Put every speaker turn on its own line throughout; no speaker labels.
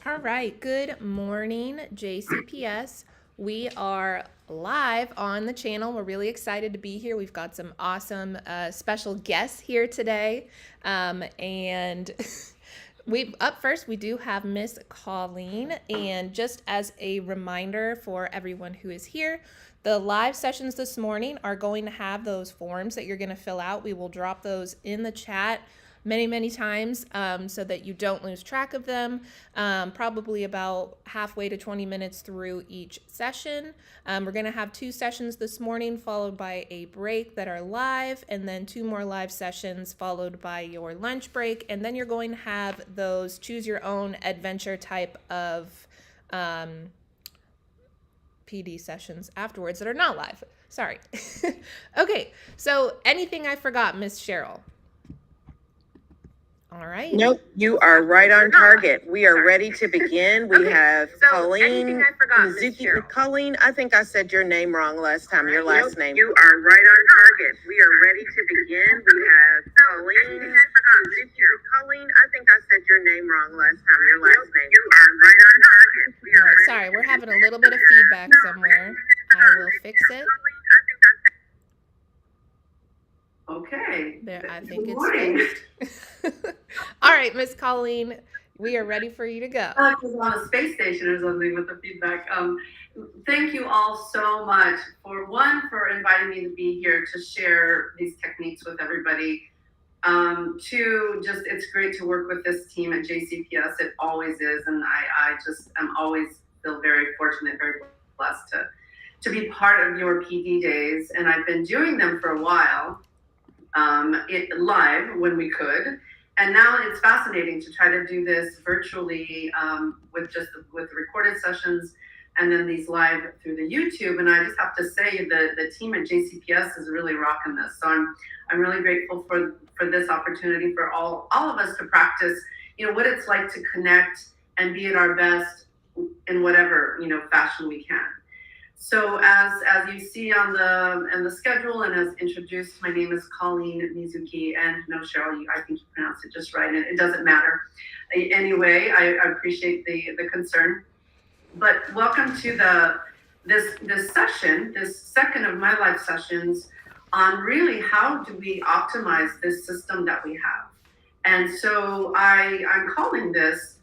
All right, good morning, JCPS. We are live on the channel. We're really excited to be here. We've got some awesome special guests here today. And up first, we do have Miss Colleen. And just as a reminder for everyone who is here, the live sessions this morning are going to have those forms that you're going to fill out. We will drop those in the chat many times so that you don't lose track of them, probably about halfway to 20 minutes through each session. We're going to have 2 sessions this morning followed by a break that are live, and then 2 more live sessions followed by your lunch break, and then you're going to have those choose your own adventure type of PD sessions afterwards that are not live. Sorry. Okay, so anything I forgot, Miss Cheryl? All right.
Nope, you are right on target. We are ready to begin. We have Colleen. Colleen, I think I said your name wrong last time, your last name. You are right on target. We are ready to begin. We have Colleen. Colleen, I think I said your name wrong last time, your last name. You are right on target.
All right, sorry, we're having a little bit of feedback somewhere. I will fix it.
Okay.
There, I think it's fixed. All right, Miss Colleen, we are ready for you to go.
I was on a space station or something with the feedback. Thank you all so much for inviting me to be here to share these techniques with everybody. 2, it's great to work with this team at JCPS. It always is, and I'm always feel very fortunate, very blessed to be part of your PD days. And I've been doing them for a while. Live when we could, and now it's fascinating to try to do this virtually with recorded sessions, and then these live through the YouTube. And I just have to say the team at JCPS is really rocking this. So I'm really grateful for this opportunity for all of us to practice, what it's like to connect and be at our best in whatever fashion we can. So as you see on the schedule and as introduced, my name is Colleen Mizuki, and no, Cheryl, I think you pronounced it just right, and it doesn't matter. Anyway, I appreciate the concern. But welcome to this session, this second of my live sessions on really how do we optimize this system that we have. And so I'm calling this,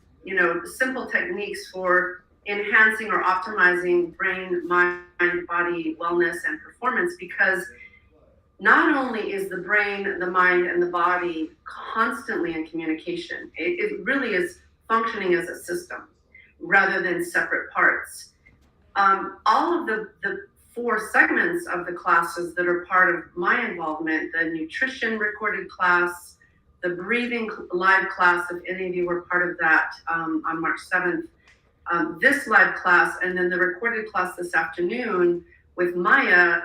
simple techniques for enhancing or optimizing brain, mind, body wellness and performance, because not only is the brain, the mind, and the body constantly in communication, it really is functioning as a system rather than separate parts. All of the 4 segments of the classes that are part of my involvement, the nutrition recorded class, the breathing live class, if any of you were part of that on March 7th, this live class, and then the recorded class this afternoon with Maya,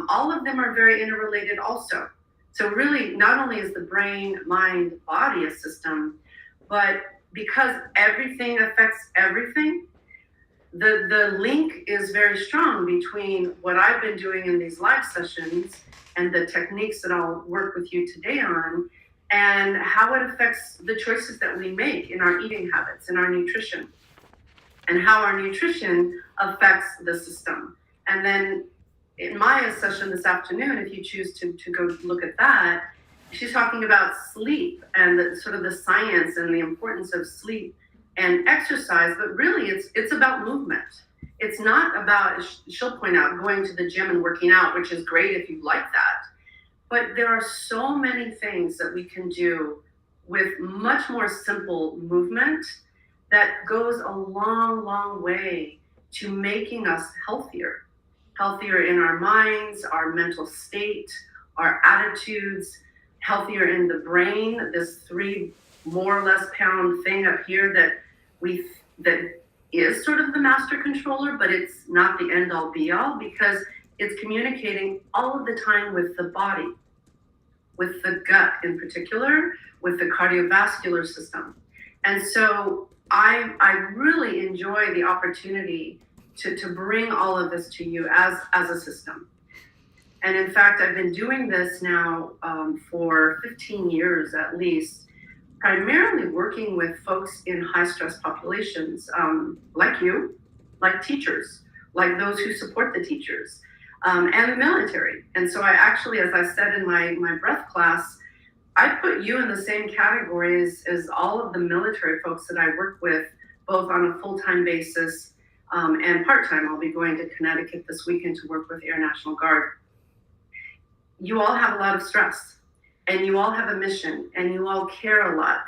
all of them are very interrelated also. So really, not only is the brain, mind, body a system, but because everything affects everything, the link is very strong between what I've been doing in these live sessions and the techniques that I'll work with you today on, and how it affects the choices that we make in our eating habits, in our nutrition, and how our nutrition affects the system. And then in Maya's session this afternoon, if you choose to go look at that, she's talking about sleep and the science and the importance of sleep and exercise, but really it's about movement. It's not about, she'll point out, going to the gym and working out, which is great if you like that. But there are so many things that we can do with much more simple movement that goes a long way to making us healthier in our minds, our mental state, our attitudes, healthier in the brain, this 3 more or less pound thing up here that is sort of the master controller, but it's not the end all be all, because it's communicating all of the time with the body, with the gut in particular, with the cardiovascular system. And so I really enjoy the opportunity to bring all of this to you as a system. And in fact, I've been doing this now for 15 years at least, primarily working with folks in high stress populations, like you, like teachers, like those who support the teachers, and the military. And so I actually, as I said in my breath class, I put you in the same category as all of the military folks that I work with, both on a full-time basis and part-time. I'll be going to Connecticut this weekend to work with Air National Guard. You all have a lot of stress, and you all have a mission, and you all care a lot.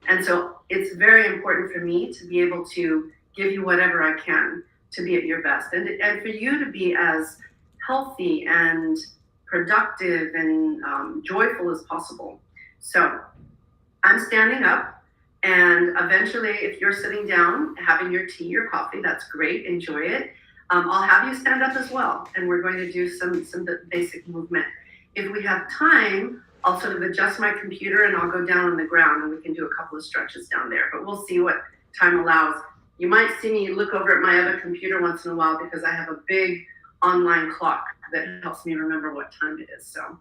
And so it's very important for me to be able to give you whatever I can to be at your best, and for you to be as healthy and productive and joyful as possible. So I'm standing up, and eventually, if you're sitting down having your tea or coffee, that's great, enjoy it. I'll have you stand up as well, and we're going to do some basic movement. If we have time, I'll sort of adjust my computer and I'll go down on the ground and we can do a couple of stretches down there, but we'll see what time allows. You might see me look over at my other computer once in a while because I have a big online clock that helps me remember what time it is. So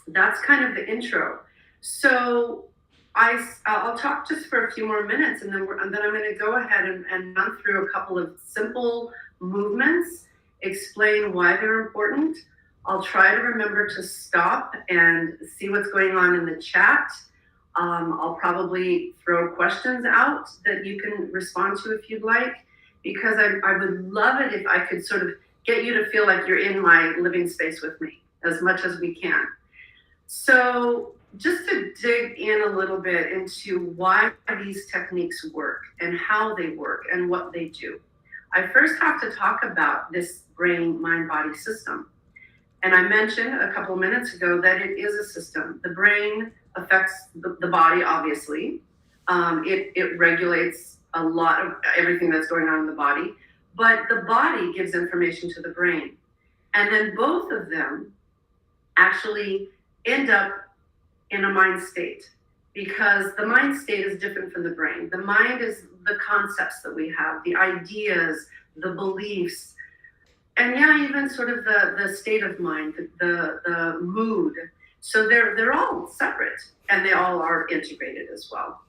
that's kind of the intro. So I'll talk just for a few more minutes, and then I'm going to go ahead and run through a couple of simple movements, explain why they're important. I'll try to remember to stop and see what's going on in the chat. I'll probably throw questions out that you can respond to if you'd like, because I would love it if I could sort of get you to feel like you're in my living space with me as much as we can. So just to dig in a little bit into why these techniques work and how they work and what they do, I first have to talk about this brain, mind, body system. And I mentioned a couple of minutes ago that it is a system. The brain affects the body, obviously. It regulates a lot of everything that's going on in the body, but the body gives information to the brain. And then both of them actually end up in a mind state, because the mind state is different from the brain. The mind is the concepts that we have, the ideas, the beliefs, and even sort of the state of mind, the mood. So they're all separate, and they all are integrated as well.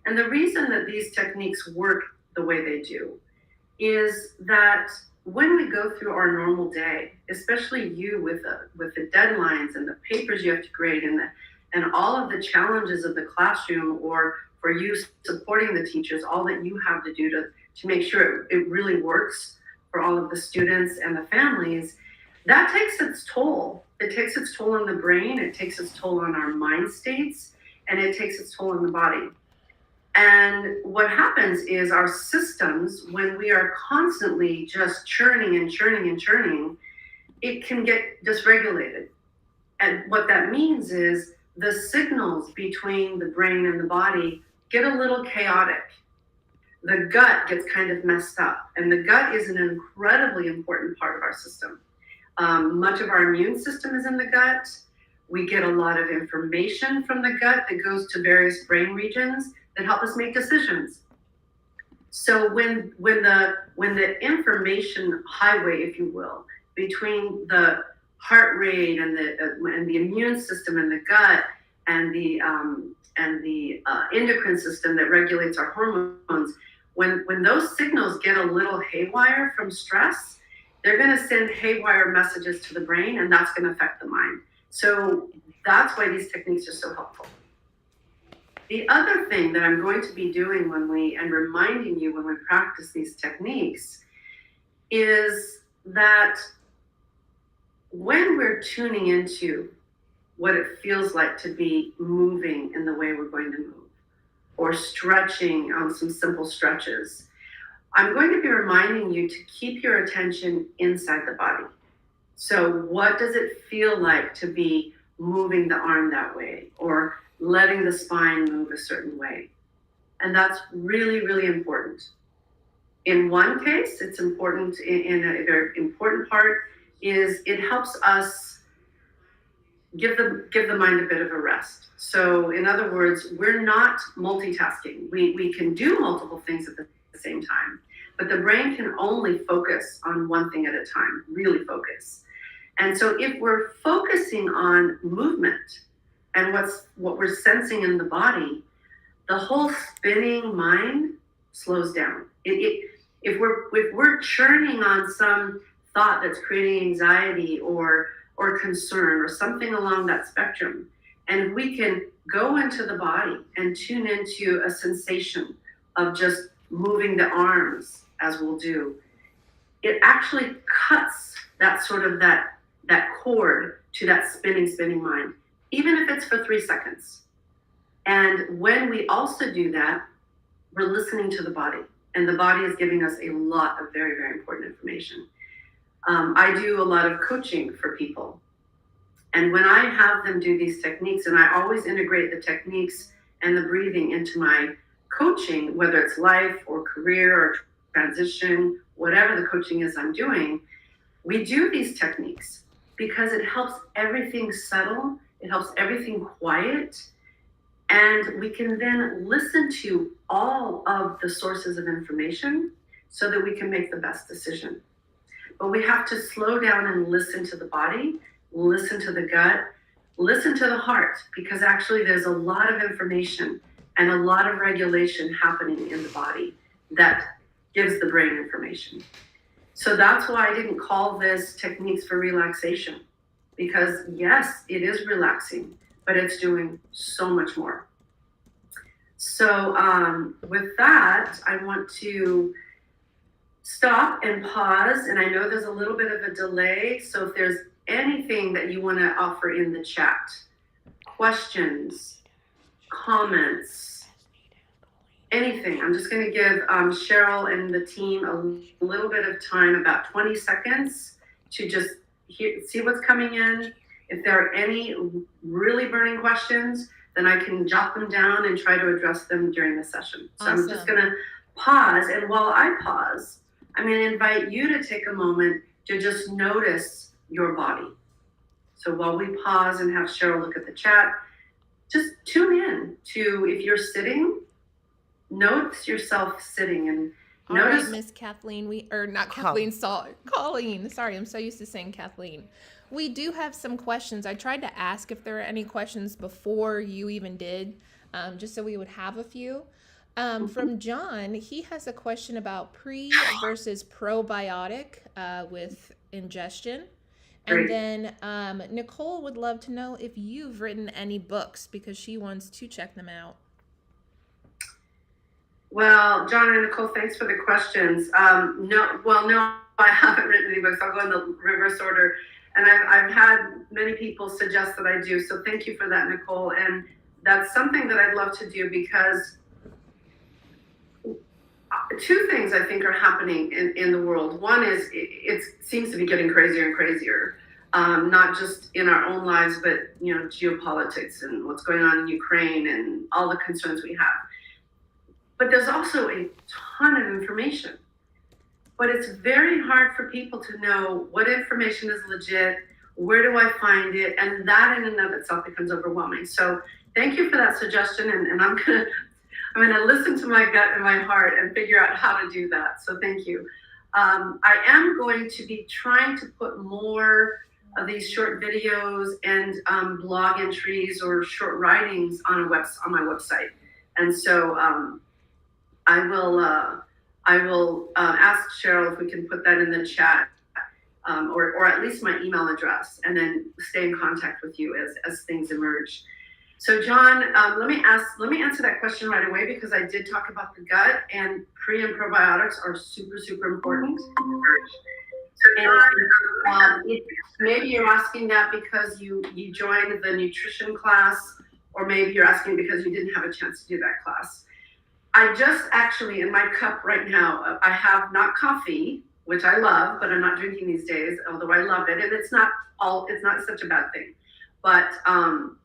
And the reason that these techniques work the way they do is that when we go through our normal day, especially you with the deadlines and the papers you have to grade and all of the challenges of the classroom, or for you supporting the teachers, all that you have to do to make sure it really works for all of the students and the families, that takes its toll. It takes its toll on the brain, it takes its toll on our mind states, and it takes its toll on the body. And what happens is our systems, when we are constantly just churning and churning and churning, it can get dysregulated. And what that means is the signals between the brain and the body get a little chaotic. The gut gets kind of messed up, and the gut is an incredibly important part of our system. Much of our immune system is in the gut. We get a lot of information from the gut that goes to various brain regions that help us make decisions. So when the information highway, if you will, between the heart rate and the immune system and the gut and the endocrine system that regulates our hormones, when those signals get a little haywire from stress, they're going to send haywire messages to the brain, and that's going to affect the mind. So that's why these techniques are so helpful. The other thing that I'm going to be doing and reminding you when we practice these techniques is that when we're tuning into what it feels like to be moving in the way we're going to move, or stretching on some simple stretches, I'm going to be reminding you to keep your attention inside the body. So what does it feel like to be moving the arm that way or letting the spine move a certain way? And that's really, really important. In one case, it's important, in a very important part, is it helps us give the mind a bit of a rest. So in other words, we're not multitasking. We can do multiple things at the same time, but the brain can only focus on one thing at a time, really focus. And so if we're focusing on movement and what we're sensing in the body, the whole spinning mind slows down. If we're churning on some thought that's creating anxiety or concern or something along that spectrum, and we can go into the body and tune into a sensation of just moving the arms, as we'll do, it actually cuts that sort of that cord to that spinning mind, even if it's for 3 seconds. And when we also do that, we're listening to the body, and the body is giving us a lot of very, very important information. I do a lot of coaching for people. And when I have them do these techniques, and I always integrate the techniques and the breathing into my coaching, whether it's life or career or transition, whatever the coaching is I'm doing, we do these techniques because it helps everything settle, it helps everything quiet, and we can then listen to all of the sources of information so that we can make the best decision. But we have to slow down and listen to the body, listen to the gut, listen to the heart, because actually there's a lot of information and a lot of regulation happening in the body that gives the brain information. So that's why I didn't call this techniques for relaxation, because yes, it is relaxing, but it's doing so much more. So with that, I want to stop and pause, and I know there's a little bit of a delay, so if there's anything that you want to offer in the chat, questions, comments, anything, I'm just going to give Cheryl and the team a little bit of time, about 20 seconds, to just see what's coming in. If there are any really burning questions, then I can jot them down and try to address them during the session. So
Awesome.
I'm just going to pause, and while I pause, I'm going to invite you to take a moment to just notice your body. So while we pause and have Cheryl look at the chat, just tune in to, if you're sitting, notice yourself sitting, and
All
notice.
right, Miss Kathleen, not Kathleen, Colleen. Sorry, I'm so used to saying Kathleen. We do have some questions. I tried to ask if there are any questions before you even did, just so we would have a few. From John, he has a question about pre versus probiotic with ingestion. And
Great.
then Nicole would love to know if you've written any books, because she wants to check them out.
Well, John and Nicole, thanks for the questions. No, I haven't written any books. I'll go in the reverse order. And I've had many people suggest that I do. So thank you for that, Nicole. And that's something that I'd love to do, because two things I think are happening in the world. One is it seems to be getting crazier and crazier, not just in our own lives, but geopolitics and what's going on in Ukraine and all the concerns we have. But there's also a ton of information. But it's very hard for people to know what information is legit, where do I find it, and that in and of itself becomes overwhelming. So thank you for that suggestion, and I'm gonna listen to my gut and my heart and figure out how to do that. So thank you. I am going to be trying to put more of these short videos and blog entries or short writings on my website, and so I will ask Cheryl if we can put that in the chat, or at least my email address, and then stay in contact with you as things emerge. So John, let me answer that question right away, because I did talk about the gut, and pre and probiotics are super, super important. So John, maybe you're asking that because you joined the nutrition class, or maybe you're asking because you didn't have a chance to do that class. I just actually, in my cup right now, I have not coffee, which I love, but I'm not drinking these days, although I love it. And it's not such a bad thing. But I'm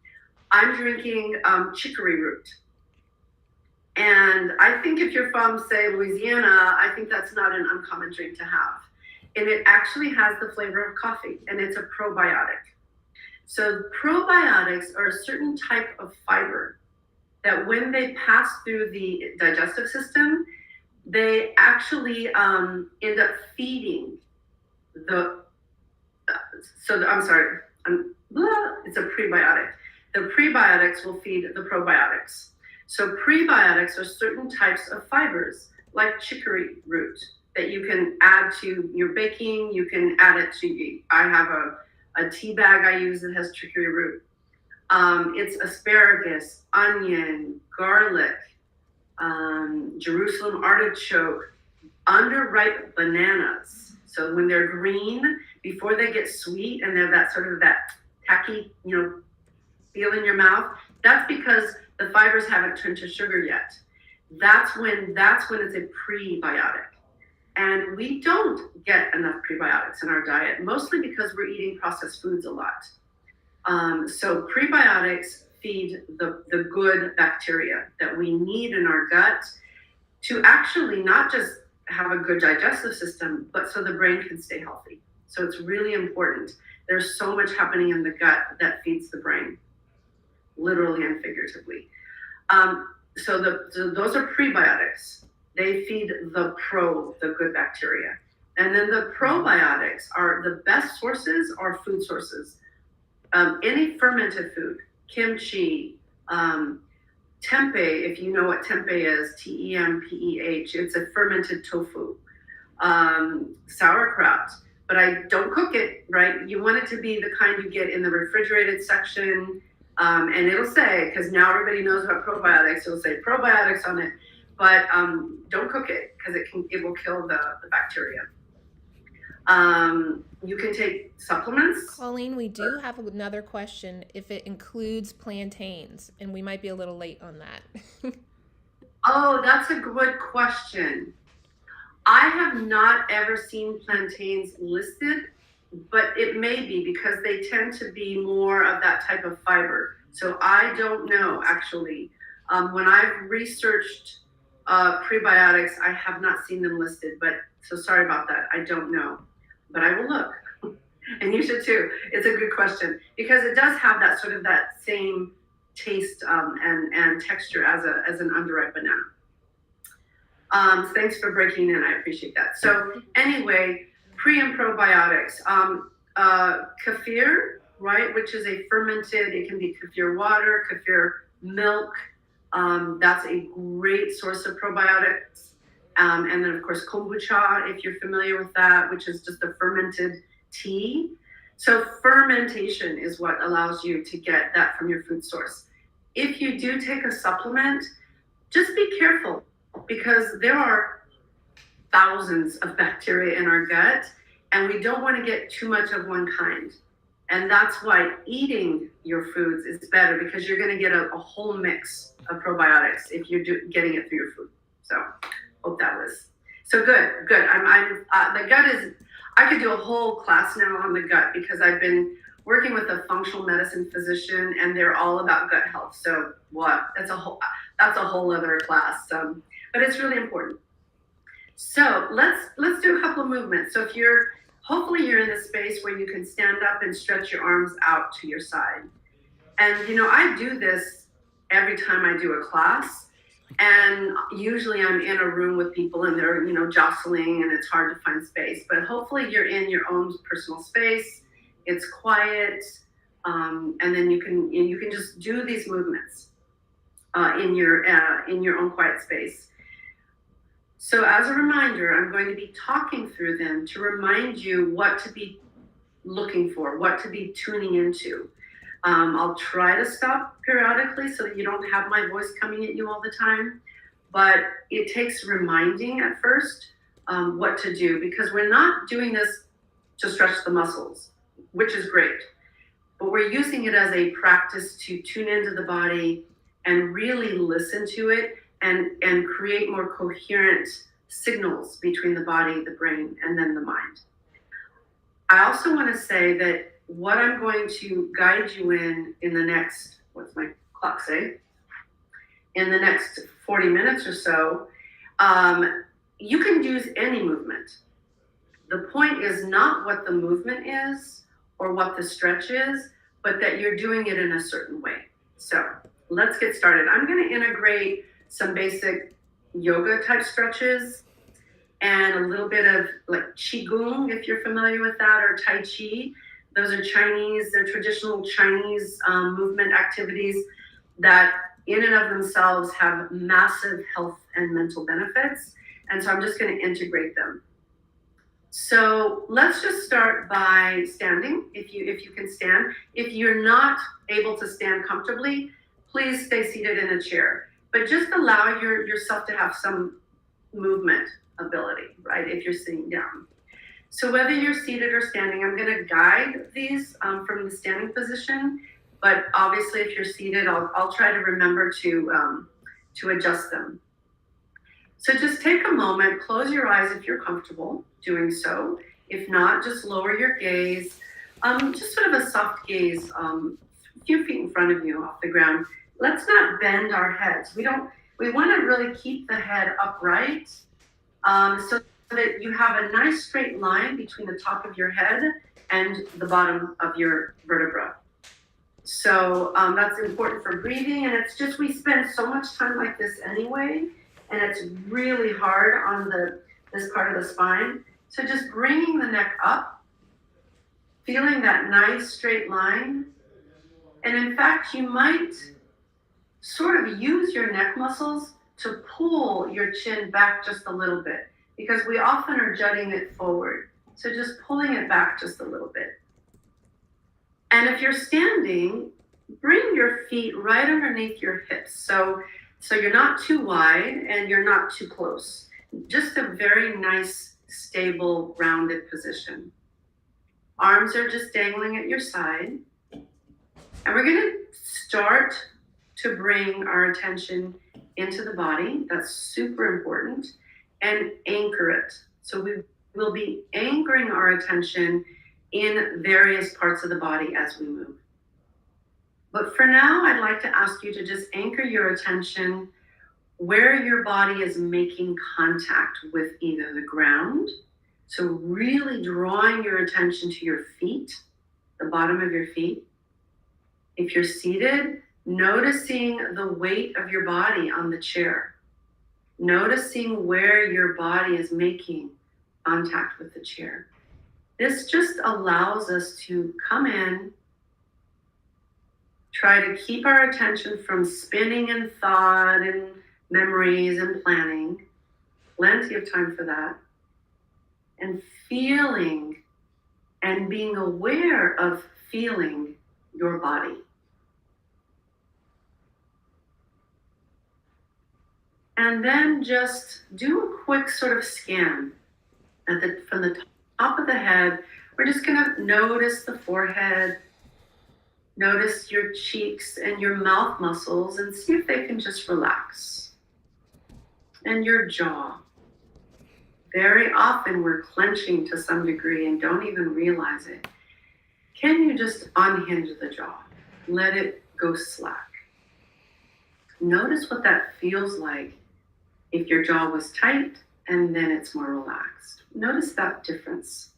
drinking chicory root. And I think if you're from, say, Louisiana, I think that's not an uncommon drink to have. And it actually has the flavor of coffee, and it's a probiotic. So probiotics are a certain type of fiber that when they pass through the digestive system, they actually end up feeding it's a prebiotic. The prebiotics will feed the probiotics. So prebiotics are certain types of fibers, like chicory root, that you can add to your baking. You can add it to, I have a tea bag I use that has chicory root. It's asparagus, onion, garlic, Jerusalem artichoke, underripe bananas. So when they're green, before they get sweet and they're that sort of that tacky, feel in your mouth, that's because the fibers haven't turned to sugar yet. That's when it's a prebiotic. And we don't get enough prebiotics in our diet, mostly because we're eating processed foods a lot. So prebiotics feed the good bacteria that we need in our gut to actually not just have a good digestive system, but so the brain can stay healthy. So it's really important. There's so much happening in the gut that feeds the brain, literally and figuratively. So those are prebiotics. They feed the good bacteria. And then the probiotics are the best sources are food sources. Any fermented food, kimchi, tempeh, if you know what tempeh is, TEMPEH, it's a fermented tofu, sauerkraut, but I don't cook it, right? You want it to be the kind you get in the refrigerated section, and it'll say, because now everybody knows about probiotics, it'll say probiotics on it, but don't cook it because it will kill the bacteria. You can take supplements.
Colleen, we do have another question if it includes plantains, and we might be a little late on that.
Oh, that's a good question. I have not ever seen plantains listed, but it may be because they tend to be more of that type of fiber. So I don't know, actually. When I've researched prebiotics, I have not seen them listed, so sorry about that. I don't know, but I will look. And you should too. It's a good question because it does have that sort of that same taste and texture as an underripe banana. Thanks for breaking in. I appreciate that. So anyway, pre and probiotics. Kefir, right, which is a fermented, it can be kefir water, kefir milk. That's a great source of probiotics. And then, of course, kombucha, if you're familiar with that, which is just a fermented tea. So fermentation is what allows you to get that from your food source. If you do take a supplement, just be careful because there are thousands of bacteria in our gut and we don't want to get too much of one kind. And that's why eating your foods is better because you're going to get a whole mix of probiotics if you're getting it through your food. So hope that was so good. The gut is, I could do a whole class now on the gut because I've been working with a functional medicine physician and they're all about gut health. So that's a whole other class. But it's really important. So let's do a couple of movements. So if hopefully you're in a space where you can stand up and stretch your arms out to your side. And I do this every time I do a class. And usually I'm in a room with people and they're, jostling and it's hard to find space. But hopefully you're in your own personal space. It's quiet. And then you can just do these movements in your own quiet space. So as a reminder, I'm going to be talking through them to remind you what to be looking for, what to be tuning into. I'll try to stop periodically so that you don't have my voice coming at you all the time. But it takes reminding at first what to do because we're not doing this to stretch the muscles, which is great. But we're using it as a practice to tune into the body and really listen to it and create more coherent signals between the body, the brain, and then the mind. I also want to say that what I'm going to guide you in the next, what's my clock say? In the next 40 minutes or so, you can use any movement. The point is not what the movement is or what the stretch is, but that you're doing it in a certain way. So let's get started. I'm going to integrate some basic yoga type stretches and a little bit of like Qigong, if you're familiar with that, or Tai Chi. Those are Chinese, they're traditional Chinese movement activities that in and of themselves have massive health and mental benefits. And so I'm just going to integrate them. So let's just start by standing, if you can stand. If you're not able to stand comfortably, please stay seated in a chair. But just allow yourself to have some movement ability, right, if you're sitting down. So whether you're seated or standing, I'm going to guide these from the standing position. But obviously, if you're seated, I'll try to remember to adjust them. So just take a moment, close your eyes if you're comfortable doing so. If not, just lower your gaze, just sort of a soft gaze, a few feet in front of you off the ground. Let's not bend our heads. We want to really keep the head upright, so that you have a nice straight line between the top of your head and the bottom of your vertebra. So that's important for breathing, and it's just we spend so much time like this anyway, and it's really hard on this part of the spine. So just bringing the neck up, feeling that nice straight line, and in fact, you might sort of use your neck muscles to pull your chin back just a little bit, because we often are jutting it forward. So just pulling it back just a little bit. And if you're standing, bring your feet right underneath your hips. So you're not too wide and you're not too close. Just a very nice, stable, rounded position. Arms are just dangling at your side. And we're going to start to bring our attention into the body. That's super important. And anchor it. So we will be anchoring our attention in various parts of the body as we move. But for now, I'd like to ask you to just anchor your attention where your body is making contact with either the ground. So really drawing your attention to your feet, the bottom of your feet. If you're seated, noticing the weight of your body on the chair. Noticing where your body is making contact with the chair. This just allows us to come in, try to keep our attention from spinning in thought and memories and planning. Plenty of time for that. And feeling and being aware of feeling your body. And then just do a quick sort of scan from the top of the head. We're just going to notice the forehead, notice your cheeks and your mouth muscles, and see if they can just relax. And your jaw. Very often we're clenching to some degree and don't even realize it. Can you just unhinge the jaw? Let it go slack. Notice what that feels like if your jaw was tight and then it's more relaxed. Notice that difference.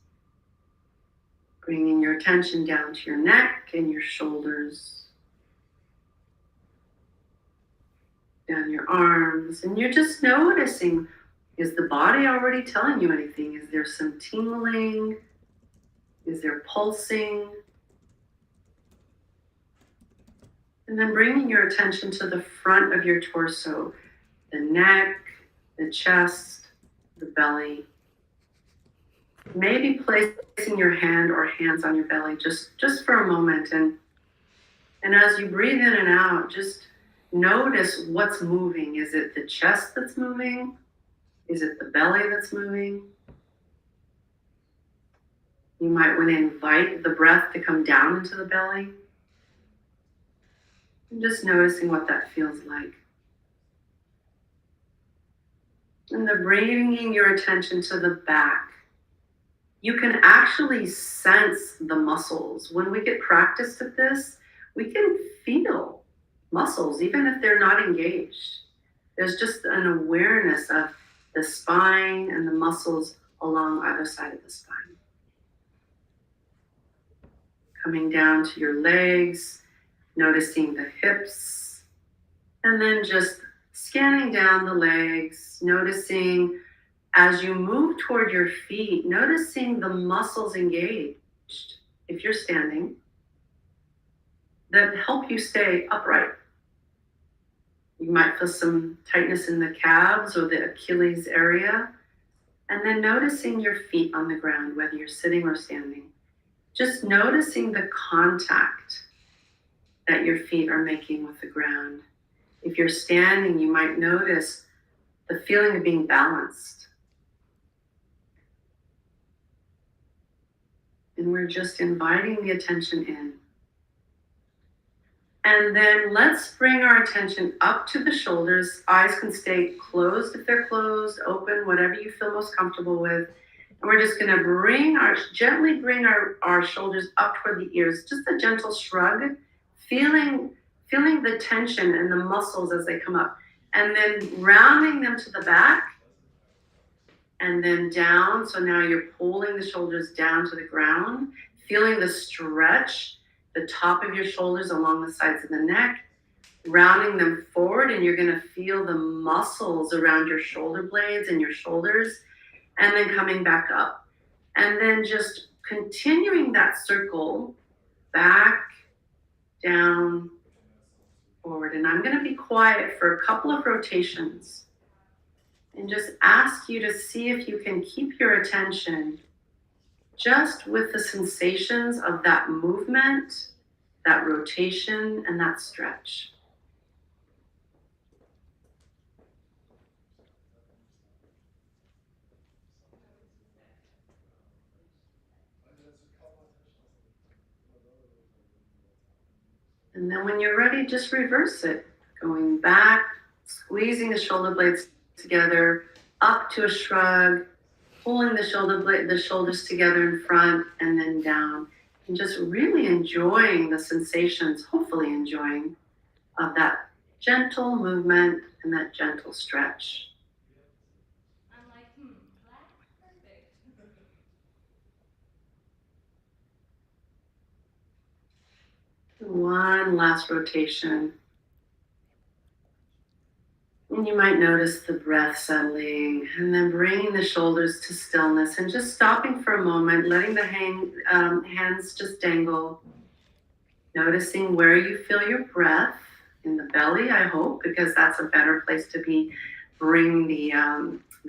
Bringing your attention down to your neck and your shoulders, down your arms, and you're just noticing, is the body already telling you anything? Is there some tingling? Is there pulsing? And then bringing your attention to the front of your torso, the neck, the chest, the belly. Maybe placing your hand or hands on your belly just for a moment. And as you breathe in and out, just notice what's moving. Is it the chest that's moving? Is it the belly that's moving? You might want to invite the breath to come down into the belly. And just noticing what that feels like. And then bringing your attention to the back. You can actually sense the muscles. When we get practiced at this, we can feel muscles, even if they're not engaged. There's just an awareness of the spine and the muscles along either side of the spine. Coming down to your legs, noticing the hips, and then just scanning down the legs, noticing as you move toward your feet, noticing the muscles engaged, if you're standing, that help you stay upright. You might feel some tightness in the calves or the Achilles area. And then noticing your feet on the ground, whether you're sitting or standing. Just noticing the contact that your feet are making with the ground. If you're standing, you might notice the feeling of being balanced. And we're just inviting the attention in. And then let's bring our attention up to the shoulders. Eyes can stay closed if they're closed, open, whatever you feel most comfortable with. And we're just gonna gently bring our shoulders up toward the ears, just a gentle shrug, feeling the tension in the muscles as they come up. And then rounding them to the back and then down. So now you're pulling the shoulders down to the ground, feeling the stretch, the top of your shoulders along the sides of the neck, rounding them forward, and you're gonna feel the muscles around your shoulder blades and your shoulders, and then coming back up. And then just continuing that circle, back, down, forward. And I'm gonna be quiet for a couple of rotations and just ask you to see if you can keep your attention just with the sensations of that movement, that rotation, and that stretch. And then when you're ready, just reverse it. Going back, squeezing the shoulder blades together, up to a shrug, pulling the shoulders together in front, and then down. And just really enjoying the sensations, hopefully enjoying, of that gentle movement and that gentle stretch.
I'm like, black, perfect.
One last rotation. And you might notice the breath settling, and then bringing the shoulders to stillness and just stopping for a moment, letting the hands just dangle. Noticing where you feel your breath in the belly, I hope, because that's a better place to be. Bring the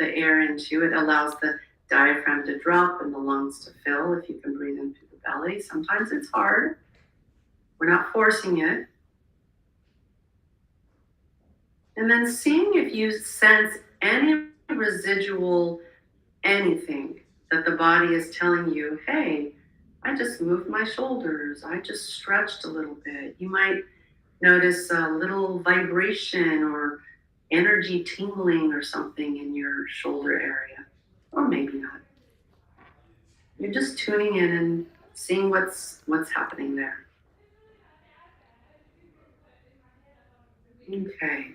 air into it. Allows the diaphragm to drop and the lungs to fill if you can breathe in through the belly. Sometimes it's hard. We're not forcing it. And then seeing if you sense any residual anything that the body is telling you, hey, I just moved my shoulders. I just stretched a little bit. You might notice a little vibration or energy tingling or something in your shoulder area, or maybe not. You're just tuning in and seeing what's happening there. Okay.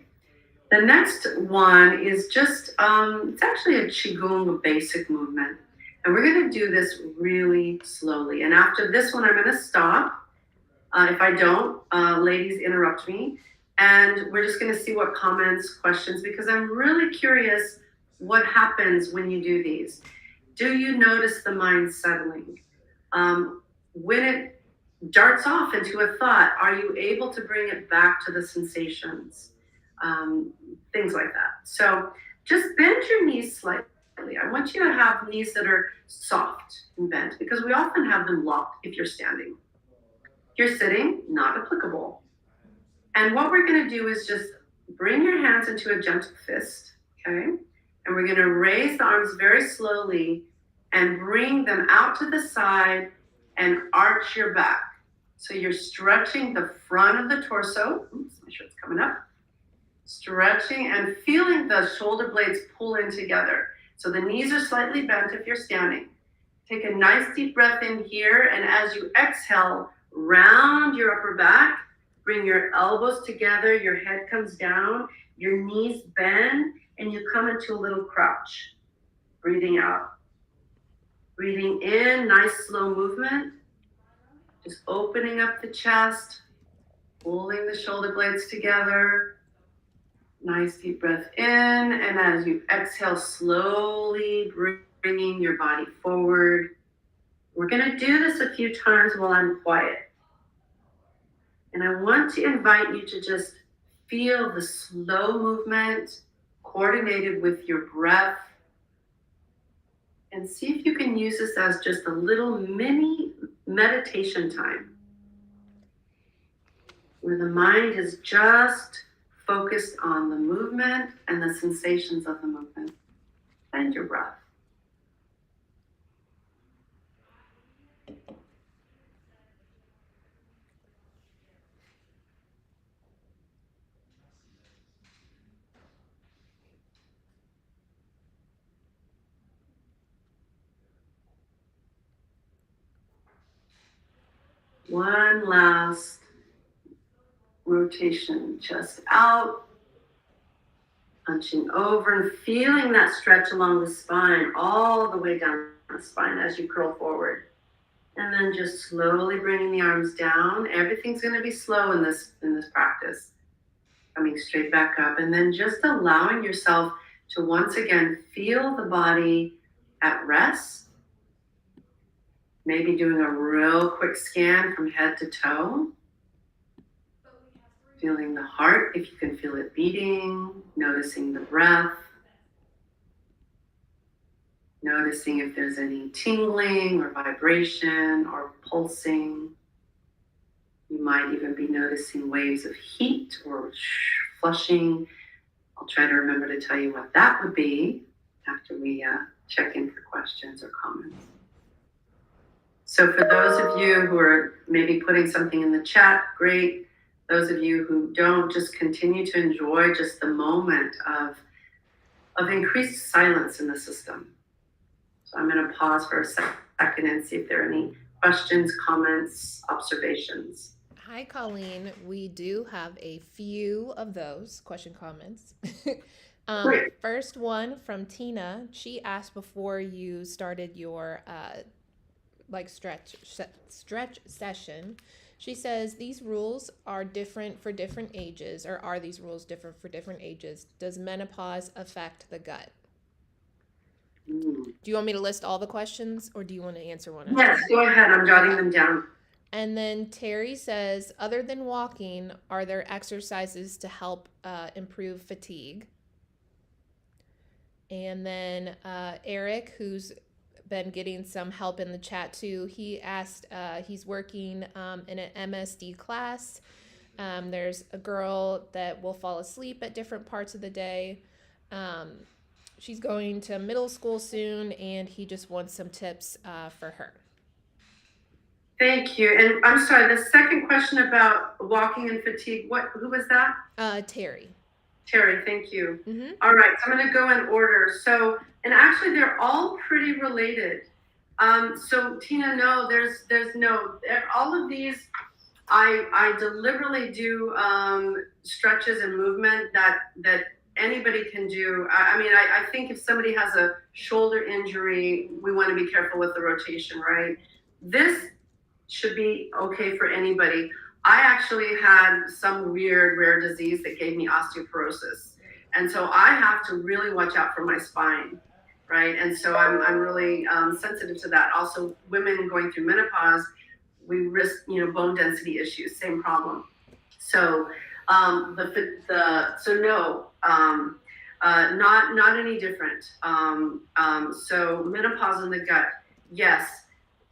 The next one is just, it's actually a Qigong basic movement. And we're going to do this really slowly. And after this one, I'm going to stop. If I don't, ladies, interrupt me. And we're just going to see what comments, questions, because I'm really curious what happens when you do these. Do you notice the mind settling? When it darts off into a thought, are you able to bring it back to the sensations? Things like that. So just bend your knees slightly. I want you to have knees that are soft and bent, because we often have them locked if you're standing. If you're sitting, not applicable. And what we're going to do is just bring your hands into a gentle fist, okay? And we're going to raise the arms very slowly and bring them out to the side and arch your back. So you're stretching the front of the torso. Oops, my shirt's coming up. Stretching and feeling the shoulder blades pull in together. So the knees are slightly bent if you're standing. Take a nice deep breath in here, and as you exhale, round your upper back, bring your elbows together, your head comes down, your knees bend, and you come into a little crouch. Breathing out. Breathing in, nice slow movement. Just opening up the chest, pulling the shoulder blades together. Nice deep breath in, and as you exhale, slowly bringing your body forward. We're going to do this a few times while I'm quiet. And I want to invite you to just feel the slow movement coordinated with your breath, and see if you can use this as just a little mini meditation time where the mind is just focused on the movement and the sensations of the movement and your breath. One last rotation, chest out, hunching over and feeling that stretch along the spine, all the way down the spine as you curl forward. And then just slowly bringing the arms down. Everything's going to be slow in this practice. Coming straight back up, and then just allowing yourself to once again feel the body at rest. Maybe doing a real quick scan from head to toe. Feeling the heart, if you can feel it beating, noticing the breath. Noticing if there's any tingling or vibration or pulsing. You might even be noticing waves of heat or flushing. I'll try to remember to tell you what that would be after we check in for questions or comments. So for those of you who are maybe putting something in the chat, great. Those of you who don't, just continue to enjoy just the moment of increased silence in the system. So I'm going to pause for a second and see if there are any questions, comments, observations.
Hi, Colleen. We do have a few of those question comments. First one from Tina. She asked before you started your stretch session. She says these rules are different for different ages, or are these rules different for different ages? Does menopause affect the gut? Do you want me to list all the questions, or do you want to answer one?
Yes, go ahead. I'm jotting them down.
And then Terry says, other than walking, are there exercises to help improve fatigue? And then Eric, who's been getting some help in the chat too, he asked, he's working in an MSD class. There's a girl that will fall asleep at different parts of the day. She's going to middle school soon, and he just wants some tips for her.
Thank you. And I'm sorry, the second question about walking and fatigue, who was that?
Terry.
Terry, thank you.
Mm-hmm.
All right, so I'm going to go in order. So, and actually they're all pretty related. So Tina, no, there's no, all of these, I deliberately do stretches and movement that anybody can do. I think if somebody has a shoulder injury, we want to be careful with the rotation, right? This should be okay for anybody. I actually had some weird rare disease that gave me osteoporosis. And so I have to really watch out for my spine, right? And so I'm really sensitive to that. Also, women going through menopause, we risk, bone density issues, same problem. So not any different. So menopause in the gut, yes,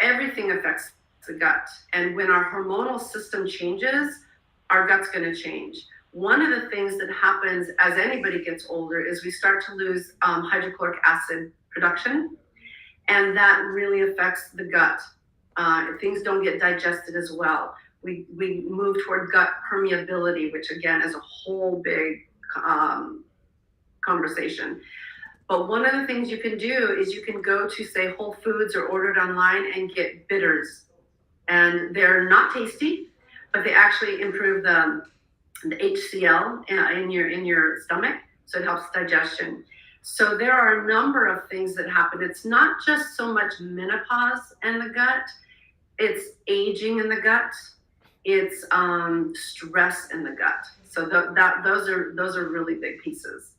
everything affects the gut. And when our hormonal system changes, our gut's going to change. One of the things that happens as anybody gets older is we start to lose hydrochloric acid production, and that really affects the gut. Things don't get digested as well. We move toward gut permeability, which again is a whole big conversation. But one of the things you can do is you can go to, say, Whole Foods or order it online and get bitters. And they're not tasty, but they actually improve the HCl in your stomach, so it helps digestion. So there are a number of things that happen. It's not just so much menopause in the gut, it's aging in the gut, it's stress in the gut. So those are really big pieces.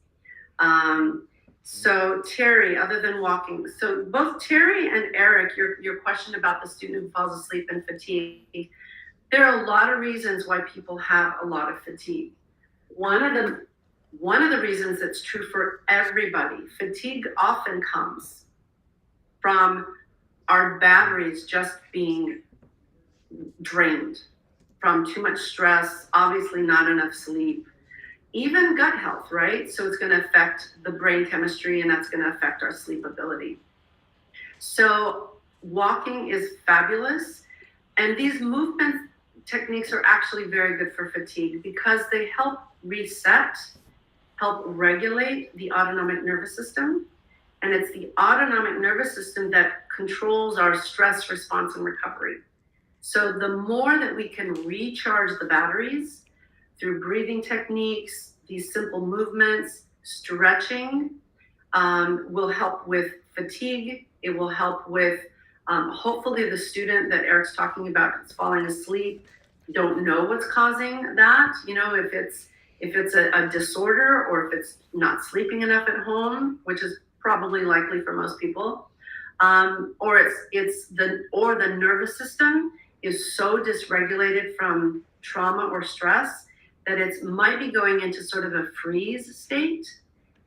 So Terry, other than walking, so both Terry and Eric, your question about the student who falls asleep and fatigue, there are a lot of reasons why people have a lot of fatigue. One of the reasons that's true for everybody, fatigue often comes from our batteries just being drained from too much stress, obviously not enough sleep, even gut health, right? So it's going to affect the brain chemistry, and that's going to affect our sleep ability. So walking is fabulous. And these movement techniques are actually very good for fatigue because they help reset, help regulate the autonomic nervous system. And it's the autonomic nervous system that controls our stress response and recovery. So the more that we can recharge the batteries through breathing techniques, these simple movements, stretching, will help with fatigue. It will help with hopefully the student that Eric's talking about is falling asleep, don't know what's causing that. You know, if it's a disorder, or if it's not sleeping enough at home, which is probably likely for most people, or the nervous system is so dysregulated from trauma or stress that it might be going into sort of a freeze state,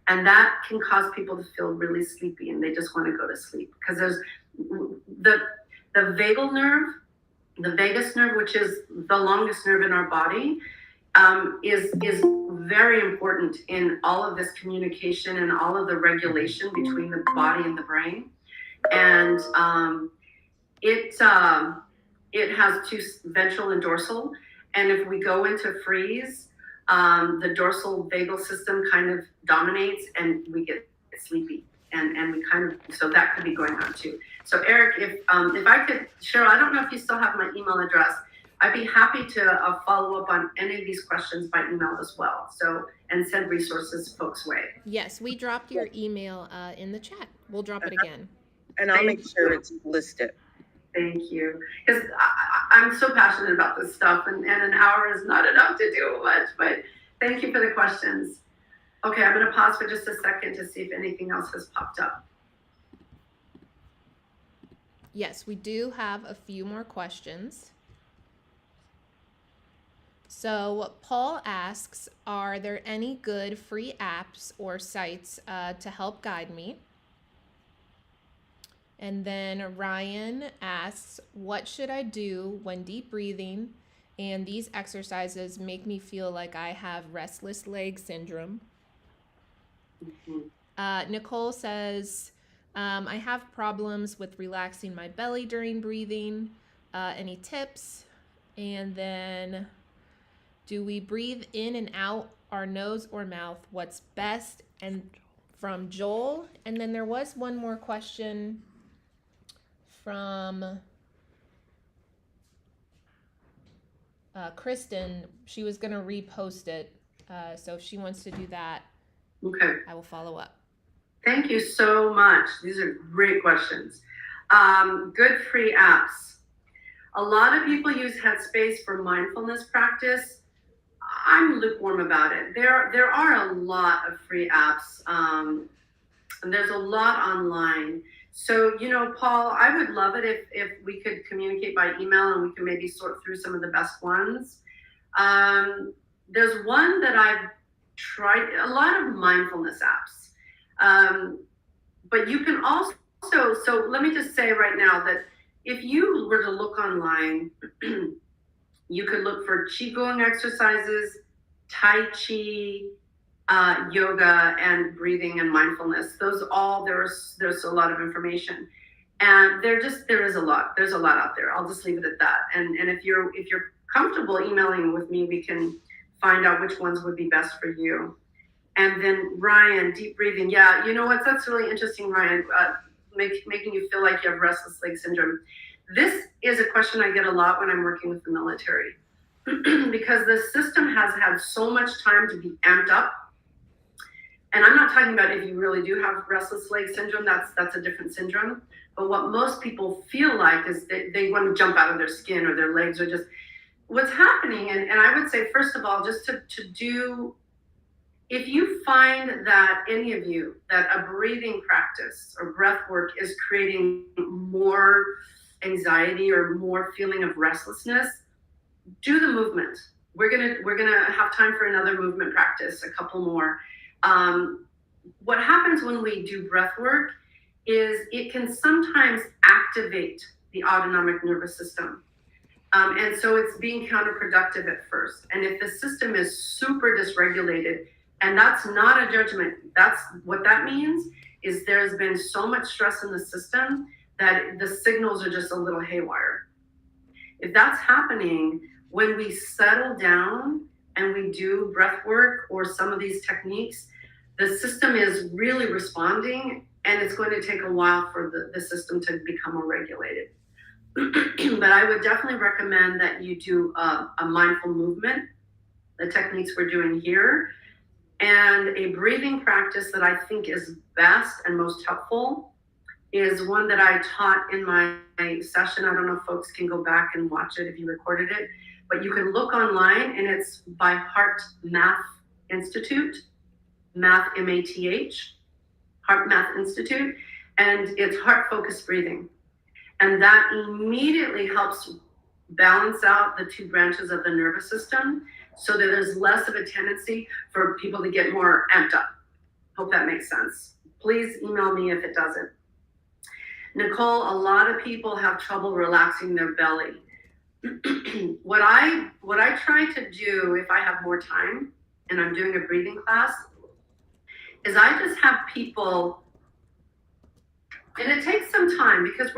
and that can cause people to feel really sleepy and they just want to go to sleep because there's the vagal nerve, the vagus nerve, which is the longest nerve in our body, is very important in all of this communication and all of the regulation between the body and the brain. And it has two, ventral and dorsal. And if we go into freeze, the dorsal vagal system kind of dominates and we get sleepy. And we kind of, so that could be going on too. So Eric, if I could, Cheryl, I don't know if you still have my email address. I'd be happy to follow up on any of these questions by email as well. So, and send resources folks' way.
Yes, we dropped your email in the chat. We'll drop it again.
And I'll make sure it's listed.
Thank you. Because I'm so passionate about this stuff, and an hour is not enough to do much, but thank you for the questions. Okay, I'm going to pause for just a second to see if anything else has popped up.
Yes, we do have a few more questions. So Paul asks, are there any good free apps or sites to help guide me? And then Ryan asks, what should I do when deep breathing and these exercises make me feel like I have restless leg syndrome? Nicole says, I have problems with relaxing my belly during breathing. Any tips? And then, do we breathe in and out our nose or mouth? What's best? And from Joel. And then there was one more question from Kristen. She was going to repost it. So if she wants to do that,
okay,
I will follow up.
Thank you so much. These are great questions. Good free apps. A lot of people use Headspace for mindfulness practice. I'm lukewarm about it. There are a lot of free apps, and there's a lot online. So, you know, Paul, I would love it if we could communicate by email and we can maybe sort through some of the best ones. There's one that I've tried, a lot of mindfulness apps. But you can also, so let me just say right now that if you were to look online, you could look for Qigong exercises, Tai Chi, yoga, and breathing and mindfulness. Those all, there's a lot of information. And there is a lot. There's a lot out there. I'll just leave it at that. And if you're comfortable emailing with me, we can find out which ones would be best for you. And then Ryan, deep breathing. Yeah, you know what? That's really interesting, Ryan. Making you feel like you have restless leg syndrome. This is a question I get a lot when I'm working with the military because the system has had so much time to be amped up. And I'm not talking about if you really do have restless leg syndrome, that's a different syndrome. But what most people feel like is they want to jump out of their skin or their legs or just what's happening. And I would say, first of all, just to do, if you find that any of you, that a breathing practice or breath work is creating more anxiety or more feeling of restlessness, do the movement. We're gonna have time for another movement practice, a couple more. What happens when we do breath work is it can sometimes activate the autonomic nervous system. And so it's being counterproductive at first. And if the system is super dysregulated, and that's not a judgment, that's what that means is there's been so much stress in the system that the signals are just a little haywire. If that's happening, when we settle down and we do breath work or some of these techniques, the system is really responding, and it's going to take a while for the system to become more regulated. But I would definitely recommend that you do a mindful movement, the techniques we're doing here, and a breathing practice that I think is best and most helpful is one that I taught in my session. I don't know if folks can go back and watch it if you recorded it, but you can look online, and it's by Heart Math Institute, Math, M-A-T-H, Heart Math Institute, and it's heart-focused breathing. And that immediately helps balance out the two branches of the nervous system so that there's less of a tendency for people to get more amped up. Hope that makes sense. Please email me if it doesn't. Nicole, a lot of people have trouble relaxing their belly. What I try to do if I have more time and I'm doing a breathing class is I just have people, and it takes some time because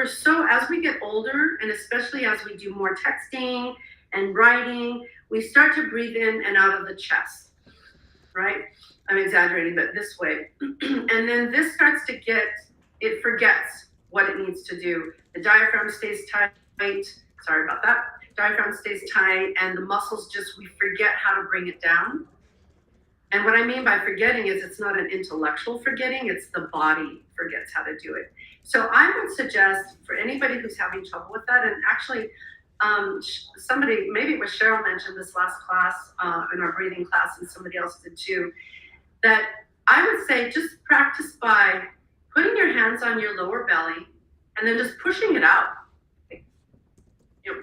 as we get older, and especially as we do more texting and writing, we start to breathe in and out of the chest, right? I'm exaggerating, but this way. And then this starts to it forgets what it needs to do. The diaphragm stays tight. Sorry about that. Diaphragm stays tight, and the muscles we forget how to bring it down. And what I mean by forgetting is it's not an intellectual forgetting, it's the body forgets how to do it. So I would suggest for anybody who's having trouble with that, and actually somebody, maybe it was Cheryl mentioned this last class in our breathing class, and somebody else did too, that I would say just practice by putting your hands on your lower belly and then just pushing it out.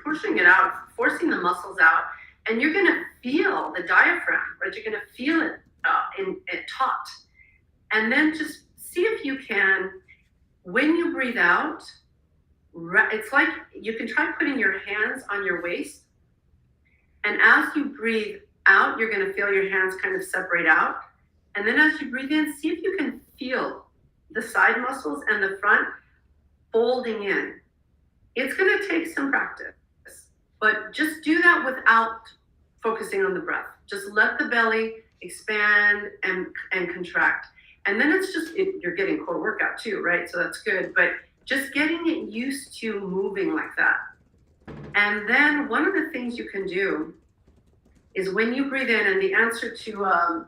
Pushing it out, forcing the muscles out, and you're going to feel the diaphragm, right? You're going to feel it taut. And then just see if you can, when you breathe out, it's like you can try putting your hands on your waist. And as you breathe out, you're going to feel your hands kind of separate out. And then as you breathe in, see if you can feel the side muscles and the front folding in. It's going to take some practice, but just do that without focusing on the breath. Just let the belly expand and contract. And then it's you're getting core workout too, right? So that's good, but just getting it used to moving like that. And then one of the things you can do is when you breathe in, and the answer to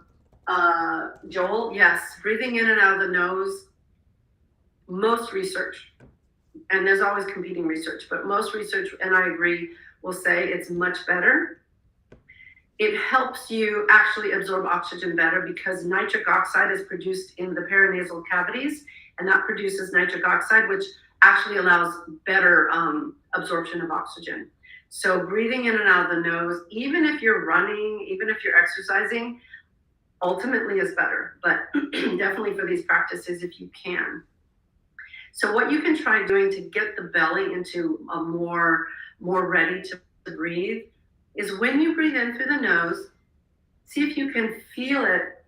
Joel, yes, breathing in and out of the nose, most research, and there's always competing research, but most research, and I agree, will say it's much better. It helps you actually absorb oxygen better because nitric oxide is produced in the paranasal cavities, and that produces nitric oxide, which actually allows better absorption of oxygen. So breathing in and out of the nose, even if you're running, even if you're exercising, ultimately is better, but definitely for these practices if you can. So what you can try doing to get the belly into a more ready to breathe is when you breathe in through the nose, see if you can feel it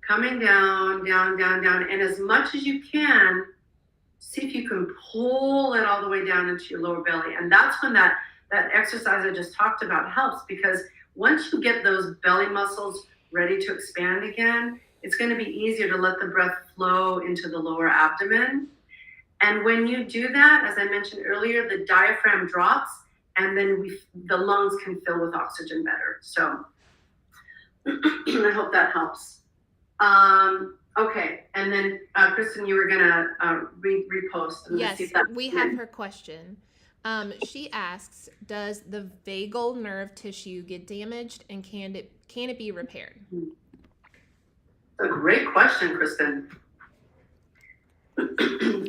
coming down, down, down, down. And as much as you can, see if you can pull it all the way down into your lower belly. And that's when that exercise I just talked about helps, because once you get those belly muscles ready to expand again, it's going to be easier to let the breath flow into the lower abdomen. And when you do that, as I mentioned earlier, the diaphragm drops, and then the lungs can fill with oxygen better. So I hope that helps. Okay, and then Kristen, you were gonna repost.
Yes, we have her question. She asks, does the vagal nerve tissue get damaged, and can it be repaired?
A great question, Kristen.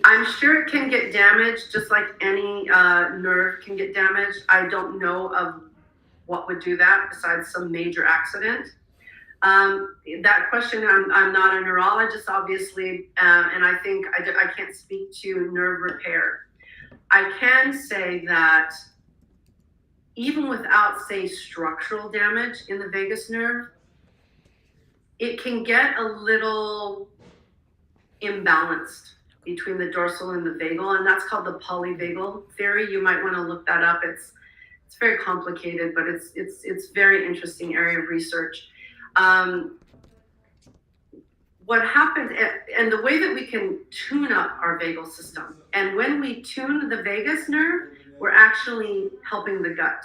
I'm sure it can get damaged, just like any nerve can get damaged. I don't know of what would do that besides some major accident. That question, I'm not a neurologist, obviously, and I think I can't speak to nerve repair. I can say that even without, say, structural damage in the vagus nerve, it can get a little imbalanced between the dorsal and the vagal, and that's called the polyvagal theory. You might want to look that up. It's very complicated, but it's very interesting area of research. What happens, and the way that we can tune up our vagal system, and when we tune the vagus nerve, we're actually helping the gut.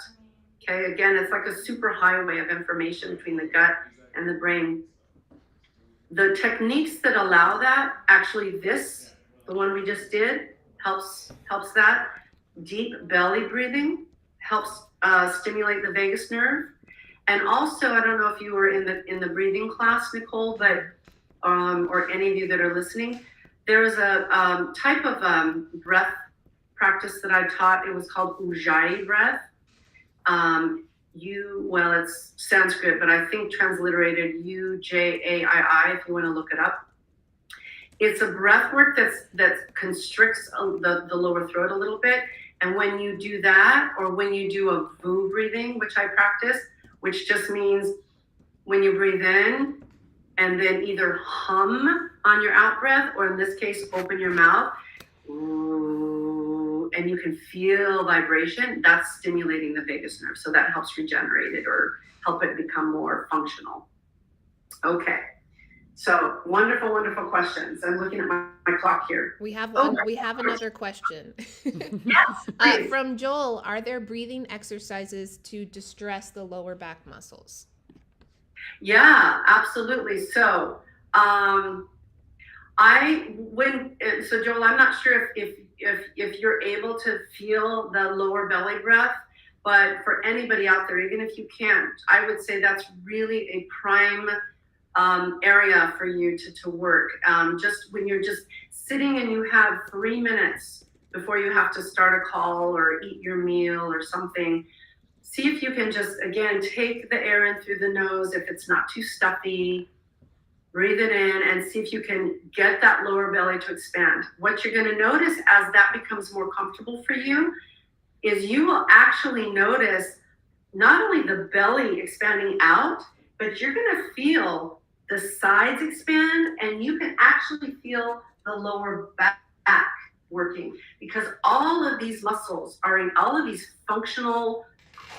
Okay, again, it's like a super highway of information between the gut and the brain. The techniques that allow that, actually the one we just did, helps that. Deep belly breathing helps stimulate the vagus nerve. And also, I don't know if you were in the breathing class, Nicole, but or any of you that are listening, there was a type of breath practice that I taught. It was called Ujjayi Breath. It's Sanskrit, but I think transliterated Ujjayi, if you want to look it up. It's a breath work that constricts the lower throat a little bit. And when you do that, or when you do a vu breathing, which I practice, which just means when you breathe in and then either hum on your out breath, or in this case, open your mouth, and you can feel vibration, that's stimulating the vagus nerve. So that helps regenerate it or help it become more functional. Okay. So wonderful, wonderful questions. I'm looking at my clock here.
We have one. We have another question.
Yes,
from Joel. Are there breathing exercises to distress the lower back muscles?
Yeah, absolutely. So, Joel, I'm not sure if you're able to feel the lower belly breath, but for anybody out there, even if you can't, I would say that's really a prime area for you to work. Just when you're just sitting and you have 3 minutes before you have to start a call or eat your meal or something, see if you can just, again, take the air in through the nose if it's not too stuffy, breathe it in, and see if you can get that lower belly to expand. What you're going to notice as that becomes more comfortable for you is you will actually notice not only the belly expanding out, but you're going to feel the sides expand, and you can actually feel the lower back working, because all of these muscles all of these functional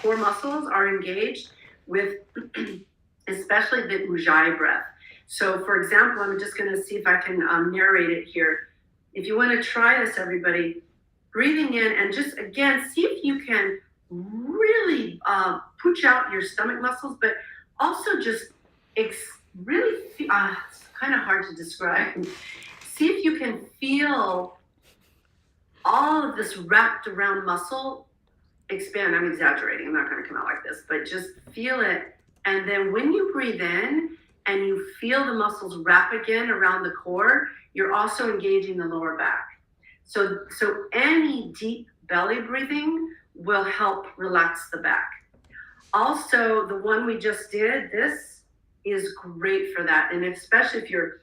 core muscles are engaged with especially the Ujjayi breath. So for example, I'm just going to see if I can narrate it here. If you want to try this, everybody, breathing in and just, again, see if you can really push out your stomach muscles, but also just really feel, it's kind of hard to describe. See if you can feel all of this wrapped around muscle expand. I'm exaggerating. I'm not going to come out like this, but just feel it. And then when you breathe in and you feel the muscles wrap again around the core, you're also engaging the lower back. So any deep belly breathing will help relax the back. Also, the one we just did, this is great for that. And especially if you're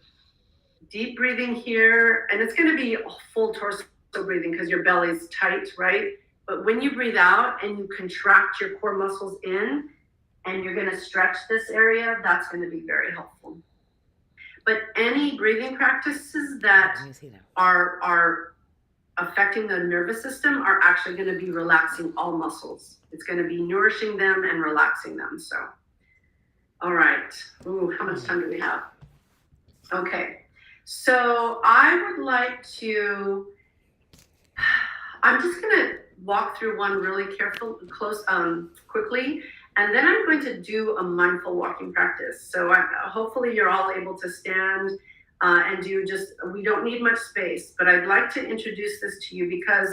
deep breathing here, and it's going to be full torso breathing because your belly's tight, right? But when you breathe out and you contract your core muscles in and you're going to stretch this area, that's going to be very helpful. But any breathing practices that are affecting the nervous system are actually going to be relaxing all muscles. It's going to be nourishing them and relaxing them. So, all right. Ooh, how much time do we have? Okay, so I would like to, I'm just gonna walk through one really quickly, and then I'm going to do a mindful walking practice. So hopefully you're all able to stand and do we don't need much space, but I'd like to introduce this to you because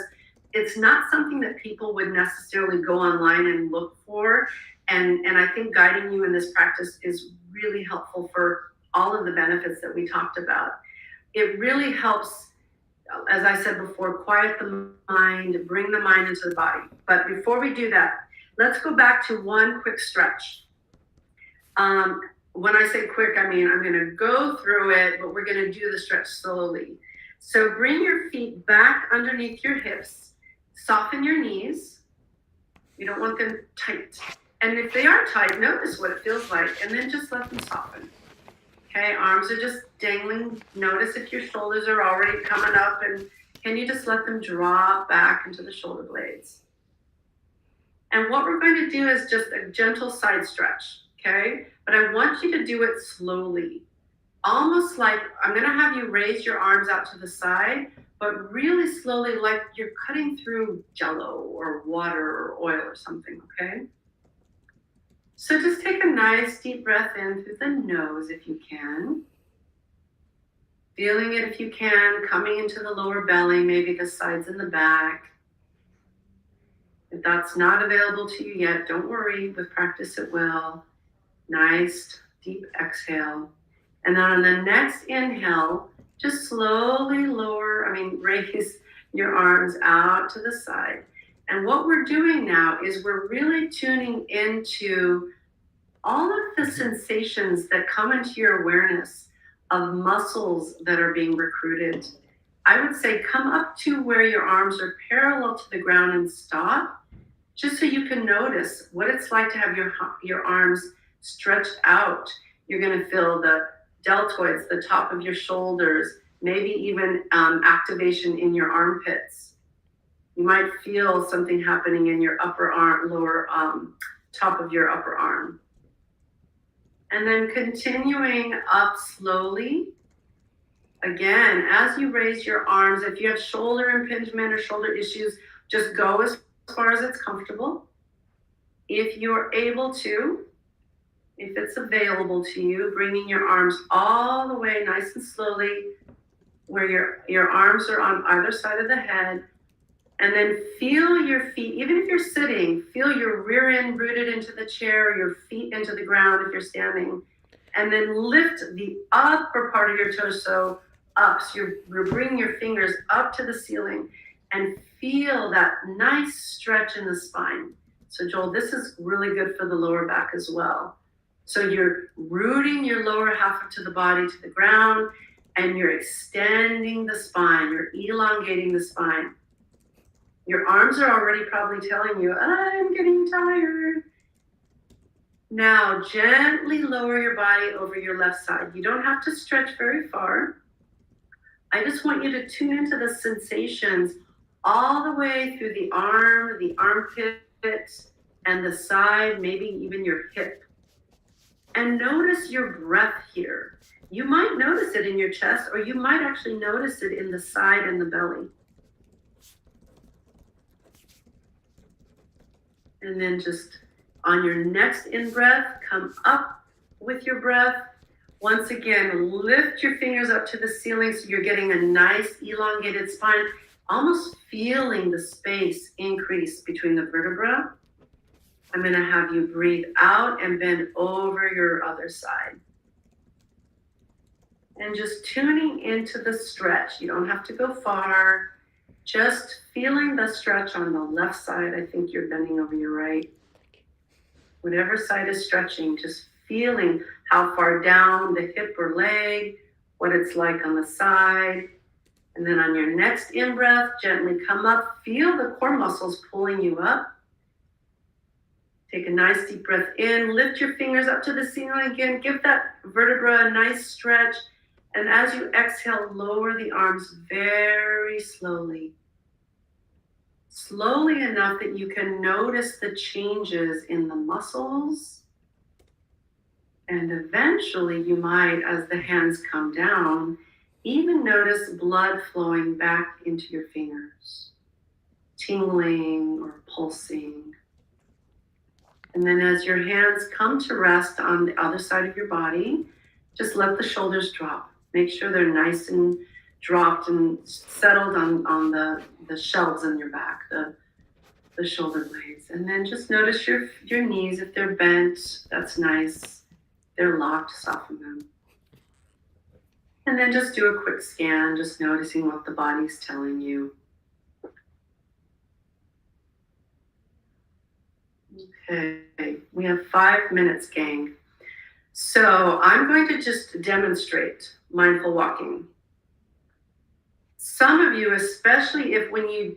it's not something that people would necessarily go online and look for. And I think guiding you in this practice is really helpful for all of the benefits that we talked about. It really helps, as I said before, quiet the mind, bring the mind into the body. But before we do that, let's go back to one quick stretch. When I say quick, I mean I'm going to go through it, but we're going to do the stretch slowly. So bring your feet back underneath your hips, soften your knees. You don't want them tight. And if they are tight, notice what it feels like, and then just let them soften. Okay, arms are just dangling. Notice if your shoulders are already coming up, and can you just let them drop back into the shoulder blades? And what we're going to do is just a gentle side stretch, okay? But I want you to do it slowly. Almost like I'm going to have you raise your arms out to the side, but really slowly, like you're cutting through jello or water or oil or something, okay? So just take a nice deep breath in through the nose if you can. Feeling it if you can, coming into the lower belly, maybe the sides and the back. If that's not available to you yet, don't worry, with practice it will. Nice deep exhale. And then on the next inhale, just slowly raise your arms out to the side. And what we're doing now is we're really tuning into all of the sensations that come into your awareness of muscles that are being recruited. I would say come up to where your arms are parallel to the ground and stop, just so you can notice what it's like to have your arms stretched out. You're going to feel the deltoids, the top of your shoulders, maybe even activation in your armpits. You might feel something happening in your upper arm, top of your upper arm. And then continuing up slowly. Again, as you raise your arms, if you have shoulder impingement or shoulder issues, just go as far as it's comfortable. If you're able to, if it's available to you, bringing your arms all the way nice and slowly where your arms are on either side of the head. And then feel your feet, even if you're sitting, feel your rear end rooted into the chair, your feet into the ground if you're standing. And then lift the upper part of your torso up. So you're bringing your fingers up to the ceiling and feel that nice stretch in the spine. So Joel, this is really good for the lower back as well. So you're rooting your lower half to the body to the ground, and you're extending the spine, you're elongating the spine. Your arms are already probably telling you, I'm getting tired. Now, gently lower your body over your left side. You don't have to stretch very far. I just want you to tune into the sensations all the way through the arm, the armpit, and the side, maybe even your hip. And notice your breath here. You might notice it in your chest, or you might actually notice it in the side and the belly. And then just on your next in-breath, come up with your breath. Once again, lift your fingers up to the ceiling so you're getting a nice elongated spine, almost feeling the space increase between the vertebra. I'm going to have you breathe out and bend over your other side. And just tuning into the stretch. You don't have to go far. Just feeling the stretch on the left side. I think you're bending over your right. Whatever side is stretching, just feeling how far down the hip or leg, what it's like on the side. And then on your next in-breath, gently come up. Feel the core muscles pulling you up. Take a nice deep breath in. Lift your fingers up to the ceiling again. Give that vertebra a nice stretch. And as you exhale, lower the arms very slowly. Slowly enough that you can notice the changes in the muscles And eventually you might, as the hands come down, even notice blood flowing back into your fingers, tingling or pulsing. And then as your hands come to rest on the other side of your body, just let the shoulders drop. Make sure they're nice and dropped and settled on the shelves in your back, the shoulder blades. And then just notice your knees. If they're bent, that's nice. If they're locked, soften them. And then just do a quick scan, just noticing what the body's telling you. Okay, we have 5 minutes, gang. So I'm going to just demonstrate mindful walking. Some of you, especially if when you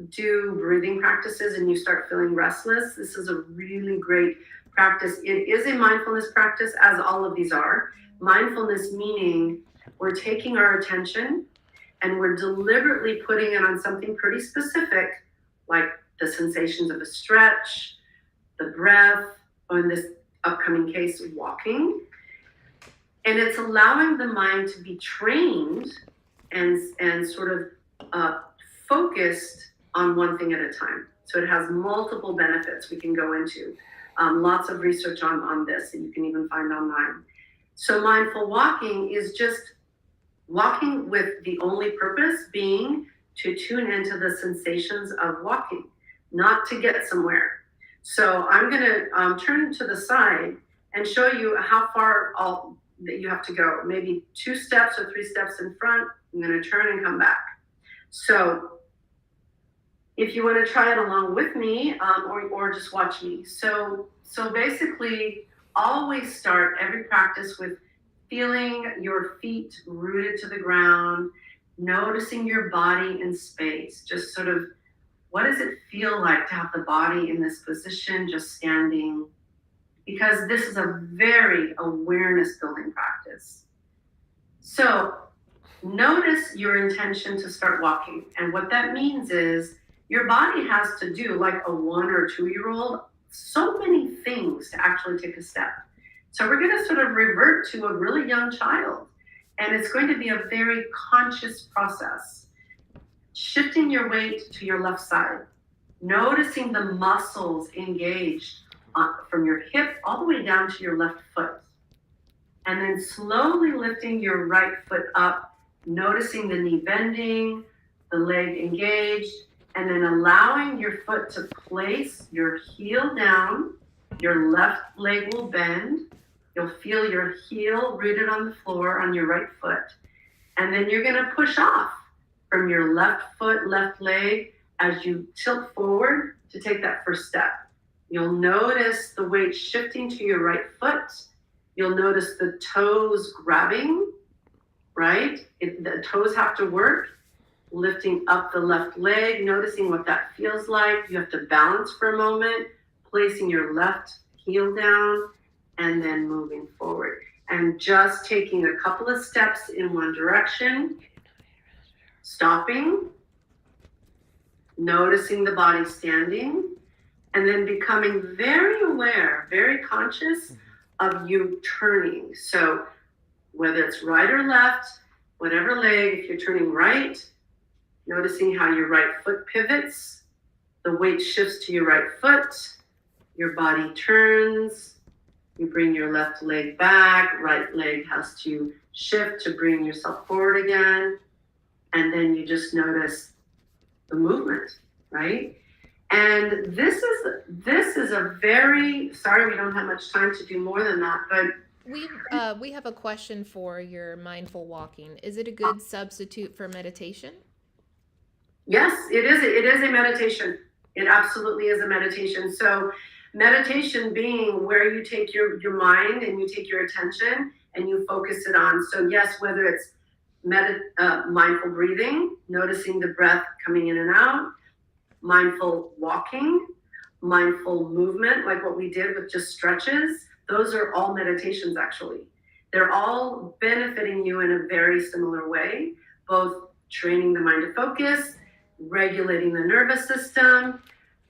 do breathing practices and you start feeling restless, this is a really great practice. It is a mindfulness practice, as all of these are. Mindfulness meaning we're taking our attention and we're deliberately putting it on something pretty specific, like the sensations of a stretch, the breath, or in this upcoming case, walking. And it's allowing the mind to be trained and sort of focused on one thing at a time. So it has multiple benefits we can go into. Lots of research on this that you can even find online. So mindful walking is just walking with the only purpose being to tune into the sensations of walking, not to get somewhere. So I'm going to turn to the side and show you how far that you have to go. Maybe 2 steps or 3 steps in front. I'm going to turn and come back. So if you want to try it along with me, or just watch me. So basically, always start every practice with feeling your feet rooted to the ground, noticing your body in space, just sort of, what does it feel like to have the body in this position, just standing? Because this is a very awareness building practice. So notice your intention to start walking. And what that means is your body has to do, like a 1 or 2-year-old, so many things to actually take a step. So we're going to sort of revert to a really young child. And it's going to be a very conscious process. Shifting your weight to your left side, noticing the muscles engaged from your hip all the way down to your left foot. And then slowly lifting your right foot up, noticing the knee bending, the leg engaged, and then allowing your foot to place your heel down. Your left leg will bend. You'll feel your heel rooted on the floor on your right foot. And then you're going to push off from your left foot, left leg, as you tilt forward to take that first step. You'll notice the weight shifting to your right foot. You'll notice the toes grabbing, right? The toes have to work. Lifting up the left leg, noticing what that feels like. You have to balance for a moment, placing your left heel down, and then moving forward. And just taking a couple of steps in one direction, stopping, noticing the body standing, and then becoming very aware, very conscious of you turning. So whether it's right or left, whatever leg, if you're turning right, noticing how your right foot pivots, the weight shifts to your right foot, your body turns, you bring your left leg back, right leg has to shift to bring yourself forward again, and then you just notice the movement, right? And this is a very, sorry we don't have much time to do more than that, but
we have a question for your mindful walking. Is it a good substitute for meditation?
Yes, it is. It is a meditation. It absolutely is a meditation. So meditation being where you take your mind and you take your attention and you focus it on. So yes, whether it's mindful breathing, noticing the breath coming in and out, mindful walking, mindful movement, like what we did with just stretches, those are all meditations actually. They're all benefiting you in a very similar way, both training the mind to focus, regulating the nervous system,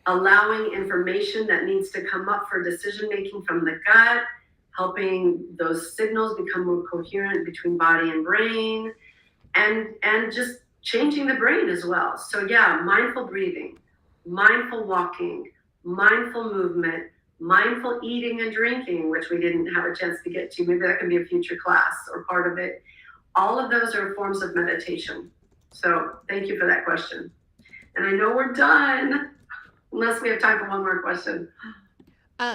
allowing information that needs to come up for decision making from the gut, helping those signals become more coherent between body and brain, and just changing the brain as well. So yeah, mindful breathing, mindful walking, mindful movement, mindful eating and drinking, which we didn't have a chance to get to. Maybe that can be a future class or part of it. All of those are forms of meditation. So thank you for that question. And I know we're done, unless we have time for one more question.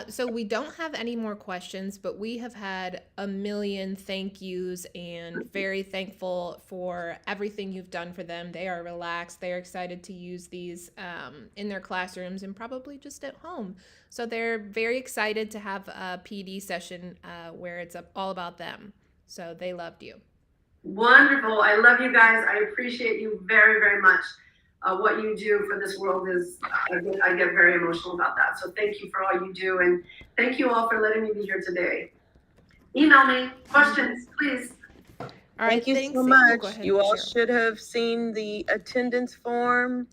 So we don't have any more questions, but we have had a million thank yous and very thankful for everything you've done for them. They are relaxed. They're excited to use these in their classrooms and probably just at home. So they're very excited to have a PD session where it's all about them. So they loved you.
Wonderful. I love you guys. I appreciate you very, very much. What you do for this world is, I get very emotional about that. So thank you for all you do. And thank you all for letting me be here today. Email me questions, please.
All right.
Thank you
Thanks.
so
Go
much.
ahead,
You all
Cheryl.
should have seen the attendance form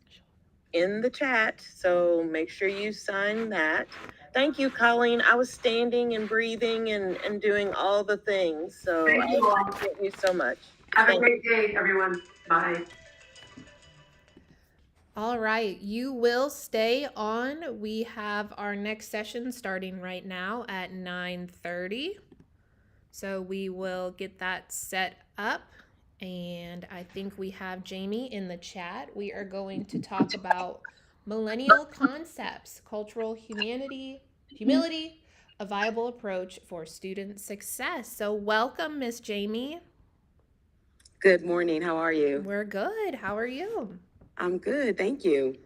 in the chat, so make sure you sign that. Thank you, Colleen. I was standing and breathing and doing all the things, so
Thank you all.
Thank you so much.
Have a
Thank
great day, everyone. Bye.
All right, you will stay on. We have our next session starting right now at 9:30. So we will get that set up. And I think we have Jamie in the chat. We are going to talk about millennial concepts, cultural humility, a viable approach for student success. So welcome, Miss Jamie.
Good morning. How are you?
We're good. How are you?
I'm good. Thank you.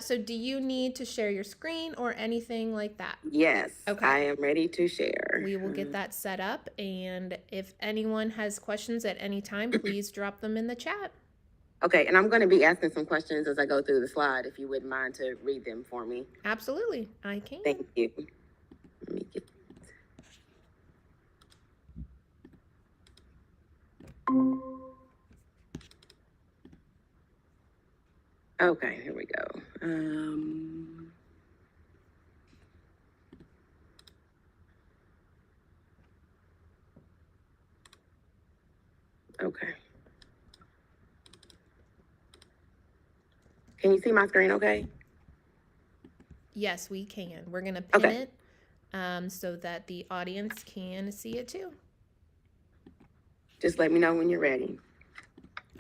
So do you need to share your screen or anything like that?
Yes,
Okay.
I am ready to share.
We will get that set up. And if anyone has questions at any time, please drop them in the chat.
Okay, and I'm going to be asking some questions as I go through the slide, if you wouldn't mind to read them for me.
Absolutely. I can.
Thank you. Let me get... Okay, here we go. Okay. Can you see my screen okay?
Yes, we can. We're going to pin
Okay.
it so that the audience can see it too.
Just let me know when you're ready.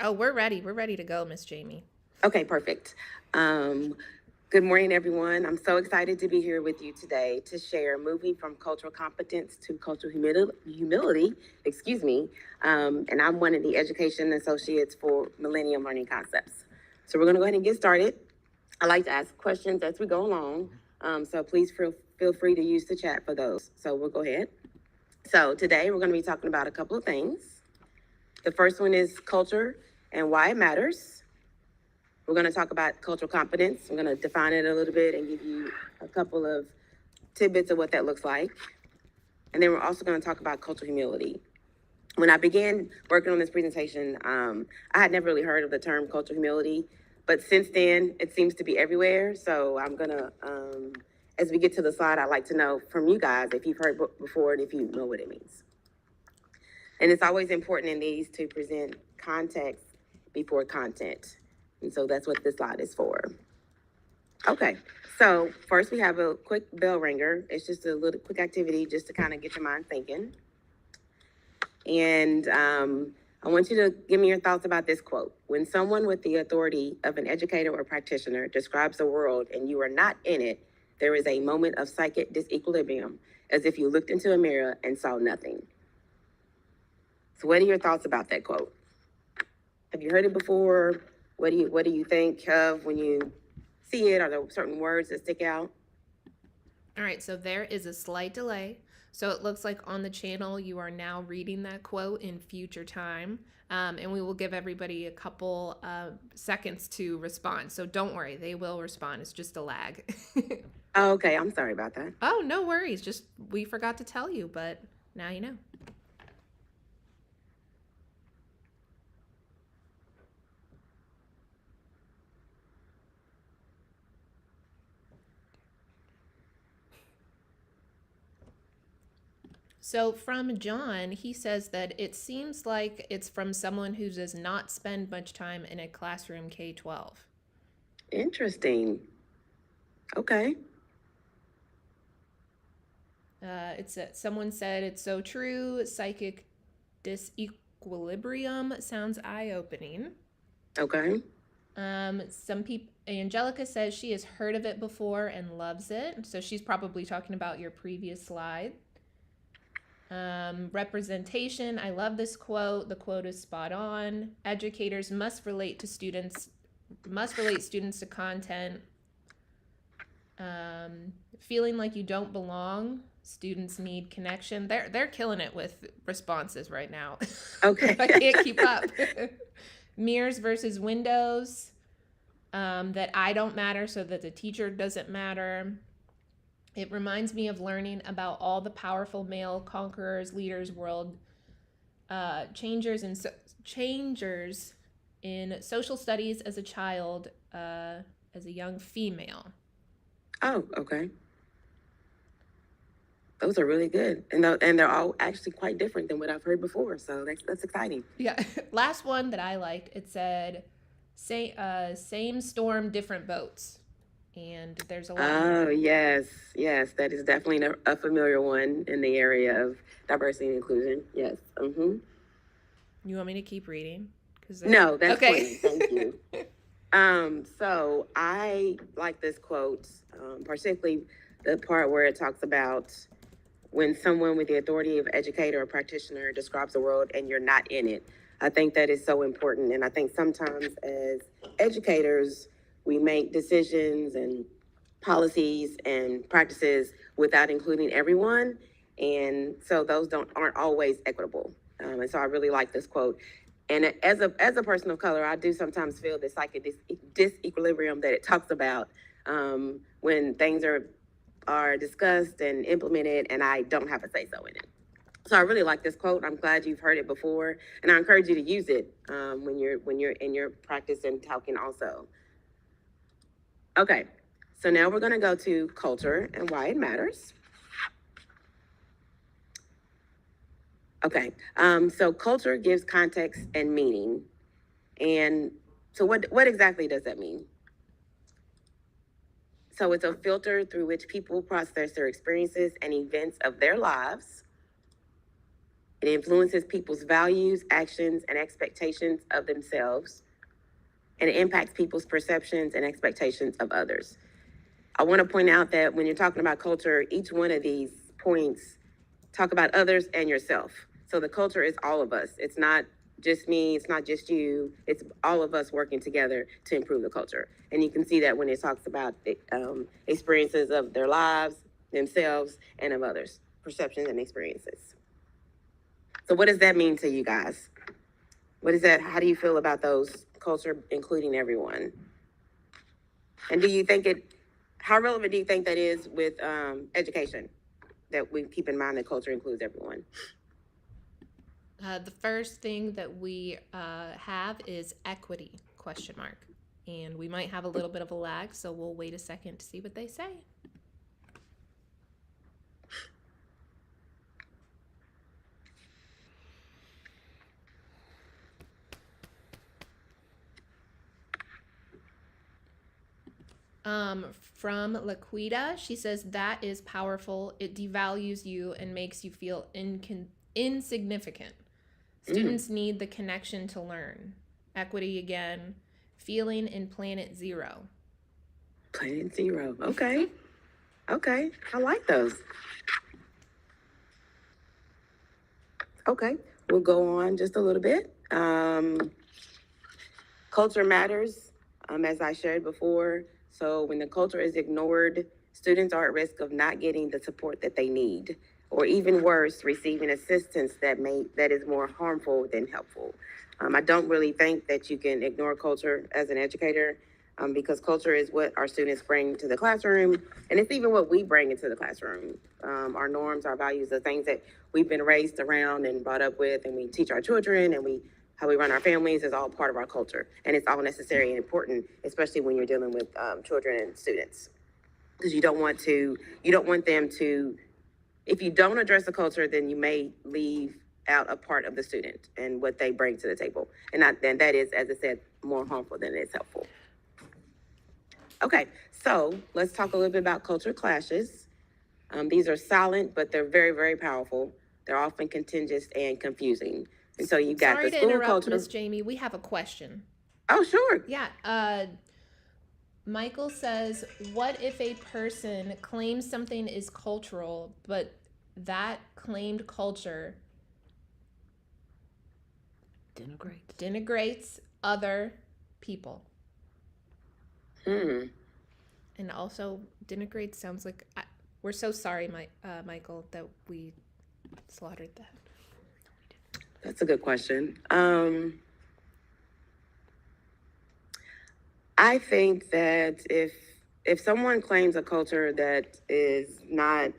Oh, we're ready. We're ready to go, Miss Jamie.
Okay, perfect. Good morning, everyone. I'm so excited to be here with you today to share moving from cultural competence to cultural humility, and I'm one of the education associates for Millennium Learning Concepts. So we're gonna go ahead and get started. I like to ask questions as we go along, so please feel free to use the chat for those. So we'll go ahead. So today we're gonna be talking about a couple of things. The first one is culture and why it matters. We're going to talk about cultural competence. I'm going to define it a little bit and give you a couple of tidbits of what that looks like. And then we're also going to talk about cultural humility. When I began working on this presentation, I had never really heard of the term cultural humility, but since then it seems to be everywhere. So I'm going to, as we get to the slide, I'd like to know from you guys if you've heard before and if you know what it means. And it's always important in these to present context before content. And so that's what this slide is for. Okay, so first we have a quick bell ringer. It's just a little quick activity just to kind of get your mind thinking. And I want you to give me your thoughts about this quote. When someone with the authority of an educator or practitioner describes the world and you are not in it, there is a moment of psychic disequilibrium, as if you looked into a mirror and saw nothing. So what are your thoughts about that quote? Have you heard it before? What do you think of when you see it? Are there certain words that stick out?
All right, so there is a slight delay. So it looks like on the channel you are now reading that quote in future time. And we will give everybody a couple seconds to respond. So don't worry, they will respond. It's just a lag.
Oh, okay, I'm sorry about that.
Oh, no worries. Just we forgot to tell you, but now you know. So from John, he says that it seems like it's from someone who does not spend much time in a classroom K-12.
Interesting. Okay.
Someone said it's so true. Psychic disequilibrium sounds eye-opening.
Okay.
Some people, Angelica says she has heard of it before and loves it. So she's probably talking about your previous slide. Representation. I love this quote. The quote is spot on. Educators must relate students to content. Feeling like you don't belong. Students need connection. They're killing it with responses right now.
Okay.
I can't keep up. Mirrors versus windows. That I don't matter, so that the teacher doesn't matter. It reminds me of learning about all the powerful male conquerors, leaders, world changers, and changers in social studies as a child, as a young female.
Oh, okay. Those are really good, and they're all actually quite different than what I've heard before. So that's exciting.
Yeah. Last one that I liked. It said, "Same storm, different boats." And there's a lot.
Oh, yes, that is definitely a familiar one in the area of diversity and inclusion. Yes. Mm-hmm.
You want me to keep reading?
No, that's
okay.
Plenty. Thank you. So I like this quote, particularly the part where it talks about when someone with the authority of educator or practitioner describes the world and you're not in it. I think that is so important. And I think sometimes as educators, we make decisions and policies and practices without including everyone. And so those aren't always equitable. And so I really like this quote. And as a person of color, I do sometimes feel this like a disequilibrium that it talks about when things are discussed and implemented, and I don't have a say-so in it. So I really like this quote. I'm glad you've heard it before, and I encourage you to use it when you're in your practice and talking also. Okay, so now we're going to go to culture and why it matters. Okay, so culture gives context and meaning. And so what exactly does that mean? So it's a filter through which people process their experiences and events of their lives. It influences people's values, actions, and expectations of themselves. And it impacts people's perceptions and expectations of others. I want to point out that when you're talking about culture, each one of these points talk about others and yourself. So the culture is all of us. It's not just me, it's not just you, it's all of us working together to improve the culture. And you can see that when it talks about experiences of their lives, themselves, and of others, perceptions and experiences. So what does that mean to you guys? What is that? How do you feel about those culture, including everyone? And do you think how relevant do you think that is with education? That we keep in mind that culture includes everyone?
The first thing that we have is equity, ? And we might have a little bit of a lag, so we'll wait a second to see what they say. From Laquita, she says, that is powerful. It devalues you and makes you feel insignificant. Students need the connection to learn. Equity again. Feeling in Planet Zero.
Planet Zero. Okay. Okay. I like those. Okay. We'll go on just a little bit. Culture matters, as I shared before. So when the culture is ignored, students are at risk of not getting the support that they need, or even worse, receiving assistance that is more harmful than helpful. I don't really think that you can ignore culture as an educator, because culture is what our students bring to the classroom, and it's even what we bring into the classroom. Our norms, our values, the things that we've been raised around and brought up with, and we teach our children, and how we run our families is all part of our culture, and it's all necessary and important, especially when you're dealing with children and students, because you don't want them to if you don't address the culture, then you may leave out a part of the student and what they bring to the table. And that is, as I said, more harmful than it's helpful. Okay, so let's talk a little bit about culture clashes. These are silent, but they're very, very powerful. They're often contingent and confusing. And so you got
Sorry
the
to
school
interrupt,
culture.
Miss Jamie. We have a question.
Oh, sure.
Yeah. Michael says, what if a person claims something is cultural, but that claimed culture denigrates other people? And also, denigrate sounds like we're so sorry, Michael, that we slaughtered that.
That's a good question. I think that if someone claims a culture that is not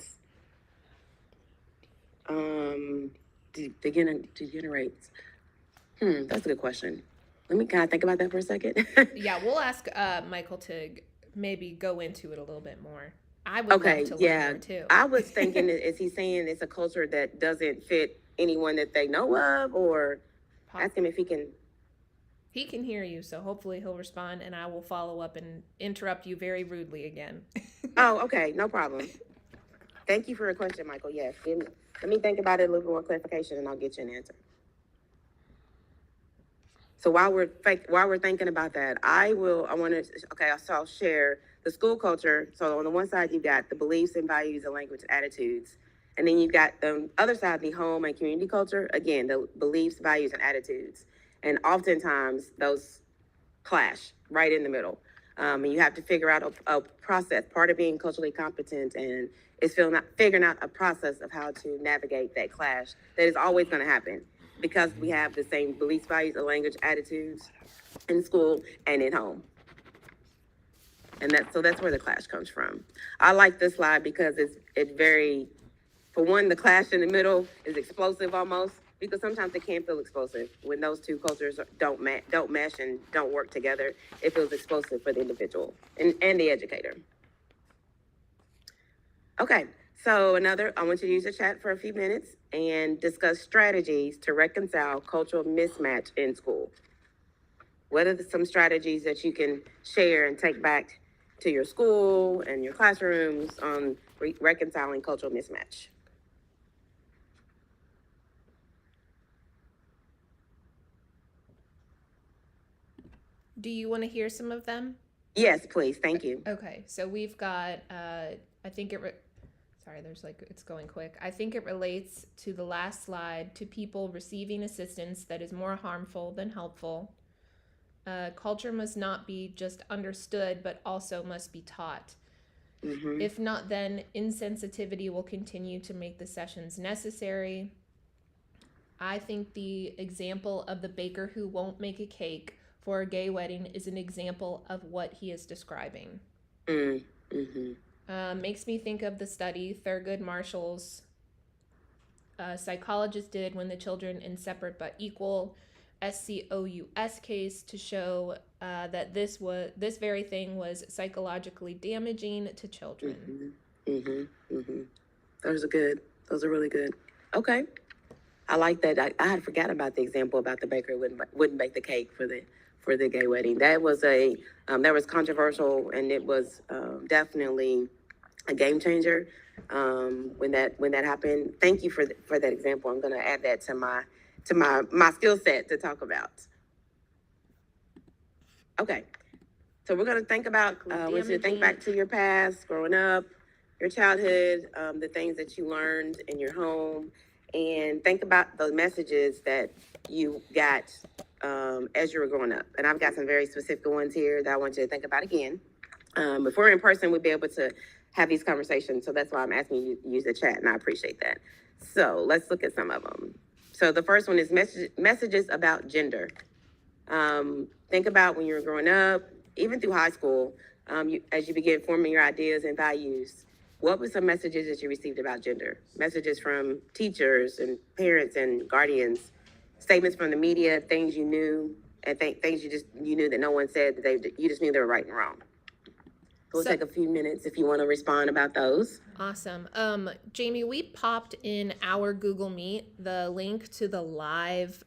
degenerates, that's a good question. Can I think about that for a second?
Yeah, we'll ask Michael to maybe go into it a little bit more. I would love to learn more too.
I was thinking, is he saying it's a culture that doesn't fit anyone that they know of, or ask him if he can?
He can hear you, so hopefully he'll respond, and I will follow up and interrupt you very rudely again.
Oh, okay, no problem. Thank you for your question, Michael. Yes, let me think about it, a little more clarification, and I'll get you an answer. So while we're thinking about that, so I'll share the school culture. So on the one side, you've got the beliefs and values and language attitudes. And then you've got the other side, the home and community culture. Again, the beliefs, values, and attitudes. And oftentimes those clash right in the middle. And you have to figure out a process. Part of being culturally competent and is figuring out a process of how to navigate that clash that is always going to happen, because we have the same beliefs, values, and language attitudes in school and at home. And that's where the clash comes from. I like this slide because it's very, for one, the clash in the middle is explosive almost, because sometimes it can feel explosive when those two cultures don't mesh and don't work together. It feels explosive for the individual and the educator. Okay, so I want you to use the chat for a few minutes and discuss strategies to reconcile cultural mismatch in school. What are some strategies that you can share and take back to your school and your classrooms on reconciling cultural mismatch?
Do you want to hear some of them?
Yes, please. Thank you.
Okay, so we've got, I think it's going quick. I think it relates to the last slide, to people receiving assistance that is more harmful than helpful. Culture must not be just understood, but also must be taught. Mm-hmm. If not, then insensitivity will continue to make the sessions necessary. I think the example of the baker who won't make a cake for a gay wedding is an example of what he is describing. Mm-hmm. Makes me think of the study Thurgood Marshall's psychologist did when the children in separate but equal SCOUS case, to show that this very thing was psychologically damaging to children.
Mm-hmm. Mm-hmm. Those are really good. Okay. I like that. I had forgotten about the example about the baker wouldn't bake the cake for the gay wedding. That was controversial, and it was definitely a game changer when that happened. Thank you for that example. I'm going to add that to my skill set to talk about. Okay, so we're going to think about. I want you to think back to your past, growing up, your childhood, the things that you learned in your home, and think about the messages that you got as you were growing up. And I've got some very specific ones here that I want you to think about again. If we're in person, we'd be able to have these conversations. So that's why I'm asking you to use the chat, and I appreciate that. So let's look at some of them. So the first one is messages about gender. Think about when you were growing up, even through high school, as you begin forming your ideas and values. What were some messages that you received about gender? Messages from teachers and parents and guardians, statements from the media, things you knew, and things you knew that no one said, that you just knew they were right and wrong. We'll take a few minutes if you want to respond about those.
Awesome. Jamie, we popped in our Google Meet the link to the live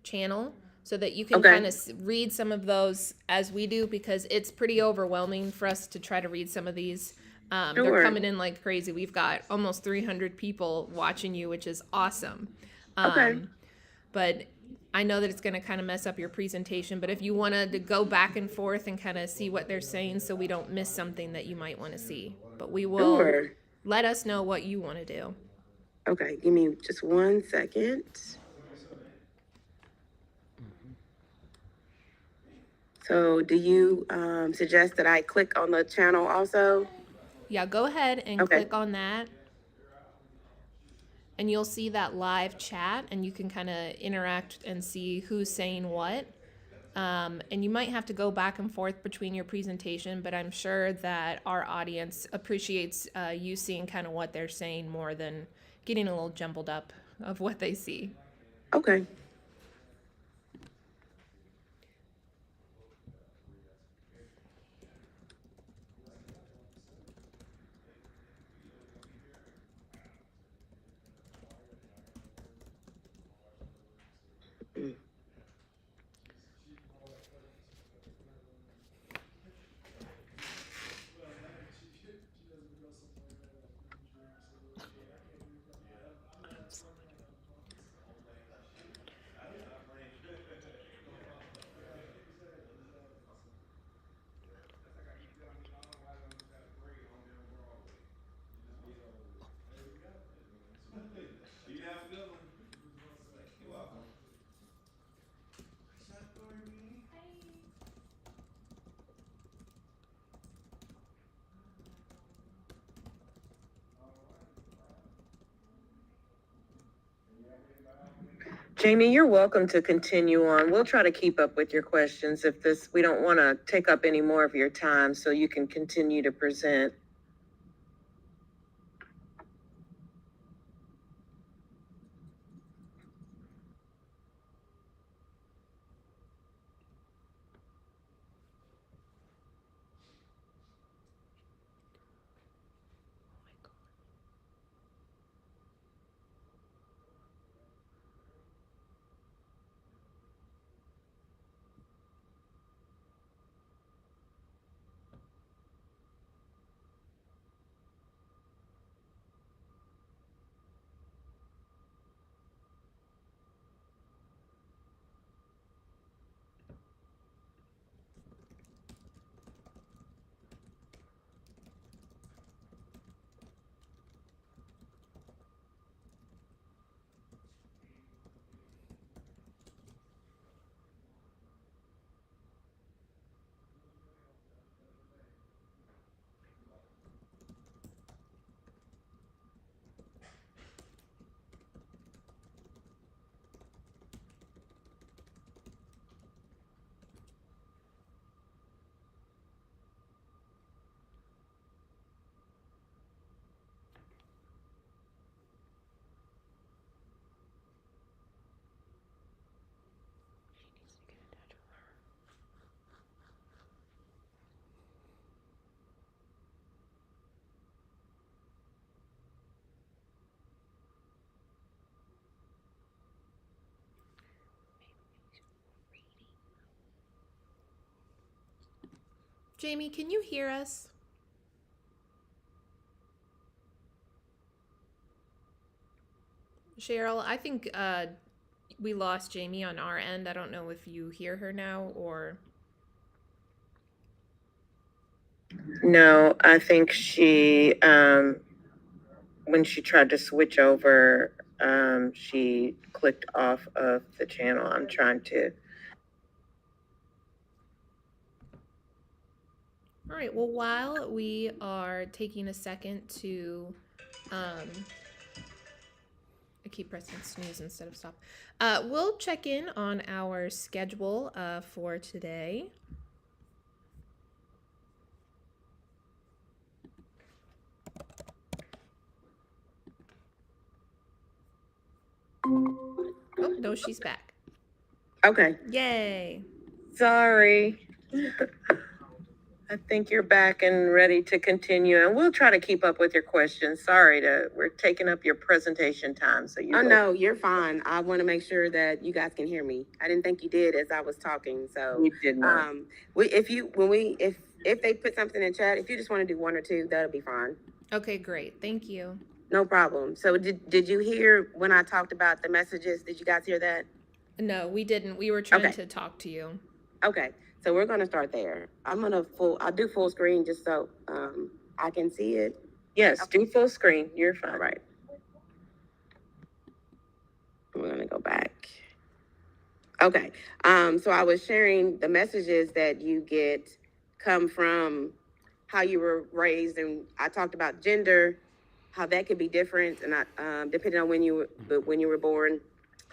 channel so that you can kind of read some of those as we do, because it's pretty overwhelming for us to try to read some of these. They're coming in like crazy. We've got almost 300 people watching you, which is awesome. But I know that it's going to kind of mess up your presentation, but if you wanted to go back and forth and kind of see what they're saying so we don't miss something that you might want to see. But we will let us know what you want to do.
Okay, give me just 1 second. So do you suggest that I click on the channel also?
Yeah, go ahead and click on that. And you'll see that live chat, and you can kind of interact and see who's saying what. And you might have to go back and forth between your presentation, but I'm sure that our audience appreciates you seeing kind of what they're saying more than getting a little jumbled up of what they see.
Okay.
Jamie, you're welcome to continue on. We'll try to keep up with your questions we don't want to take up any more of your time, so you can continue to present.
Jamie, can you hear us? Cheryl, I think we lost Jamie on our end. I don't know if you hear her now or...
No, I think she, when she tried to switch over, she clicked off of the channel. I'm trying to...
All right, well, while we are taking a second to, I keep pressing snooze instead of stop. We'll check in on our schedule for today. Oh, no, she's back.
Okay.
Yay.
Sorry. I think you're back and ready to continue, and we'll try to keep up with your questions. We're taking up your presentation time, so you.
Oh, no, you're fine. I want to make sure that you guys can hear me. I didn't think you did as I was talking, so.
We did not.
If they put something in chat, if you just want to do one or two, that'll be fine.
Okay, great. Thank you.
No problem. So did you hear when I talked about the messages? Did you guys hear that?
No, we didn't. We were trying
Okay.
to talk to you.
Okay, so we're gonna start there. I'll do full screen just so I can see it.
Yes, do full screen. You're fine.
All right. We're gonna go back. Okay, so I was sharing the messages that you get come from how you were raised, and I talked about gender, how that could be different, and depending on when you were born.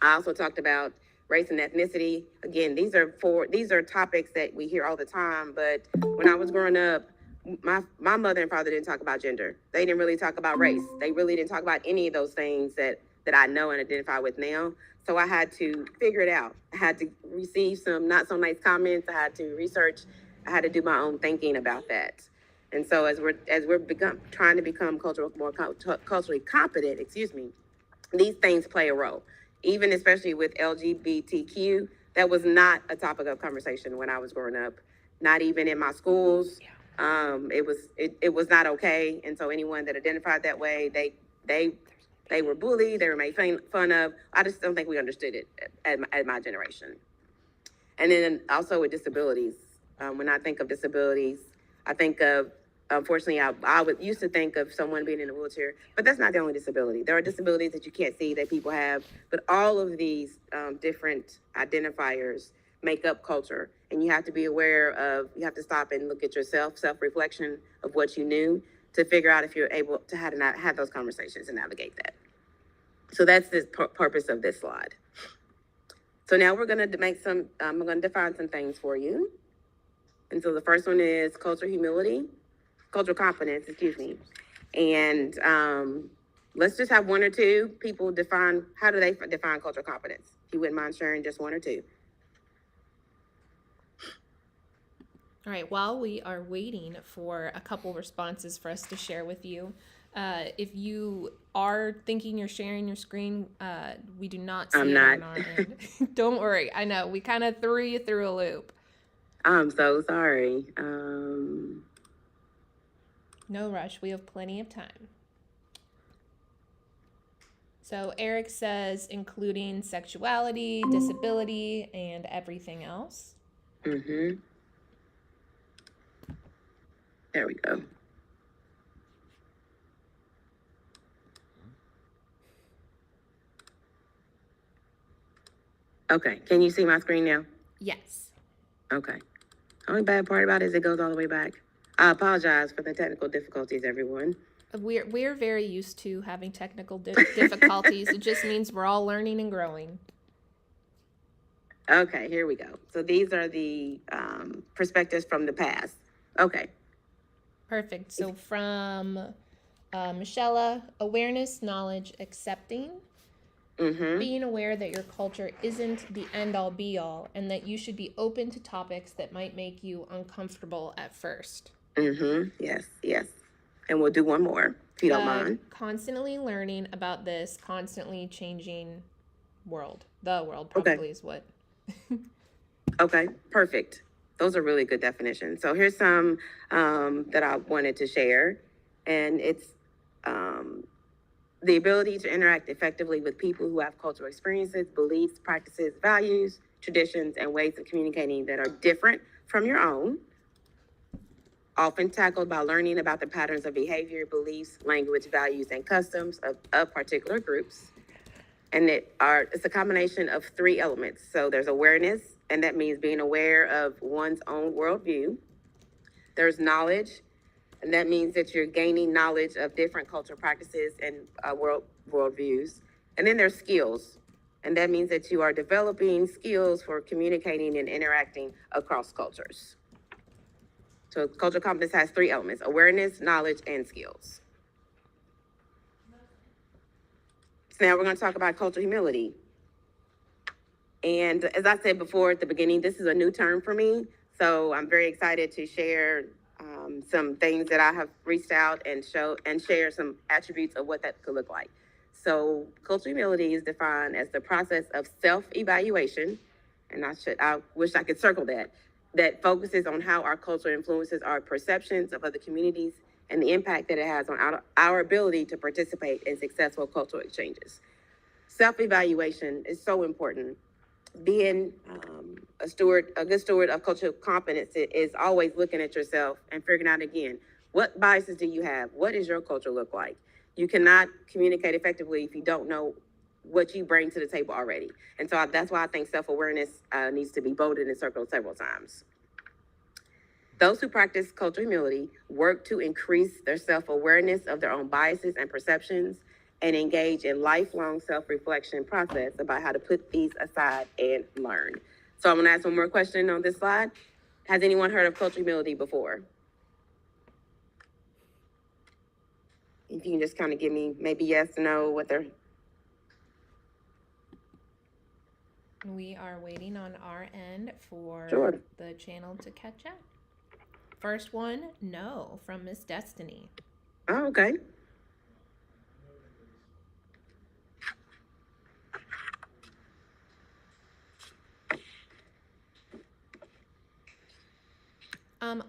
I also talked about race and ethnicity. Again, these are topics that we hear all the time, but when I was growing up, my mother and father didn't talk about gender. They didn't really talk about race. They really didn't talk about any of those things that I know and identify with now. So I had to figure it out. I had to receive some not so nice comments. I had to research. I had to do my own thinking about that. And so as we're trying to become culturally competent, these things play a role. Even especially with LGBTQ, that was not a topic of conversation when I was growing up. Not even in my schools. It was not okay. And so anyone that identified that way, they were bullied, they were made fun of. I just don't think we understood it at my generation. And then also with disabilities. When I think of disabilities, I think of, unfortunately, I would used to think of someone being in a wheelchair, but that's not the only disability. There are disabilities that you can't see that people have, but all of these different identifiers make up culture. And you have to be aware of, you have to stop and look at yourself, self-reflection of what you knew to figure out if you're able to have those conversations and navigate that. So that's the purpose of this slide. So now we're going to make I'm going to define some things for you. And so the first one is cultural competence, And let's just have one or two people define, how do they define cultural competence? If you wouldn't mind sharing just one or two.
All right, while we are waiting for a couple responses for us to share with you, if you are thinking you're sharing your screen, we do not see
I'm
it
not.
on our end. Don't worry. I know, we kind of threw you through a loop.
I'm so sorry.
No rush. We have plenty of time. So Eric says, including sexuality, disability, and everything else.
Mm-hmm. There we go. Okay, can you see my screen now?
Yes.
Okay. Only bad part about it is it goes all the way back. I apologize for the technical difficulties, everyone.
We're very used to having technical difficulties. It just means we're all learning and growing.
Okay, here we go. So these are the perspectives from the past. Okay.
Perfect. So from Michelle, awareness, knowledge, accepting.
Mm-hmm.
Being aware that your culture isn't the end-all be-all and that you should be open to topics that might make you uncomfortable at first.
Mm-hmm. Yes. And we'll do one more, if you don't mind.
Constantly learning about this constantly changing world. The world probably is what.
Okay, perfect. Those are really good definitions. So here's some that I wanted to share. And it's the ability to interact effectively with people who have cultural experiences, beliefs, practices, values, traditions, and ways of communicating that are different from your own, often tackled by learning about the patterns of behavior, beliefs, language, values, and customs of particular groups. And it's a combination of three elements. So there's awareness, and that means being aware of one's own worldview. There's knowledge, and that means that you're gaining knowledge of different cultural practices and worldviews. And then there's skills, and that means that you are developing skills for communicating and interacting across cultures. So cultural competence has three elements: awareness, knowledge, and skills. So now we're going to talk about cultural humility. And as I said before at the beginning, this is a new term for me. So I'm very excited to share some things that I have reached out and share some attributes of what that could look like. So cultural humility is defined as the process of self-evaluation, and I wish I could circle that focuses on how our culture influences our perceptions of other communities and the impact that it has on our ability to participate in successful cultural exchanges. Self-evaluation is so important. Being a good steward of cultural competence is always looking at yourself and figuring out again, what biases do you have? What does your culture look like? You cannot communicate effectively if you don't know what you bring to the table already. And so that's why I think self-awareness needs to be bolded and circled several times. Those who practice cultural humility work to increase their self-awareness of their own biases and perceptions and engage in lifelong self-reflection process about how to put these aside and learn. So I'm gonna ask one more question on this slide. Has anyone heard of cultural humility before? If you can just kind of give me maybe yes, no, what they're...
We are waiting on our end for
Sure.
the channel to catch up. First one, no, from Miss Destiny.
Oh, okay.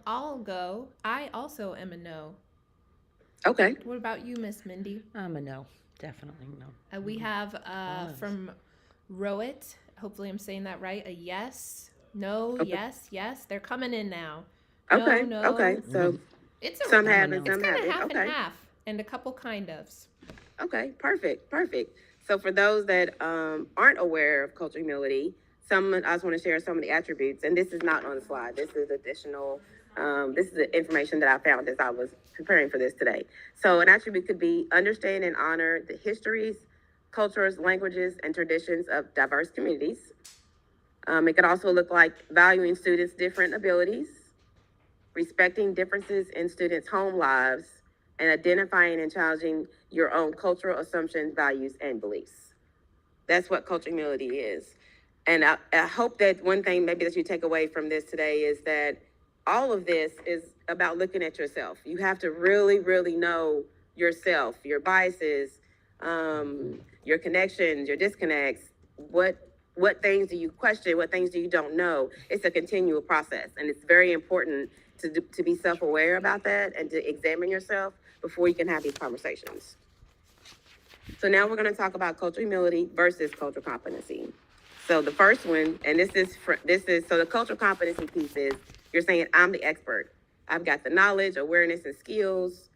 I'll go. I also am a no.
Okay.
What about you, Miss Mindy?
I'm a no. Definitely no.
We have
Yes.
from Rowit, hopefully I'm saying that right, a yes, no,
Okay.
yes. They're coming in now.
Okay.
No.
Okay. So
It's a
some
have
have
it,
and
it's
some
kind of
haven't.
half
Okay.
and half, and a couple kind ofs.
Okay, perfect. So for those that aren't aware of cultural humility, I just want to share some of the attributes, and this is not on the slide. This is additional. This is the information that I found as I was preparing for this today. So an attribute could be understand and honor the histories, cultures, languages, and traditions of diverse communities. It could also look like valuing students' different abilities, respecting differences in students' home lives, and identifying and challenging your own cultural assumptions, values, and beliefs. That's what cultural humility is. And I hope that one thing maybe that you take away from this today is that all of this is about looking at yourself. You have to really, really know yourself, your biases, your connections, your disconnects, what things do you question, what things do you don't know. It's a continual process, and it's very important to be self-aware about that and to examine yourself before you can have these conversations. So now we're going to talk about cultural humility versus cultural competency. So the first one, and so the cultural competency piece is you're saying I'm the expert. I've got the knowledge, awareness, and skills.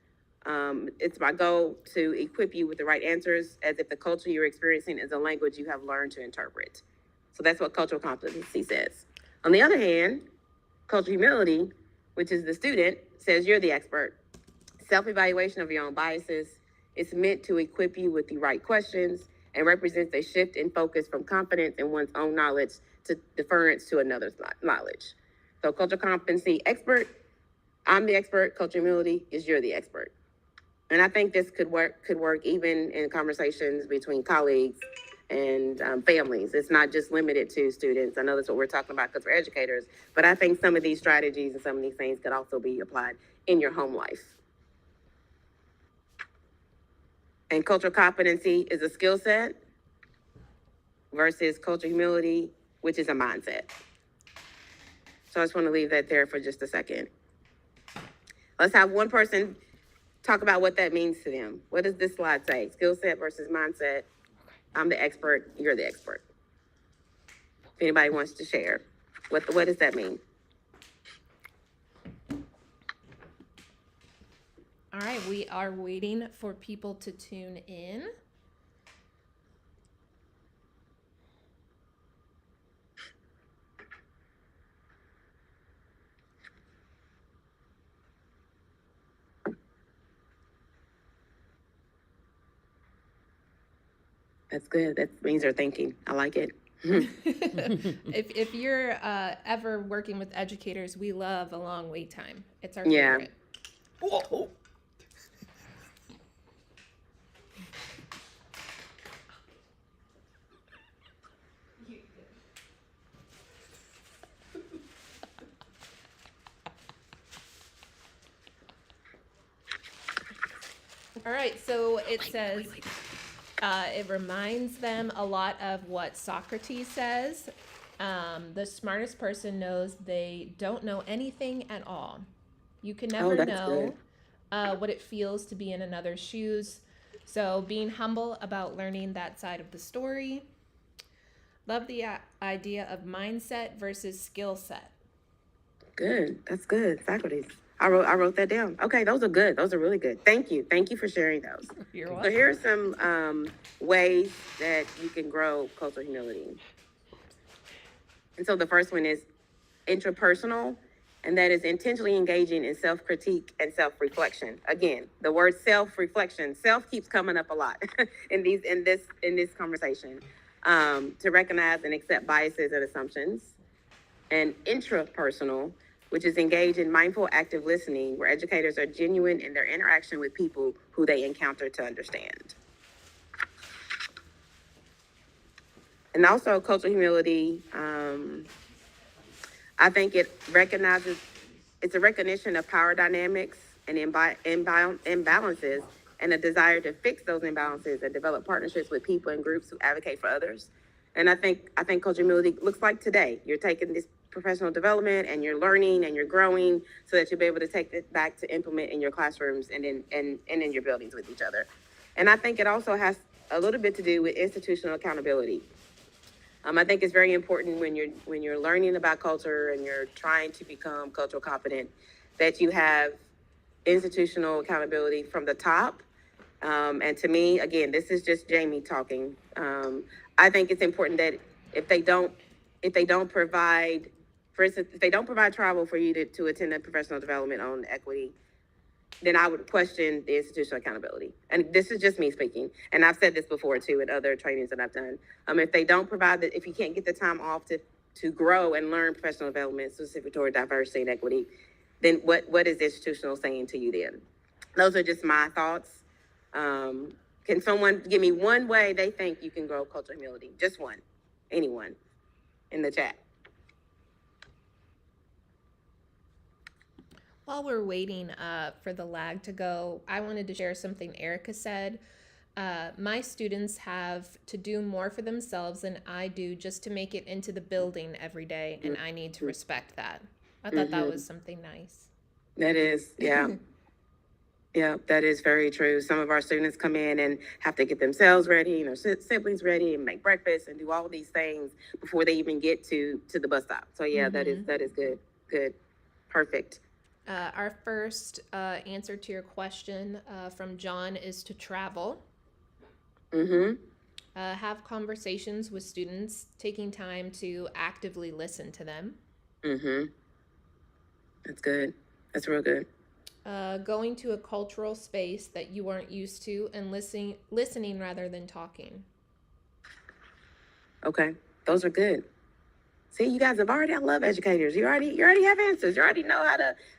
It's my goal to equip you with the right answers as if the culture you're experiencing is a language you have learned to interpret. So that's what cultural competency says. On the other hand, cultural humility, which is the student, says you're the expert. Self-evaluation of your own biases. It's meant to equip you with the right questions and represents a shift in focus from confidence in one's own knowledge to deference to another's knowledge. So cultural competency expert, I'm the expert. Cultural humility is you're the expert. And I think this could work even in conversations between colleagues and families. It's not just limited to students. I know that's what we're talking about because we're educators, but I think some of these strategies and some of these things could also be applied in your home life. And cultural competency is a skill set versus cultural humility, which is a mindset. So I just want to leave that there for just a second. Let's have one person talk about what that means to them. What does this slide say? Skill set versus mindset. I'm the expert, you're the expert. If anybody wants to share, what does that mean?
All right, we are waiting for people to tune in.
That's good. That means they're thinking. I like it.
If you're ever working with educators, we love a long wait time. It's our
Yeah.
favorite. Whoa. All right, so it says it reminds them a lot of what Socrates says. The smartest person knows they don't know anything at all. You can never
that's good.
know what it feels to be in another's shoes. So being humble about learning that side of the story. Love the idea of mindset versus skill set.
Good. That's good. Socrates. I wrote that down. Okay, those are good. Those are really good. Thank you. Thank you for sharing those.
You're
So
welcome.
here are some ways that you can grow cultural humility. And so the first one is intrapersonal, and that is intentionally engaging in self-critique and self-reflection. Again, the word self-reflection, self keeps coming up a lot in this conversation. To recognize and accept biases and assumptions. And intrapersonal, which is engage in mindful, active listening, where educators are genuine in their interaction with people who they encounter to understand. And also cultural humility, I think it's a recognition of power dynamics and imbalances, and a desire to fix those imbalances and develop partnerships with people and groups who advocate for others. And I think cultural humility looks like today. You're taking this professional development and you're learning and you're growing so that you'll be able to take it back to implement in your classrooms and in your buildings with each other. And I think it also has a little bit to do with institutional accountability. I think it's very important when you're learning about culture and you're trying to become cultural competent that you have institutional accountability from the top. And to me, again, this is just Jamie talking. I think it's important that if they don't provide, for instance, if they don't provide travel for you to attend a professional development on equity, then I would question the institutional accountability. And this is just me speaking. And I've said this before too in other trainings that I've done. If they don't provide if you can't get the time off to grow and learn professional development specific toward diversity and equity, then what is institutional saying to you then? Those are just my thoughts. Can someone give me one way they think you can grow cultural humility? Just one. Anyone in the chat.
While we're waiting for the lag to go, I wanted to share something Erica said. My students have to do more for themselves than I do just to make it into the building every day, and I need to respect that. I thought that was something nice.
That is, yeah. Yeah, that is very true. Some of our students come in and have to get themselves ready and their siblings ready and make breakfast and do all these things before they even get to the bus stop. So yeah, that is good. Good. Perfect.
Our first answer to your question from John is to travel. Have conversations with students, taking time to actively listen to them.
That's good. That's real good.
Going to a cultural space that you aren't used to and listening rather than talking.
Okay, those are good. See, you guys I love educators. You already have answers. You already know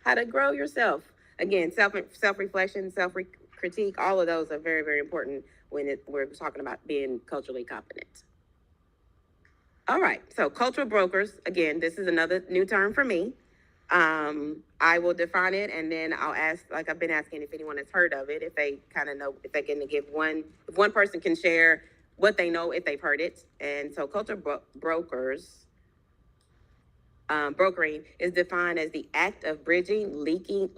how to grow yourself. Again, self-reflection, self-critique, all of those are very, very important when we're talking about being culturally competent. All right, so cultural brokers, again, this is another new term for me. I will define it and then I'll ask, like I've been asking if anyone has heard of it, if they kind of know, if they can give if one person can share what they know, if they've heard it. And so cultural brokers, brokering is defined as the act of bridging, linking,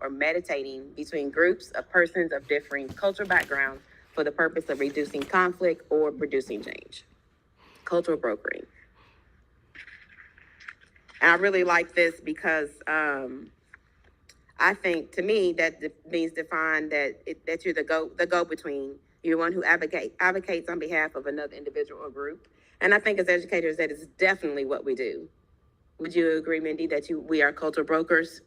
or meditating between groups of persons of differing cultural backgrounds for the purpose of reducing conflict or producing change. Cultural brokering. And I really like this because I think, to me, that means defined that you're the go-between. You're one who advocates on behalf of another individual or group. And I think as educators, that is definitely what we do. Would you agree, Mindy, that we are cultural brokers?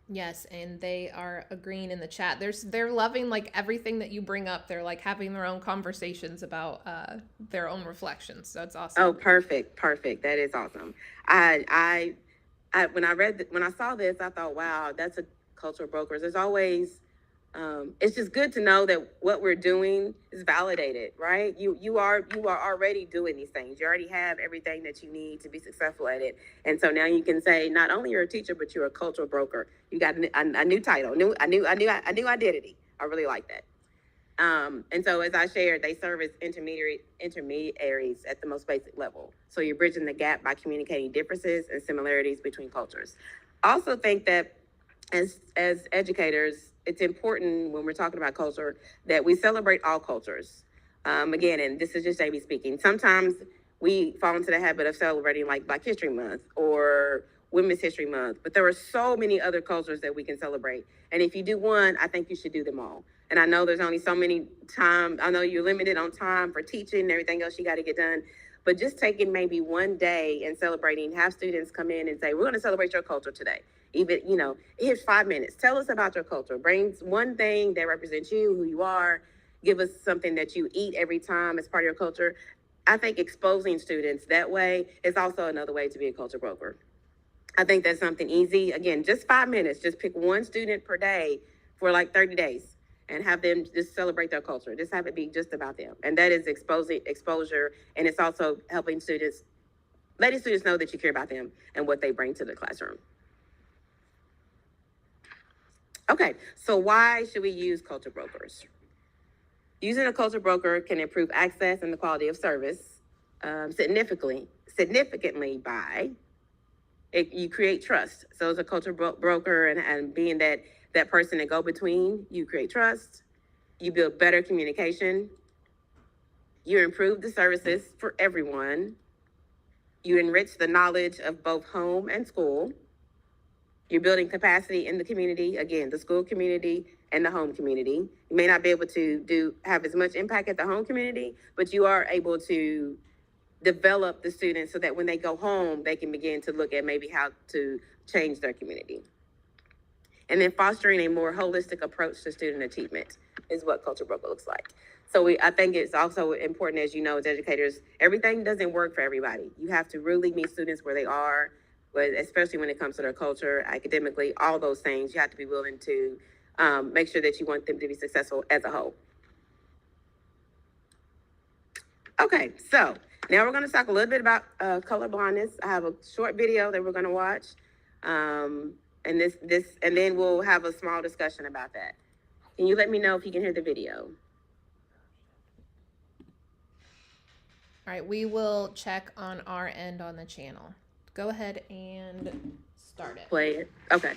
Yes, and they are agreeing in the chat. They're loving like everything that you bring up. They're like having their own conversations about their own reflections. So it's awesome.
Oh, perfect. That is awesome. When I saw this, I thought, wow, that's a cultural brokers. There's always it's just good to know that what we're doing is validated, right? You are already doing these things. You already have everything that you need to be successful at it. And so now you can say, not only you're a teacher, but you're a cultural broker. You got a new title, a new identity. I really like that. And so, as I shared, they serve as intermediaries at the most basic level. So you're bridging the gap by communicating differences and similarities between cultures. I also think that as educators, it's important when we're talking about culture that we celebrate all cultures. Again, and this is just Jamie speaking. Sometimes we fall into the habit of celebrating like Black History Month or Women's History Month, but there are so many other cultures that we can celebrate. And if you do one, I think you should do them all. And I know there's only so many time. I know you're limited on time for teaching and everything else you got to get done. But just taking maybe one day and celebrating, have students come in and say, we're going to celebrate your culture today. Even, here's 5 minutes. Tell us about your culture. Bring one thing that represents you, who you are. Give us something that you eat every time as part of your culture. I think exposing students that way is also another way to be a culture broker. I think that's something easy. Again, just 5 minutes. Just pick one student per day for like 30 days and have them just celebrate their culture. Just have it be just about them. And that is exposure. And it's also helping students, letting students know that you care about them and what they bring to the classroom. Okay, so why should we use culture brokers? Using a culture broker can improve access and the quality of service significantly by you create trust. So as a culture broker and being that person to go between, you create trust, you build better communication, you improve the services for everyone, you enrich the knowledge of both home and school, you're building capacity in the community, again, the school community and the home community. You may not be able to have as much impact at the home community, but you are able to develop the students so that when they go home, they can begin to look at maybe how to change their community. And then fostering a more holistic approach to student achievement is what Culture Broker looks like. So I think it's also important, as you know, as educators, everything doesn't work for everybody. You have to really meet students where they are, but especially when it comes to their culture, academically, all those things, you have to be willing to make sure that you want them to be successful as a whole. Okay, so now we're going to talk a little bit about color blindness. I have a short video that we're going to watch, and then we'll have a small discussion about that. Can you let me know if you can hear the video?
All right, we will check on our end on the channel. Go ahead and start it.
Play it. Okay.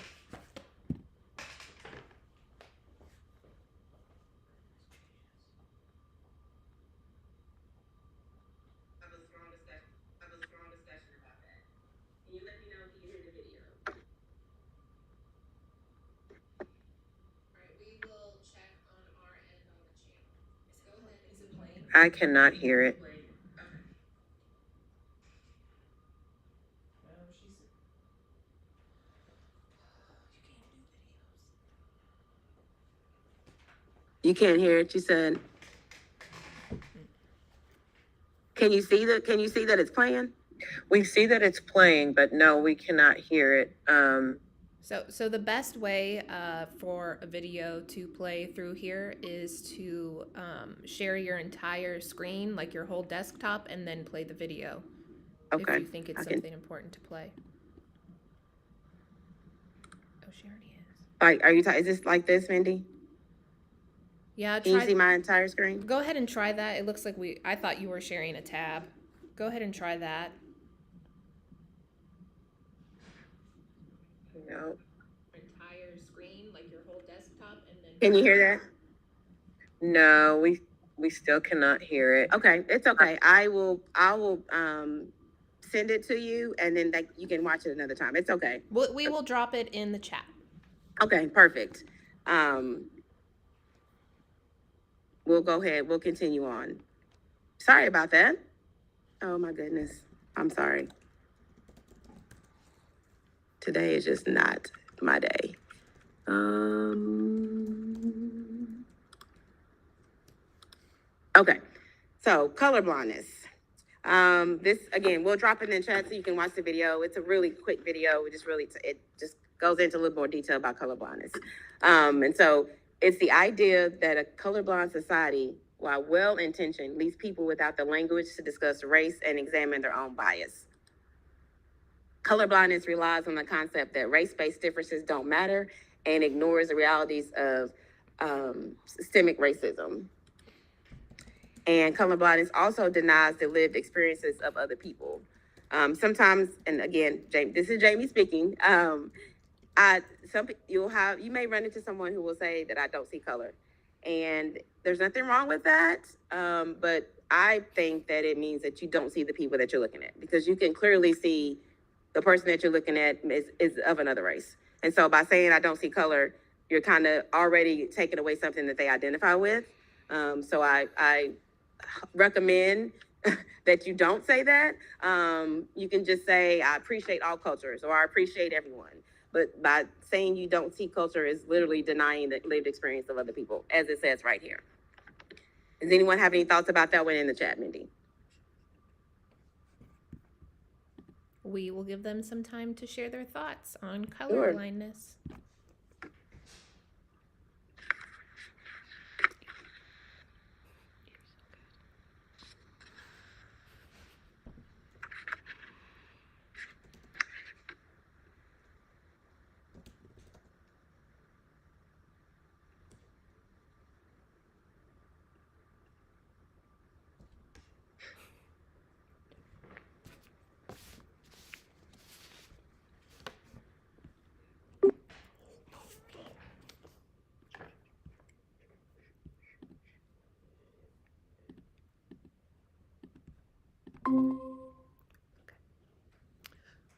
I cannot hear it.
You can't hear it, you said. Can you see that it's playing?
We see that it's playing, but no, we cannot hear it.
So the best way for a video to play through here is to share your entire screen, like your whole desktop, and then play the video.
Okay.
If you think it's something important to play. Oh, she already is.
Like, is this like this, Mindy?
Yeah,
Can you see my entire screen?
Go ahead and try that. It looks like I thought you were sharing a tab. Go ahead and try that.
No.
Entire screen, like your whole desktop, and then.
Can you hear that?
No, we still cannot hear it.
Okay, it's okay. I will send it to you, and then you can watch it another time. It's okay.
We will drop it in the chat.
Okay, perfect. We'll go ahead. We'll continue on. Sorry about that. Oh my goodness. I'm sorry. Today is just not my day. Okay. So color blindness. This again, we'll drop it in the chat so you can watch the video. It's a really quick video. It just goes into a little more detail about color blindness. And so it's the idea that a colorblind society, while well-intentioned, leaves people without the language to discuss race and examine their own bias. Colorblindness relies on the concept that race-based differences don't matter and ignores the realities of systemic racism. And colorblindness also denies the lived experiences of other people. Sometimes, and again, Jamie, this is Jamie speaking. You may run into someone who will say that I don't see color, and there's nothing wrong with that. But I think that it means that you don't see the people that you're looking at, because you can clearly see the person that you're looking at is of another race. And so by saying I don't see color, you're kind of already taking away something that they identify with. So I recommend that you don't say that. You can just say, I appreciate all cultures, or I appreciate everyone. But by saying you don't see culture is literally denying the lived experience of other people, as it says right here. Does anyone have any thoughts about that one in the chat, Mindy?
We will give them some time to share their thoughts on color blindness.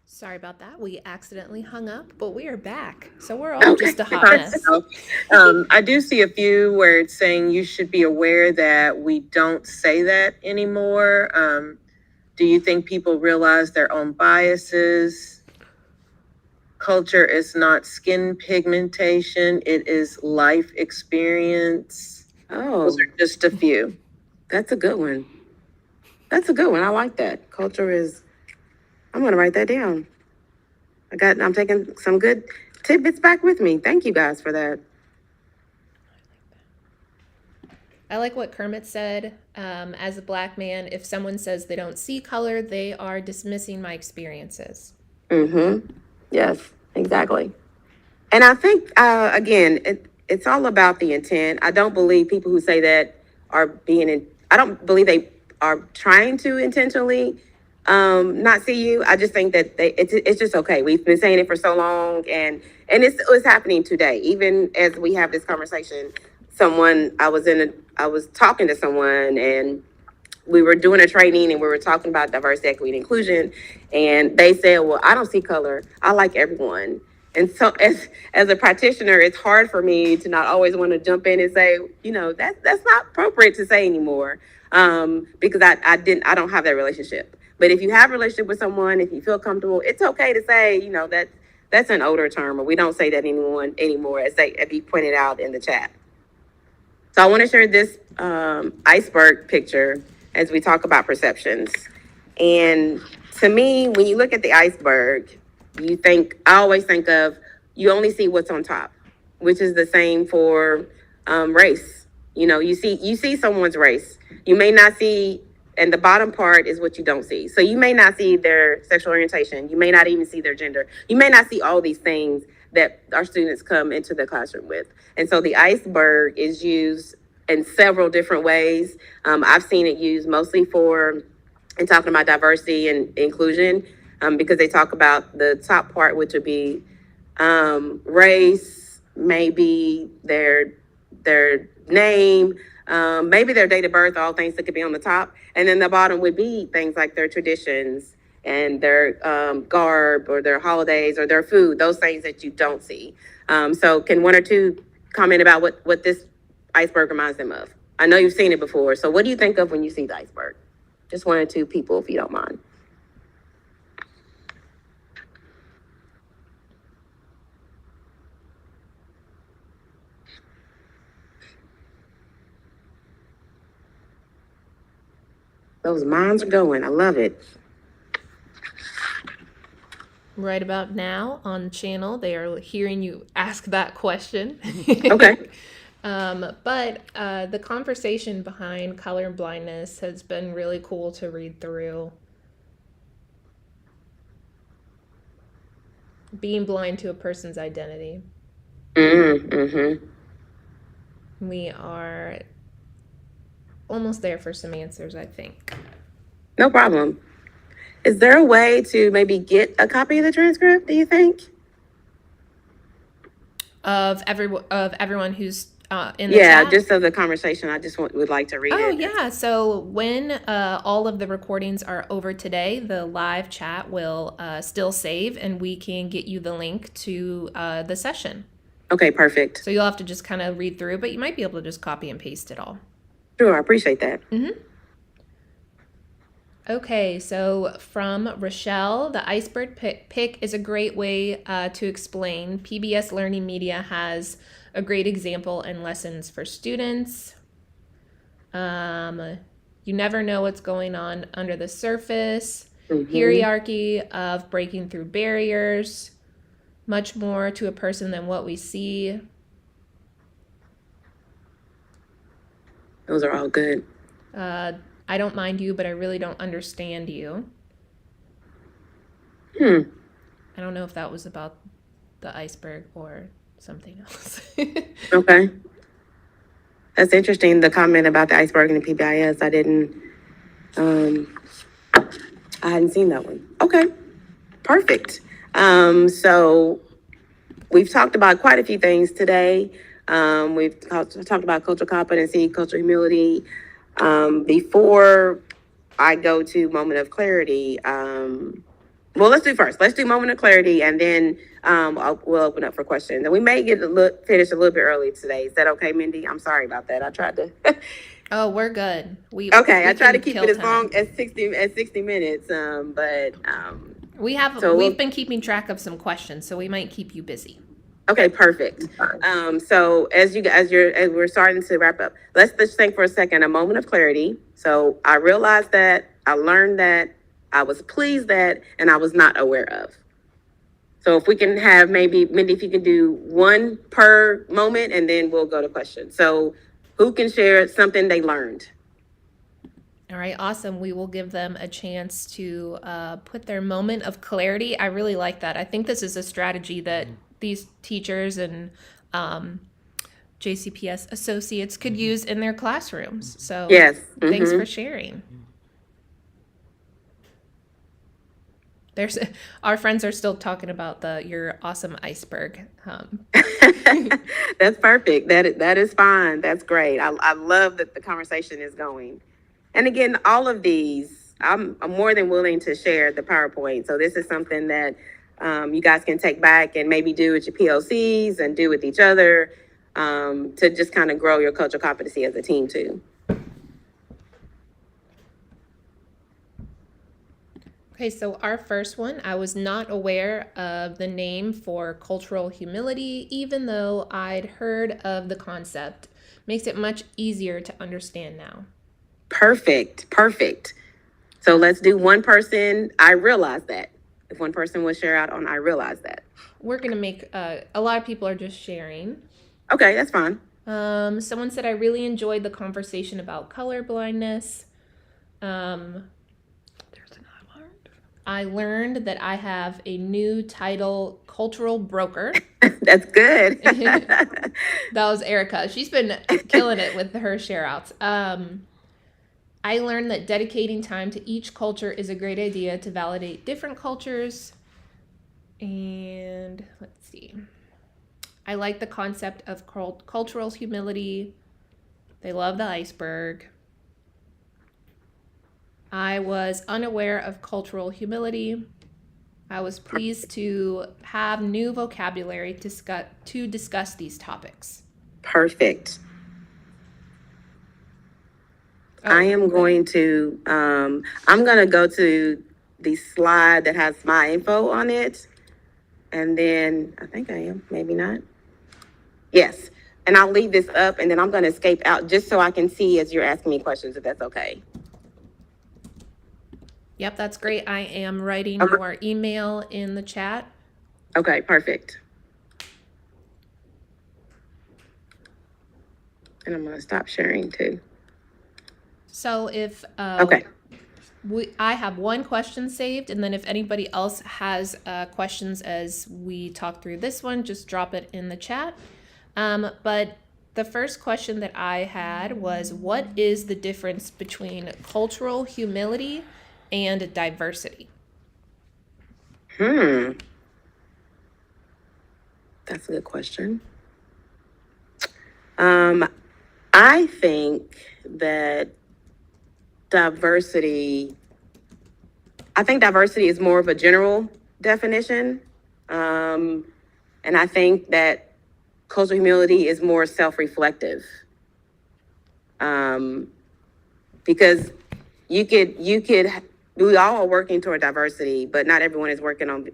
Sorry about that. We accidentally hung up, but we are back. So we're all just a hot mess.
I do see a few where it's saying you should be aware that we don't say that anymore. Do you think people realize their own biases? Culture is not skin pigmentation, it is life experience. Those are just a few.
That's a good one. I like that. Culture is, I'm going to write that down. I'm taking some good tidbits back with me. Thank you guys for that.
I like what Kermit said. As a Black man, if someone says they don't see color, they are dismissing my experiences.
Yes, exactly. And I think, again, it's all about the intent. I don't believe people who say that I don't believe they are trying to intentionally not see you. I just think that it's just okay. We've been saying it for so long, and it's happening today. Even as we have this conversation, I was talking to someone, and we were doing a training, and we were talking about diversity, equity, and inclusion, and they said, well, I don't see color, I like everyone. And so as a practitioner, it's hard for me to not always want to jump in and say, that's not appropriate to say anymore, because I don't have that relationship. But if you have a relationship with someone, if you feel comfortable, it's okay to say, that's an older term, or we don't say that anymore, as you pointed out in the chat. So I want to share this iceberg picture as we talk about perceptions. And to me, when you look at the iceberg, I always think of, you only see what's on top, which is the same for race. You see someone's race. You may not see, and the bottom part is what you don't see. So you may not see their sexual orientation. You may not even see their gender. You may not see all these things that our students come into the classroom with. And so the iceberg is used in several different ways. I've seen it used mostly in talking about diversity and inclusion, because they talk about the top part, which would be race, maybe their name, maybe their date of birth, all things that could be on the top. And then the bottom would be things like their traditions and their garb, or their holidays, or their food, those things that you don't see. So can one or two comment about what this iceberg reminds them of? I know you've seen it before, so what do you think of when you see the iceberg? Just one or two people, if you don't mind. Those minds are going. I love it.
Right about now on the channel, they are hearing you ask that question.
Okay.
But the conversation behind color and blindness has been really cool to read through. Being blind to a person's identity.
Mm-hmm.
We are almost there for some answers, I think.
No problem. Is there a way to maybe get a copy of the transcript, do you think?
Of everyone who's in the
Yeah,
chat?
just of the conversation. I just would like to read
Oh,
it.
yeah. So when all of the recordings are over today, the live chat will still save and we can get you the link to the session.
Okay, perfect.
So you'll have to just kind of read through, but you might be able to just copy and paste it all.
Sure, I appreciate that.
Okay, so from Rochelle, the iceberg pick is a great way to explain. PBS Learning Media has a great example and lessons for students. You never know what's going on under the surface. Hierarchy of breaking through barriers. Much more to a person than what we see.
Those are all good.
I don't mind you, but I really don't understand you.
I
don't know if that was about the iceberg or something else.
Okay. That's interesting, the comment about the iceberg and the PBIS. I hadn't seen that one. Okay, perfect. So we've talked about quite a few things today. We've talked about cultural competency, cultural humility. Before I go to moment of clarity, well, let's do moment of clarity, and then we'll open up for questions. And we may finish a little bit early today. Is that okay, Mindy? I'm sorry about that. I tried to.
Oh, we're good.
I try to keep it as long as 60 minutes.
We've been keeping track of some questions, so we might keep you busy.
Okay, perfect. So as we're starting to wrap up, let's just think for a second, a moment of clarity. So I realized that, I learned that, I was pleased that, and I was not aware of. So if we can have maybe, Mindy, if you can do one per moment, and then we'll go to questions. So who can share something they learned?
All right, awesome. We will give them a chance to put their moment of clarity. I really like that. I think this is a strategy that these teachers and JCPS associates could use in their classrooms. So
yes,
thanks for sharing. Our friends are still talking about your awesome iceberg.
That's perfect. That is fine. That's great. I love that the conversation is going. And again, all of these, I'm more than willing to share the PowerPoint. So this is something that you guys can take back and maybe do with your POCs and do with each other to just kind of grow your cultural competency as a team too.
Okay, so our first one, I was not aware of the name for cultural humility, even though I'd heard of the concept. Makes it much easier to understand now.
Perfect. So let's do one person. I realize that. If one person will share out on I realize that.
We're going to make, a lot of people are just sharing.
Okay, that's fine.
Someone said, I really enjoyed the conversation about color blindness. I learned that I have a new title, Cultural Broker.
That's good.
That was Erica. She's been killing it with her share outs. I learned that dedicating time to each culture is a great idea to validate different cultures. And let's see. I like the concept of cultural humility. They love the iceberg. I was unaware of cultural humility. I was pleased to have new vocabulary to discuss these topics.
Perfect. I am going to, I'm going to go to the slide that has my info on it. And then I think I am, maybe not. Yes. And I'll leave this up and then I'm going to escape out just so I can see as you're asking me questions, if that's okay.
Yep, that's great. I am writing your email in the chat.
Okay, perfect. And I'm going to stop sharing too.
So if
okay.
I have one question saved, and then if anybody else has questions as we talk through this one, just drop it in the chat. But the first question that I had was, what is the difference between cultural humility and diversity?
That's a good question. I think that diversity, is more of a general definition. And I think that cultural humility is more self-reflective. Because we all are working toward diversity, but not everyone is working on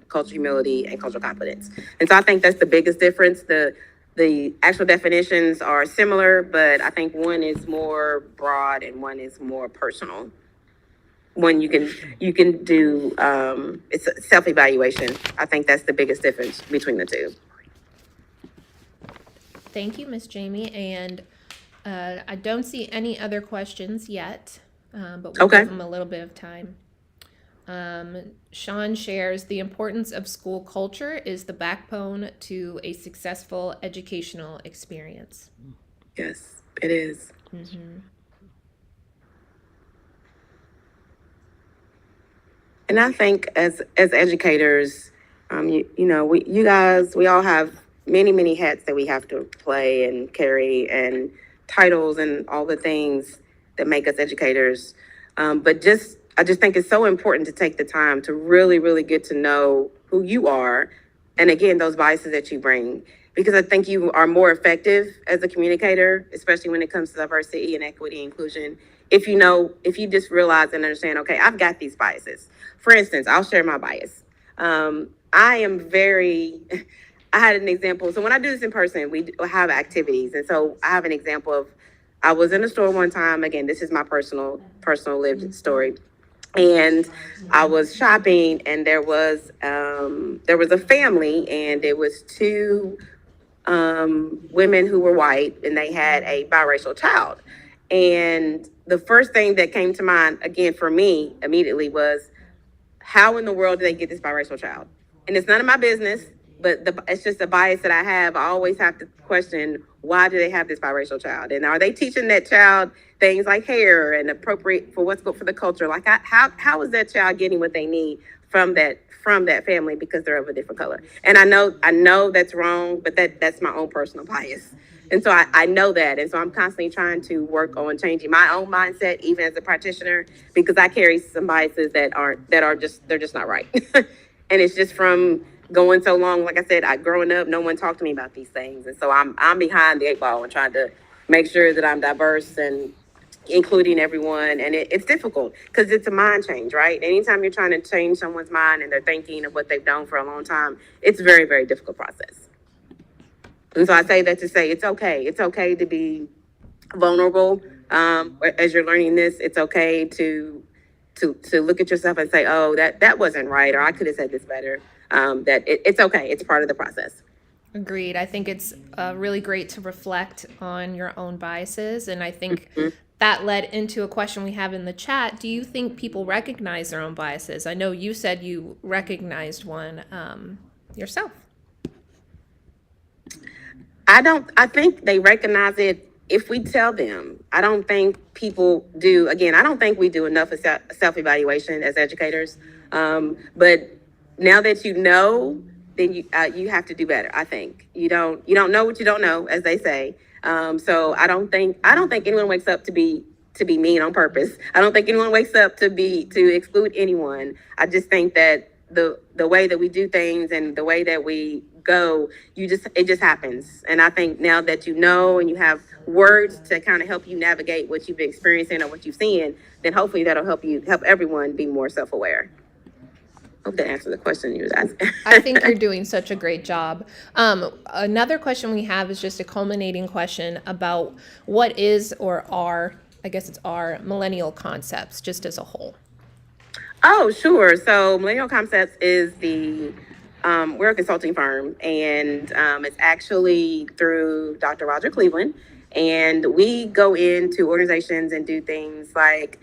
cultural humility and cultural competence. And so I think that's the biggest difference. The actual definitions are similar, but I think one is more broad and one is more personal. One you can do it's a self-evaluation. I think that's the biggest difference between the two.
Thank you, Miss Jamie. And I don't see any other questions yet, but we'll
Okay.
give them a little bit of time. Sean shares, the importance of school culture is the backbone to a successful educational experience.
Yes, it is.
Mm-hmm.
And I think as educators, we all have many hats that we have to play and carry, and titles and all the things that make us educators. But I just think it's so important to take the time to really get to know who you are, and again, those biases that you bring, because I think you are more effective as a communicator, especially when it comes to diversity and equity and inclusion. If you just realize and understand, okay, I've got these biases. For instance, I'll share my bias. I had an example. So when I do this in person, we have activities. And so I have an example of, I was in a store one time. Again, this is my personal lived story. And I was shopping, and there was a family, and it was two women who were white, and they had a biracial child. And the first thing that came to mind, again, for me immediately was, how in the world do they get this biracial child? And it's none of my business, but it's just a bias that I have. I always have to question, why do they have this biracial child? And are they teaching that child things like hair and appropriate for what's good for the culture? Like, how is that child getting what they need from that family because they're of a different color? And I know that's wrong, but that's my own personal bias. And so I know that. And so I'm constantly trying to work on changing my own mindset, even as a practitioner, because I carry some biases they're just not right. And it's just from going so long. Like I said, growing up, no one talked to me about these things. And so I'm behind the eight ball and trying to make sure that I'm diverse and including everyone. And it's difficult because it's a mind change, right? Anytime you're trying to change someone's mind and they're thinking of what they've done for a long time, it's a very, very difficult process. And so I say that to say it's okay. It's okay to be vulnerable. As you're learning this, it's okay to look at yourself and say, oh, that wasn't right, or I could have said this better. It's okay. It's part of the process.
Agreed. I think it's really great to reflect on your own biases. And I think that led into a question we have in the chat. Do you think people recognize their own biases? I know you said you recognized one yourself.
I think they recognize it if we tell them. I don't think people do. Again, I don't think we do enough of self-evaluation as educators. But now that you know, then you have to do better. I think you don't know what you don't know, as they say. So I don't think anyone wakes up to be mean on purpose. I don't think anyone wakes up to exclude anyone. I just think that the way that we do things and the way that we go, it just happens. And I think now that you know and you have words to kind of help you navigate what you've been experiencing or what you've seen, then hopefully that'll help everyone be more self-aware. Hope that answers the question you was asking.
I think you're doing such a great job. Another question we have is just a culminating question about what is or are, I guess it's our millennial concepts just as a whole.
Oh, sure. So Millennial Concepts is we're a consulting firm, and it's actually through Dr. Roger Cleveland. And we go into organizations and do things like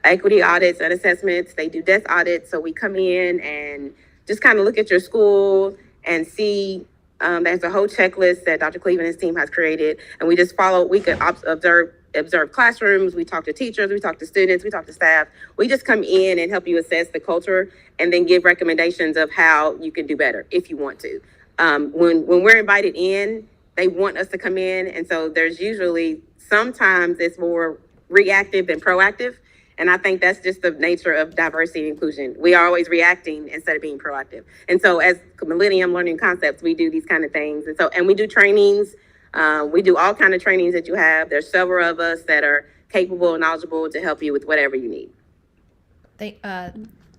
equity audits and assessments. They do desk audits. So we come in and just kind of look at your school and see There's a whole checklist that Dr. Cleveland and his team has created, and we just follow. We could observe classrooms. We talk to teachers. We talk to students. We talk to staff. We just come in and help you assess the culture, and then give recommendations of how you can do better if you want to. When we're invited in, they want us to come in, and so there's usually sometimes it's more reactive than proactive. And I think that's just the nature of diversity and inclusion. We are always reacting instead of being proactive. And so as Millennium Learning Concepts, we do these kind of things. And we do trainings. We do all kind of trainings that you have. There's several of us that are capable and knowledgeable to help you with whatever you need.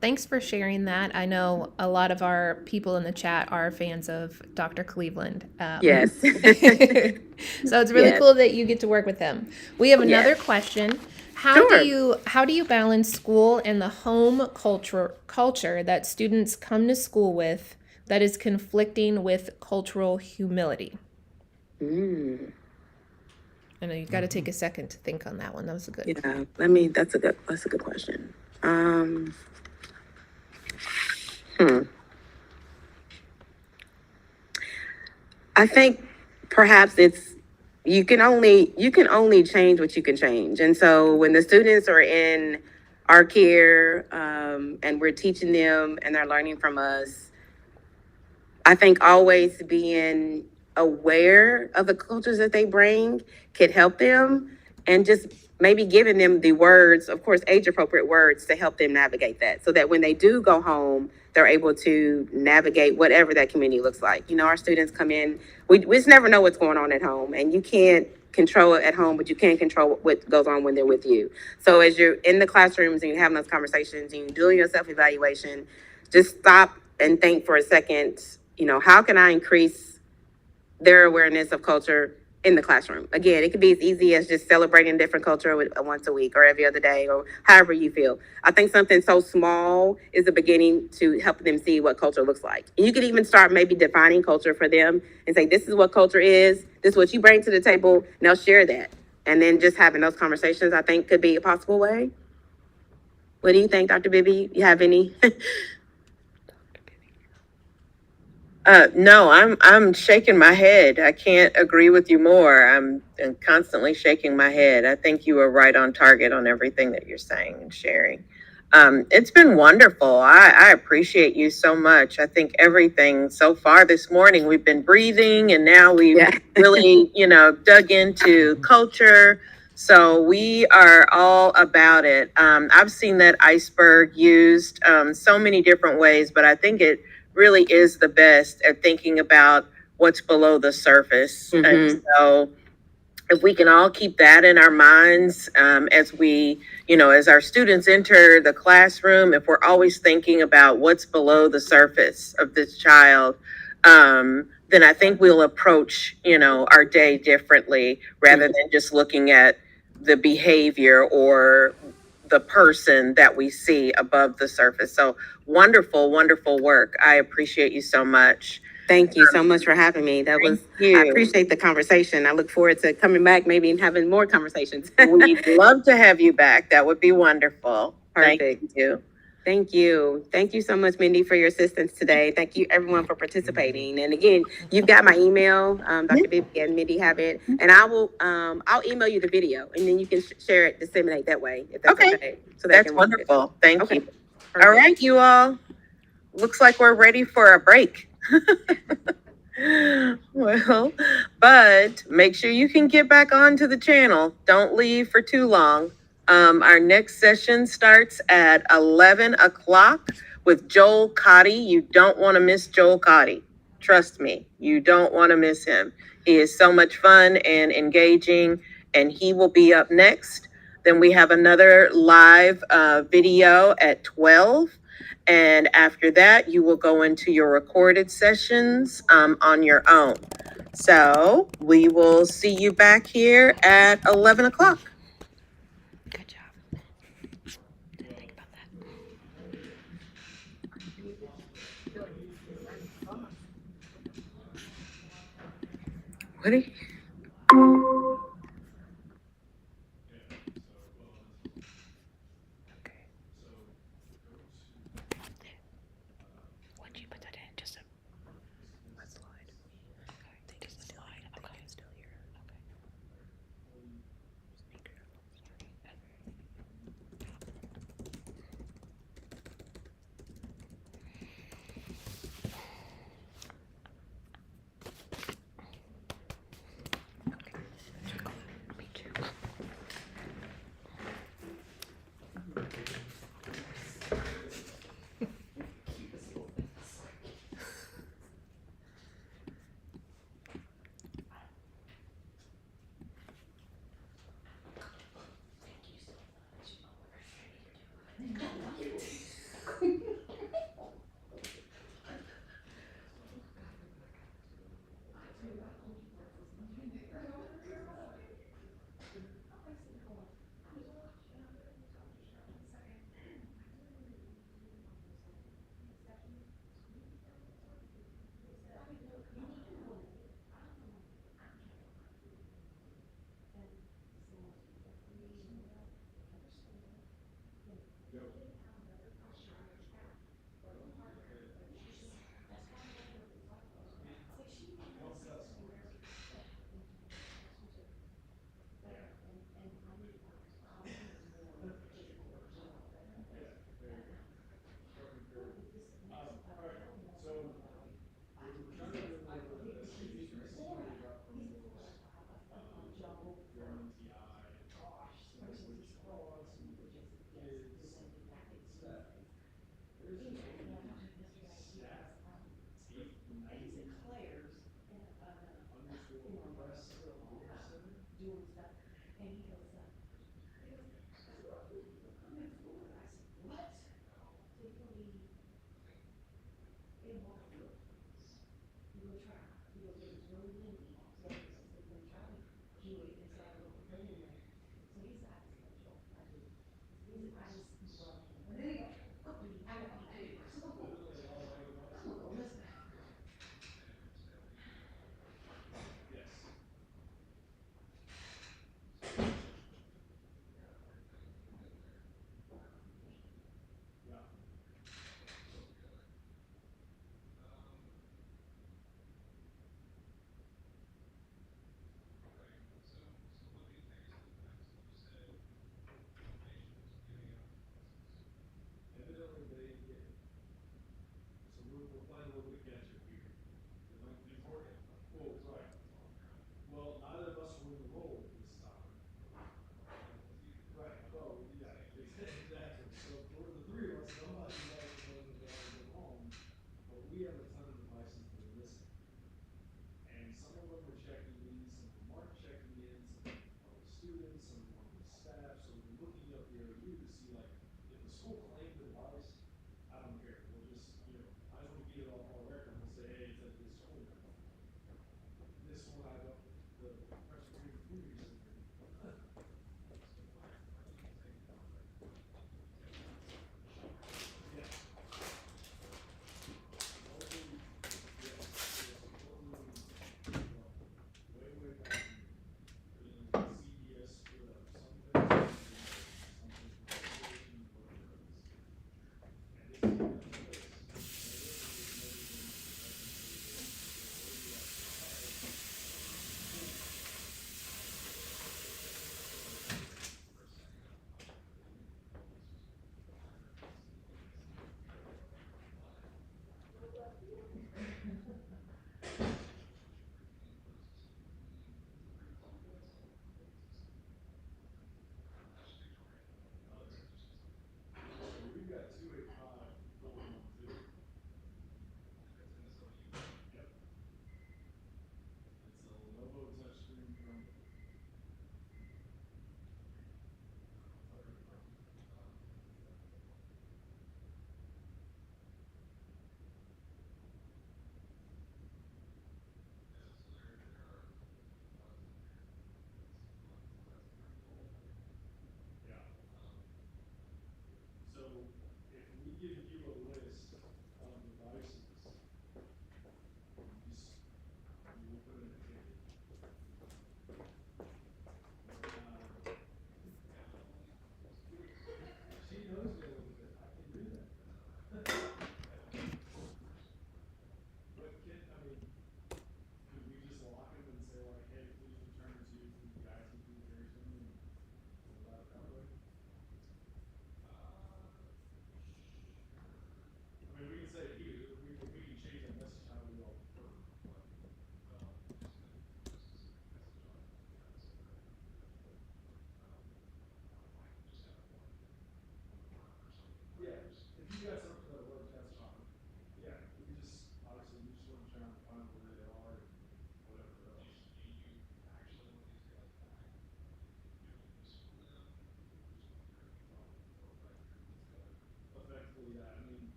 Thanks for sharing that. I know a lot of our people in the chat are fans of Dr. Cleveland.
Yes.
So it's really cool that you get to work with him. We have another question. How do you balance school and the home culture that students come to school with that is conflicting with cultural humility? I know you've got to take a second to think on that one. That was a good.
Yeah, that's a good question. I think perhaps you can only change what you can change. And so when the students are in our care, and we're teaching them and they're learning from us, I think always being aware of the cultures that they bring could help them, and just maybe giving them the words, of course, age appropriate words to help them navigate that, so that when they do go home, they're able to navigate whatever that community looks like. Our students come in, we just never know what's going on at home, and you can't control it at home, but you can control what goes on when they're with you. So as you're in the classrooms and you're having those conversations and you're doing your self-evaluation, just stop and think for a second, how can I increase their awareness of culture in the classroom? Again, it could be as easy as just celebrating different culture once a week or every other day, or however you feel. I think something so small is the beginning to help them see what culture looks like. And you could even start maybe defining culture for them and say, this is what culture is. This is what you bring to the table. Now share that. And then just having those conversations, I think, could be a possible way. What do you think, Dr. Bibby? You have any?
No, I'm shaking my head. I can't agree with you more. I'm constantly shaking my head. I think you are right on target on everything that you're saying and sharing. It's been wonderful. I appreciate you so much. I think everything so far this morning, we've been breathing, and now we've really, dug into culture. So we are all about it. I've seen that iceberg used so many different ways, but I think it really is the best at thinking about what's below the surface. Mm-hmm. And so if we can all keep that in our minds, as we, as our students enter the classroom, if we're always thinking about what's below the surface of this child, then I think we'll approach, our day differently, rather than just looking at the behavior or the person that we see above the surface. So wonderful, wonderful work. I appreciate you so much.
Thank you so much for having me. I appreciate the conversation. I look forward to coming back maybe and having more conversations.
We'd love to have you back. That would be wonderful.
Perfect.
Thank you.
Thank you. Thank you so much, Mindy, for your assistance today. Thank you, everyone, for participating. And again, you've got my email. Dr. Bibby and Mindy have it. And I'll email you the video, and then you can share it, disseminate that way, if that's okay. So
that's wonderful. Thank you. Perfect. All right, you all. Looks like we're ready for a break. Well, but make sure you can get back onto the channel. Don't leave for too long. Our next session starts at 11 o'clock with Joel Cotty. You don't want to miss Joel Cotty. Trust me, you don't want to miss him. He is so much fun and engaging, and he will be up next. Then we have another live video at 12. And after that, you will go into your recorded sessions on your own. So we will see you back here at 11 o'clock.
Good job. Didn't think about that.
What are you?
Once you put that in, just a slide.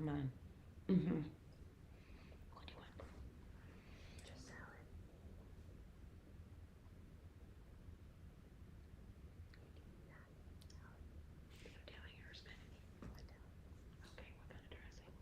Come on. Mm-hmm. What do you want?
Just salad.
Italian or Spanish? Okay, what kind of dressing?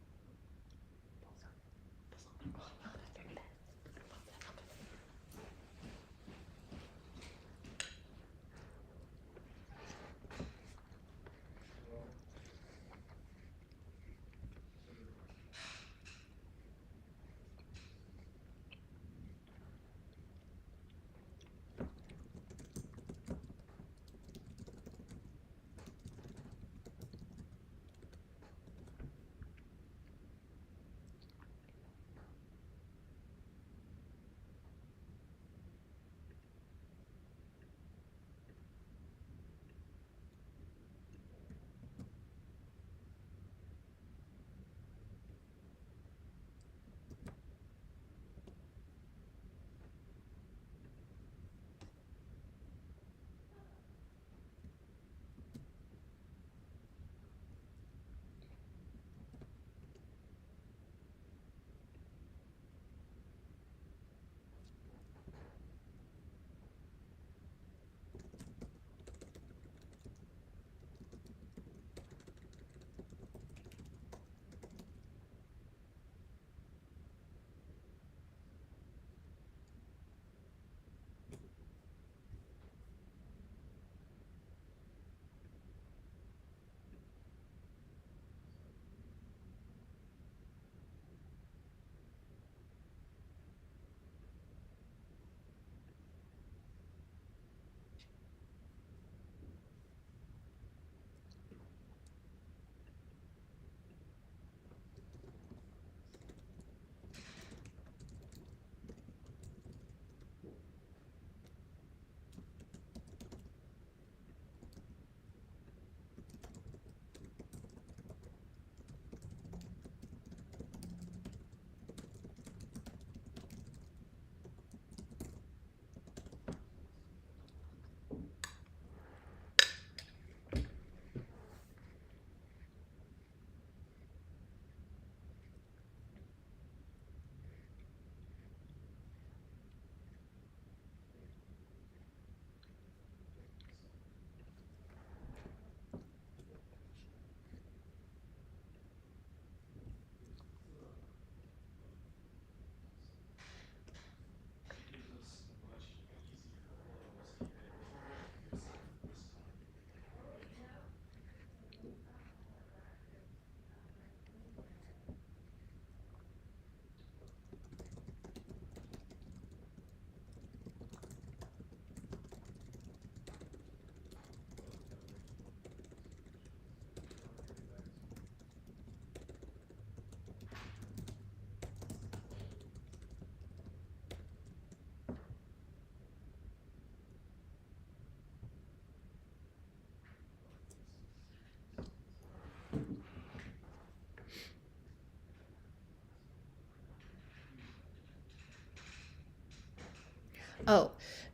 Oh,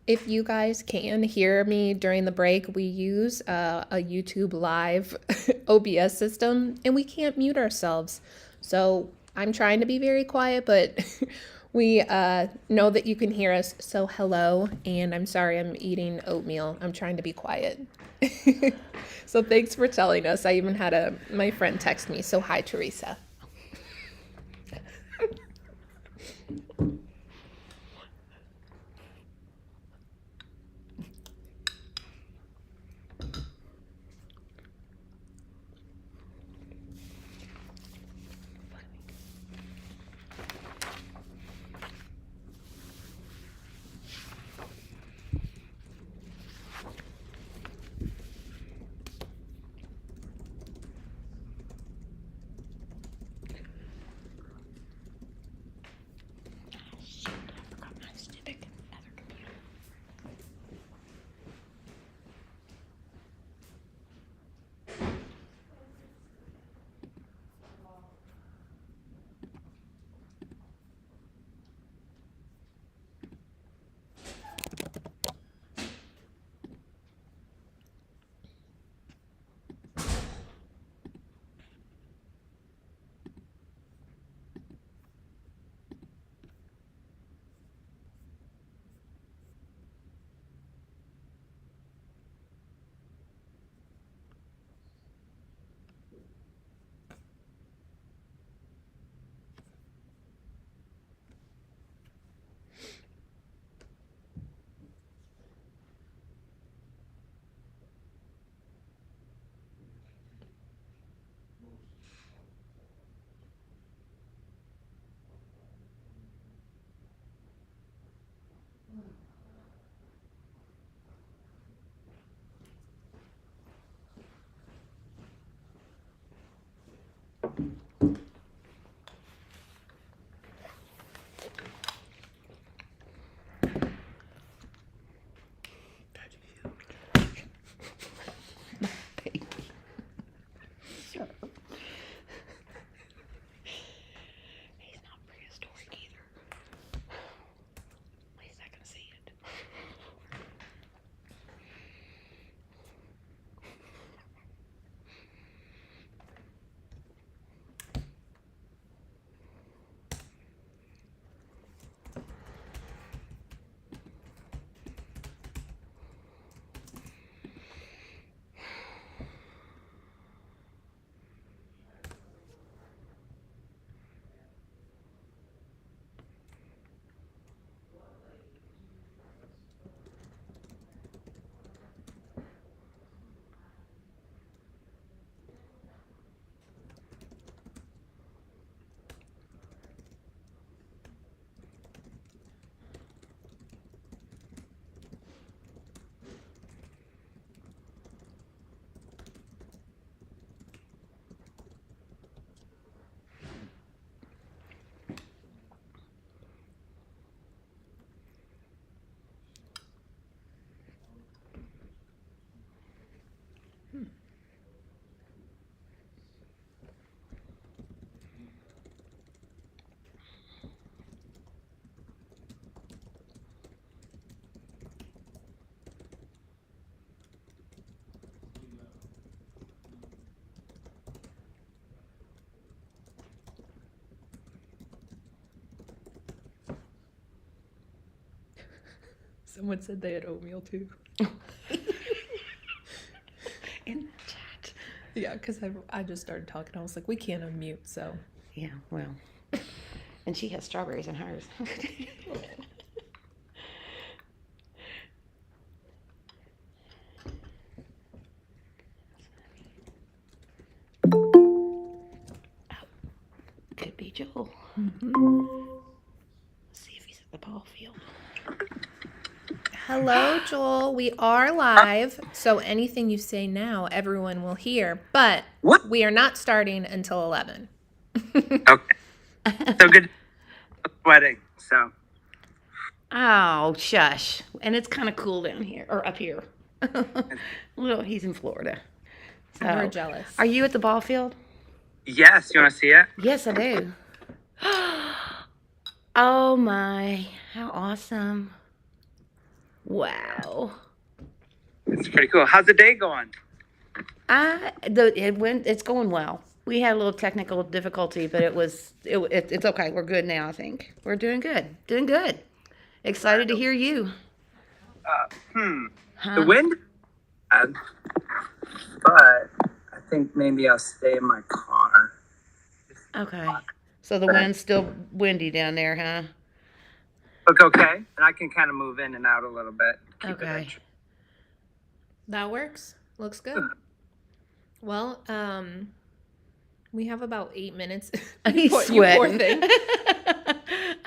if you guys can hear me during the break, we use a YouTube Live OBS system and we can't mute ourselves. So I'm trying to be very quiet, but we know that you can hear us. So hello, and I'm sorry I'm eating oatmeal. I'm trying to be quiet. So thanks for telling us. I even had my friend text me. So hi, Teresa. Someone said they had oatmeal too.
In the chat.
Yeah, because I just started talking. I was like, we can't unmute, so.
Yeah, well. And she has strawberries in hers. Could be Joel. Let's see if he's at the ball field.
Hello, Joel. We are live, so anything you say now, everyone will hear. But we are not starting until 11.
Okay. So good sweating. So
Oh, shush. And it's kind of cool down here, or up here. Well, he's in Florida. So,
We're jealous.
Are you at the ball field?
yes, you want to see it?
Yes, I do. Oh my, how awesome. Wow.
It's pretty cool. How's the day going?
It's going well. We had a little technical difficulty, but it's okay. We're good now, I think. We're doing good. Doing good. Excited to hear you.
The wind, but I think maybe I'll stay in my car.
Okay. So the wind's still windy down there, huh?
Look okay, and I can kind of move in and out a little bit. Keep it
Okay.
interesting.
That works. Looks good. Well, we have about 8 minutes.
He's
You poor
sweating.
thing.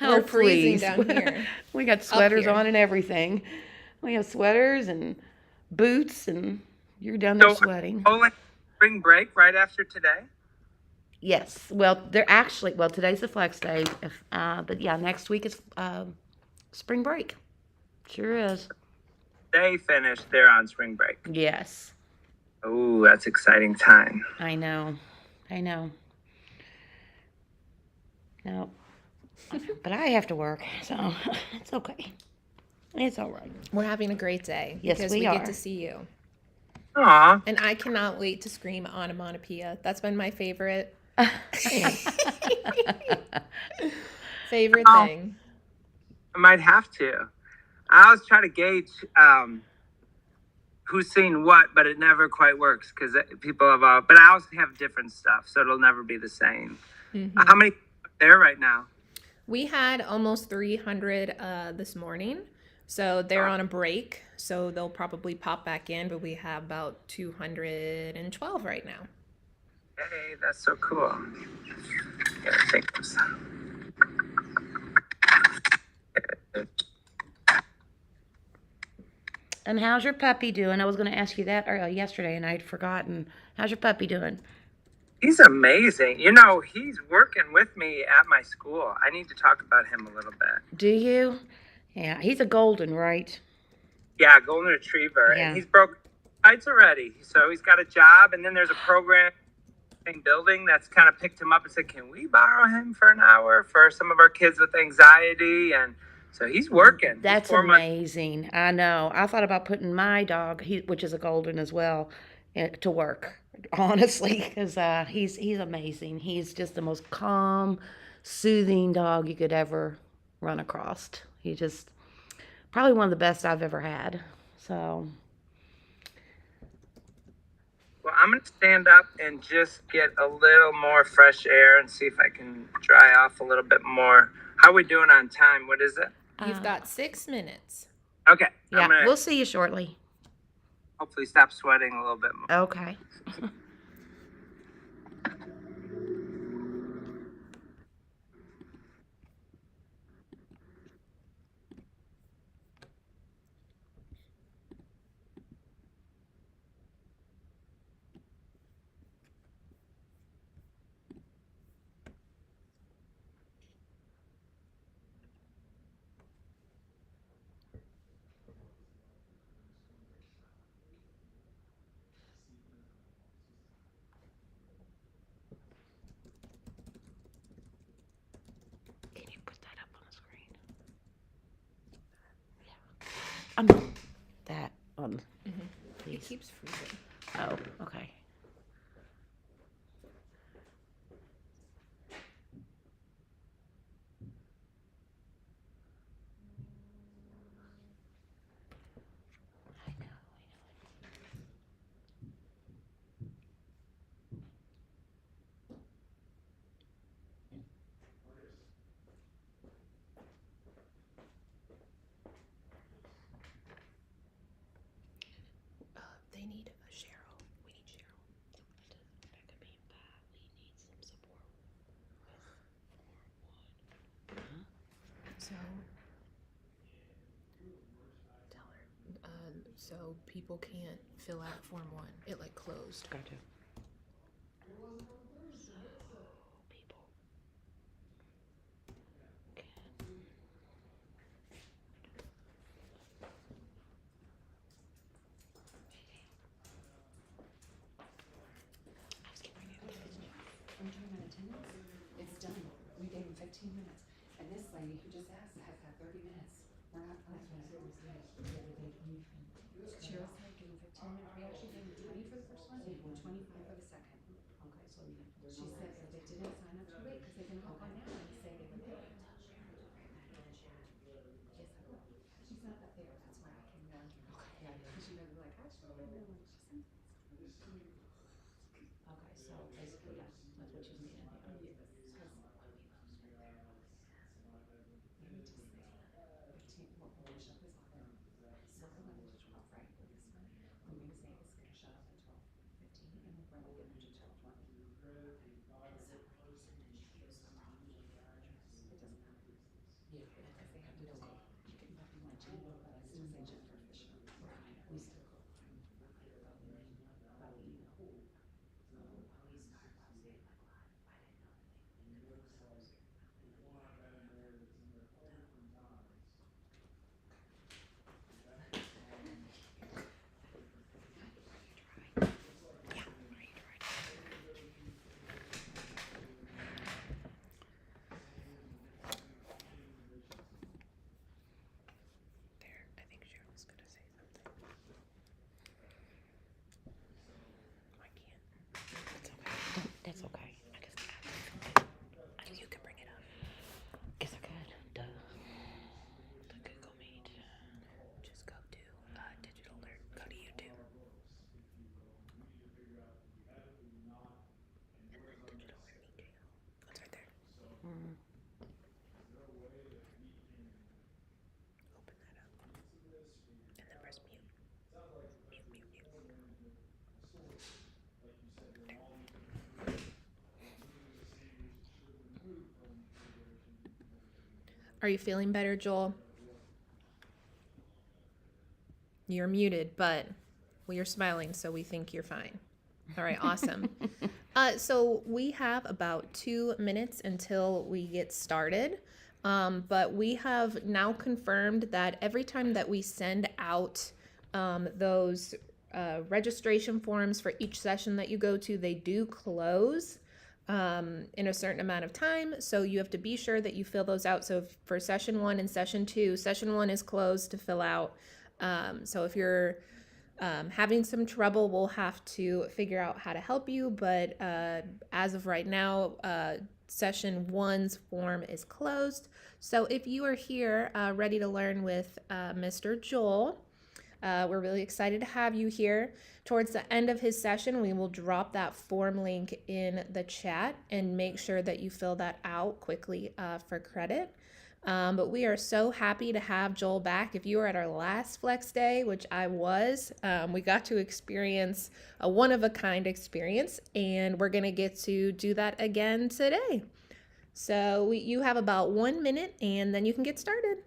Oh,
We're freezing
please.
down here.
We got sweaters
here.
on and everything. We have sweaters and boots, and you're down there sweating.
Oh, like spring break right after today?
Yes. Well, today's the flex day. But yeah, next week is spring break. Sure is.
They finished. They're on spring break.
Yes.
Oh, that's exciting time.
I know. No. But I have to work, so it's okay. It's all right.
We're having a great day.
Yes,
because
we
we
are.
get to see you.
Aw.
And I cannot wait to scream onomatopoeia. That's been my favorite favorite thing.
I might have to. I always try to gauge who's seen what, but it never quite works because people have all. But I also have different stuff, so it'll never be the same. How many are there right now?
We had almost 300 this morning. So they're on a break. So they'll probably pop back in, but we have about 212 right now.
Hey, that's so cool. Gotta take this.
And how's your puppy doing? I was going to ask you that yesterday, and I'd forgotten. How's your puppy doing?
He's amazing. You know, he's working with me at my school. I need to talk about him a little bit.
Do you? Yeah, he's a golden, right?
Yeah, golden retriever.
Yeah.
And he's broke fights already. So he's got a job, and then there's a program building that's kind of picked him up and said, can we borrow him for an hour for some of our kids with anxiety? And so he's working.
That's amazing. I know. I thought about putting my dog, which is a golden as well, to work, honestly, because he's amazing. He's just the most calm, soothing dog you could ever run across. He's just probably one of the best I've ever had. So.
Well, I'm going to stand up and just get a little more fresh air and see if I can dry off a little bit more. How are we doing on time? What is it?
You've got 6 minutes.
Okay.
Yeah,
I'm gonna
we'll see you shortly.
hopefully stop sweating a little bit more.
Okay. Can you put that up on the screen? Yeah. That on.
It
Please.
keeps freezing.
Oh, okay.
So, tell her. So people can't fill out Form 1. It like closed.
Gotcha.
It's done. We gave him 15 minutes. And this lady who just asked has had 30 minutes. We're not going to the other day. She was like, give him 15 minutes. We actually gave him 20 for the first one and 25 for the second. Okay, so she said if they didn't sign up too late, because they can look on now and say they were late. Yes, I will. She's not up there. That's why I can warn her. Okay. Yeah, because she was like, actually, I don't know. Okay, so basically, yeah, that's what she's needing. Because when we lose right there, let me just say 15, we'll finish up this other. So we're 11 to 12, right? With this one, I'm going to say it's going to shut off at 12:15, and we're going to get into 12:20. And some reason she used the wrong email address. It doesn't matter. Yeah, because they have to go. You can put in my Gmail, but I still say Jennifer Fisher. Right. We still go by the email.
There, I think Cheryl's gonna say something. I can't.
That's okay.
You can bring it up.
Guess I could. Duh. The Google Meet.
Just go to Digital Alert. Go to YouTube. And then Digital Alert channel. It's right there.
Mm.
Open that up. And then press mute. Mute, mute, mute. Are you feeling better, Joel? You're muted, but you're smiling, so we think you're fine. All right, awesome. So we have about 2 minutes until we get started. But we have now confirmed that every time that we send out those registration forms for each session that you go to, they do close in a certain amount of time. So you have to be sure that you fill those out. So for session 1 and session 2, session 1 is closed to fill out. So if you're having some trouble, we'll have to figure out how to help you. But as of right now, session 1's form is closed. So if you are here ready to learn with Mr. Joel, we're really excited to have you here. Towards the end of his session, we will drop that form link in the chat and make sure that you fill that out quickly for credit. But we are so happy to have Joel back. If you were at our last Flex Day, which I was, we got to experience a one-of-a-kind experience, and we're going to get to do that again today. So you have about 1 minute, and then you can get started.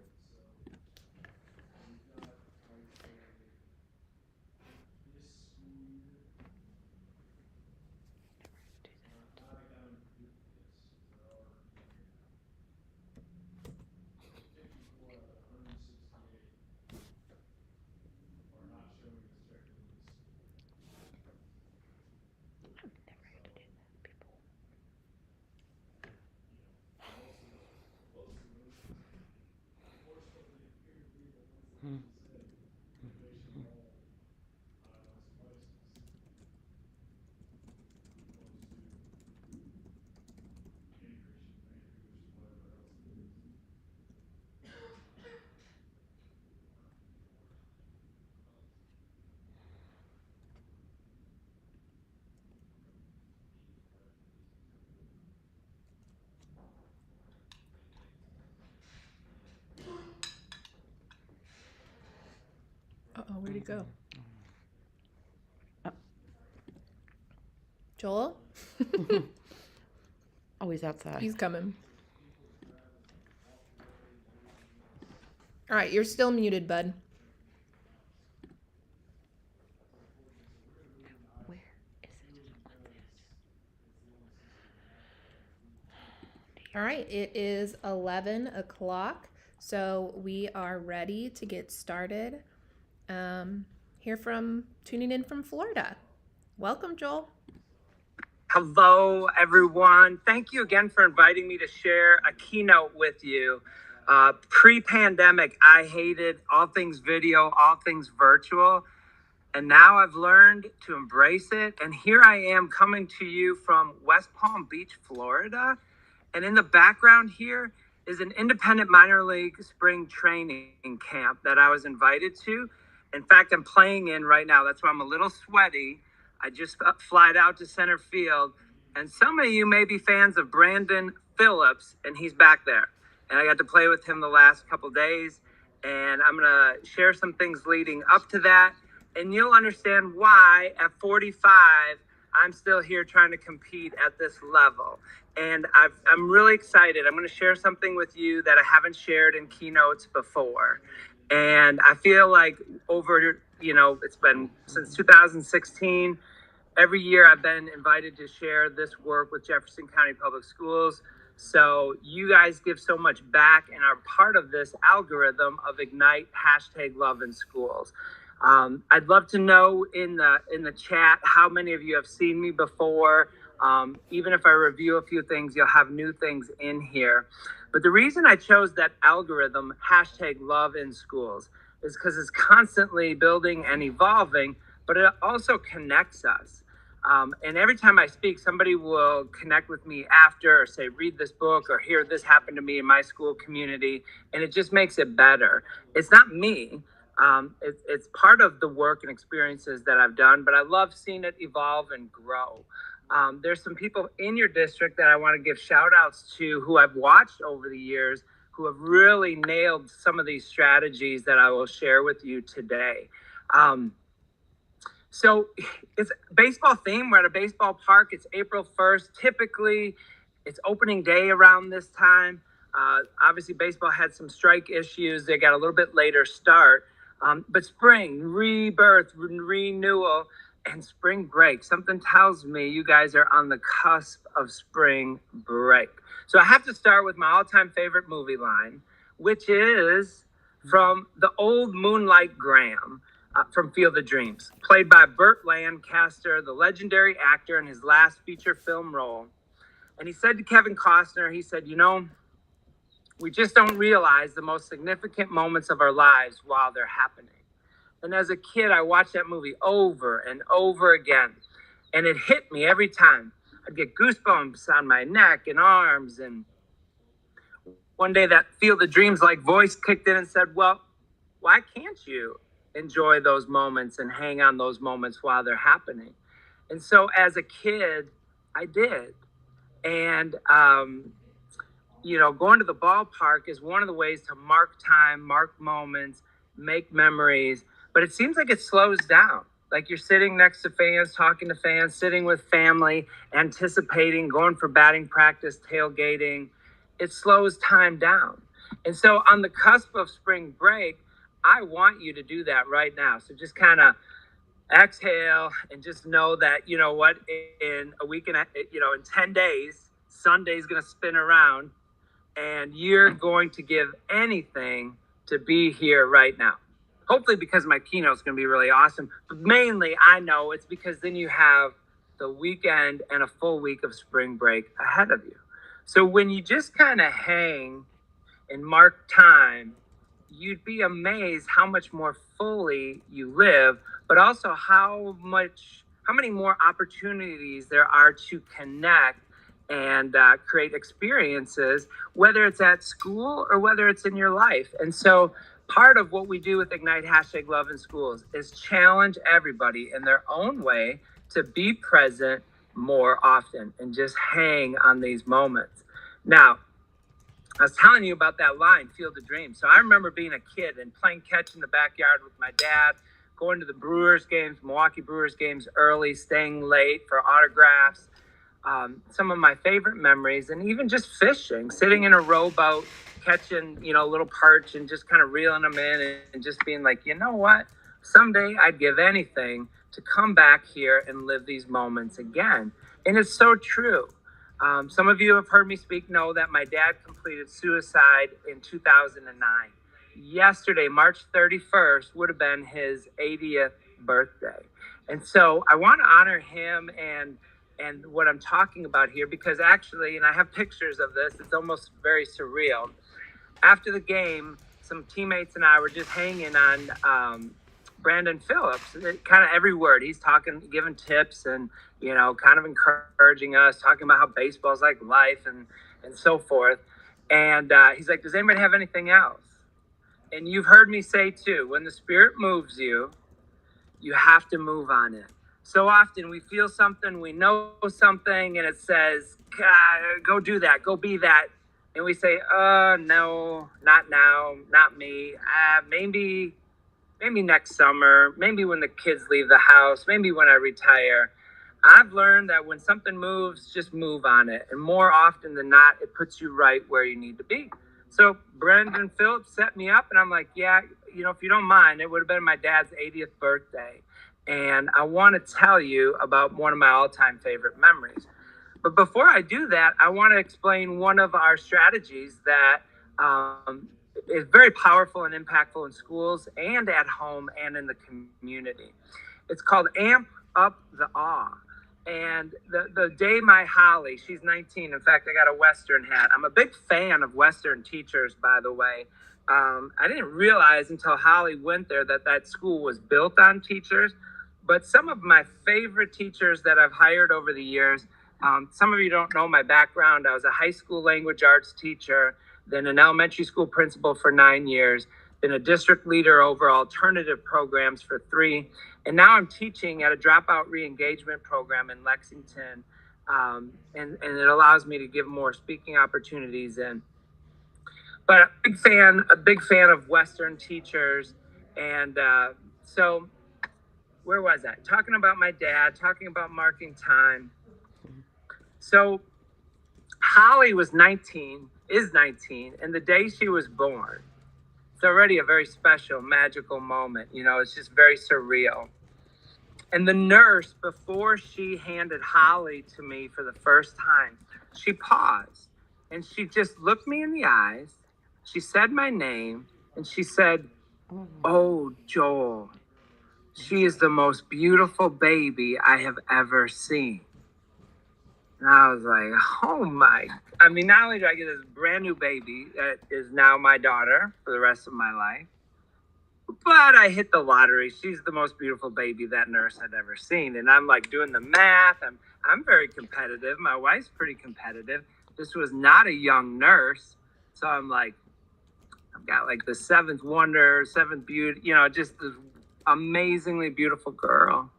Uh-oh, where'd he go? Joel?
Oh, he's outside.
He's coming. All right, you're still muted, bud.
Where is it?
All right, it is 11 o'clock, so we are ready to get started. Here from tuning in from Florida. Welcome, Joel.
Hello, everyone. Thank you again for inviting me to share a keynote with you. Pre-pandemic, I hated all things video, all things virtual, and now I've learned to embrace it. And here I am coming to you from West Palm Beach, Florida. And in the background here is an independent minor league spring training camp that I was invited to. In fact, I'm playing in right now. That's why I'm a little sweaty. I just flied out to center field. And some of you may be fans of Brandon Phillips, and he's back there. And I got to play with him the last couple days. And I'm going to share some things leading up to that. And you'll understand why at 45, I'm still here trying to compete at this level. And I'm really excited. I'm going to share something with you that I haven't shared in keynotes before. And I feel like it's been since 2016. Every year I've been invited to share this work with Jefferson County Public Schools. So you guys give so much back and are part of this algorithm of Ignite #LoveInSchools. I'd love to know in the chat how many of you have seen me before. Even if I review a few things, you'll have new things in here. But the reason I chose that algorithm, #LoveInSchools, is because it's constantly building and evolving, but it also connects us. And every time I speak, somebody will connect with me after or say, read this book or hear this happened to me in my school community. And it just makes it better. It's not me. It's part of the work and experiences that I've done, but I love seeing it evolve and grow. There's some people in your district that I want to give shout outs to who I've watched over the years who have really nailed some of these strategies that I will share with you today. So it's baseball theme. We're at a baseball park. It's April 1st. Typically, it's opening day around this time. Obviously, baseball had some strike issues. They got a little bit later start. But spring, rebirth, renewal, and spring break. Something tells me you guys are on the cusp of spring break. So I have to start with my all-time favorite movie line, which is from the old Moonlight Graham. From Field of Dreams, played by Burt Lancaster, the legendary actor in his last feature film role. And he said to Kevin Costner, he said, we just don't realize the most significant moments of our lives while they're happening. And as a kid, I watched that movie over and over again. And it hit me every time. I'd get goosebumps on my neck and arms. And one day that Field of Dreams like voice kicked in and said, well, why can't you enjoy those moments and hang on those moments while they're happening? And so as a kid, I did. And, going to the ballpark is one of the ways to mark time, mark moments, make memories. But it seems like it slows down. Like you're sitting next to fans, talking to fans, sitting with family, anticipating, going for batting practice, tailgating. It slows time down. And so on the cusp of spring break, I want you to do that right now. So just kind of exhale and just know that, in a week and, in 10 days, Sunday's going to spin around and you're going to give anything to be here right now. Hopefully because my keynote's going to be really awesome. But mainly, I know it's because then you have the weekend and a full week of spring break ahead of you. So when you just kind of hang and mark time, you'd be amazed how much more fully you live, but also how many more opportunities there are to connect and create experiences, whether it's at school or whether it's in your life. And so part of what we do with Ignite #LoveInSchools is challenge everybody in their own way to be present more often and just hang on these moments. Now, I was telling you about that line, Field of Dreams. So I remember being a kid and playing catch in the backyard with my dad, going to the Brewers games, Milwaukee Brewers games early, staying late for autographs. Some of my favorite memories, and even just fishing, sitting in a rowboat, catching, a little perch and just kind of reeling them in and just being like, you know what? Someday I'd give anything to come back here and live these moments again. And it's so true. Some of you have heard me speak know that my dad completed suicide in 2009. Yesterday, March 31st, would have been his 80th birthday. And so I want to honor him and what I'm talking about here, because actually, and I have pictures of this, it's almost very surreal. After the game, some teammates and I were just hanging on Brandon Phillips, kind of every word. He's talking, giving tips and, kind of encouraging us, talking about how baseball is like life and so forth. And he's like, does anybody have anything else? And you've heard me say too, when the spirit moves you, you have to move on it. So often we feel something, we know something, and it says, go do that, go be that. And we say, no, not now, not me. Maybe next summer, maybe when the kids leave the house, maybe when I retire. I've learned that when something moves, just move on it. And more often than not, it puts you right where you need to be. So Brendan Phillips set me up, and I'm like, yeah, if you don't mind, it would have been my dad's 80th birthday. And I want to tell you about one of my all-time favorite memories. But before I do that, I want to explain one of our strategies that is very powerful and impactful in schools and at home and in the community. It's called Amp Up the Awe. And the day my Holly, she's 19. In fact, I got a Western hat. I'm a big fan of Western teachers, by the way. I didn't realize until Holly went there that school was built on teachers. But some of my favorite teachers that I've hired over the years, some of you don't know my background. I was a high school language arts teacher, then an elementary school principal for 9 years, been a district leader over alternative programs for 3. And now I'm teaching at a dropout re-engagement program in Lexington. And it allows me to give more speaking opportunities. But a big fan of Western teachers. And so where was I? Talking about my dad, talking about marking time. So Holly is 19, and the day she was born, it's already a very special, magical moment. It's just very surreal. And the nurse, before she handed Holly to me for the first time, she paused and she just looked me in the eyes. She said my name and she said, "Oh, Joel, she is the most beautiful baby I have ever seen." And I was like, oh my. I mean, not only do I get this brand new baby that is now my daughter for the rest of my life, but I hit the lottery. She's the most beautiful baby that nurse had ever seen. And I'm like doing the math. I'm very competitive. My wife's pretty competitive. This was not a young nurse. So I'm like, I've got like the seventh wonder, seventh beauty, just this amazingly beautiful girl.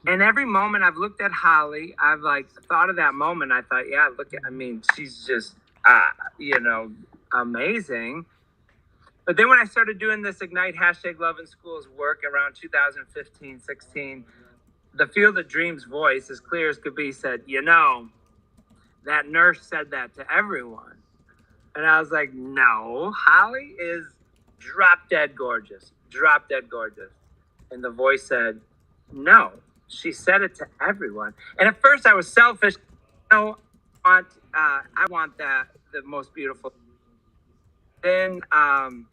And every moment I've looked at Holly, I've thought of that moment. I thought, yeah, she's just, amazing. But then when I started doing this Ignite #Love in Schools work around 2015, 16, the Field of Dreams voice, as clear as could be, said, that nurse said that to everyone. And I was like, no, Holly is drop dead gorgeous. And the voice said, no, she said it to everyone. And at first I was selfish. I want the most beautiful. Then, and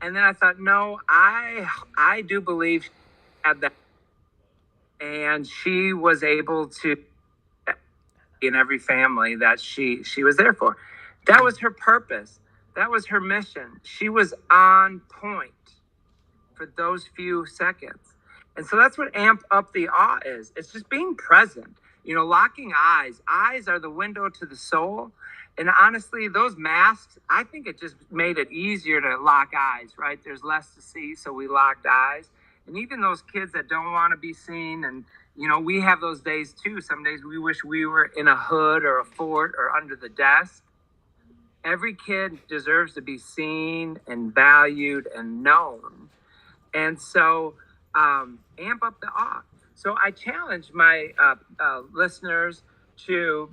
then I thought, no, I do believe she had that. And she was able to, in every family that she was there for. That was her purpose. That was her mission. She was on point for those few seconds. And so that's what Amp Up the Awe is. It's just being present, locking eyes. Eyes are the window to the soul. And honestly, those masks, I think it just made it easier to lock eyes, right? There's less to see, so we locked eyes. And even those kids that don't want to be seen, and, we have those days too. Some days we wish we were in a hood or a fort or under the desk. Every kid deserves to be seen and valued and known. And so amp up the awe. So I challenge my listeners to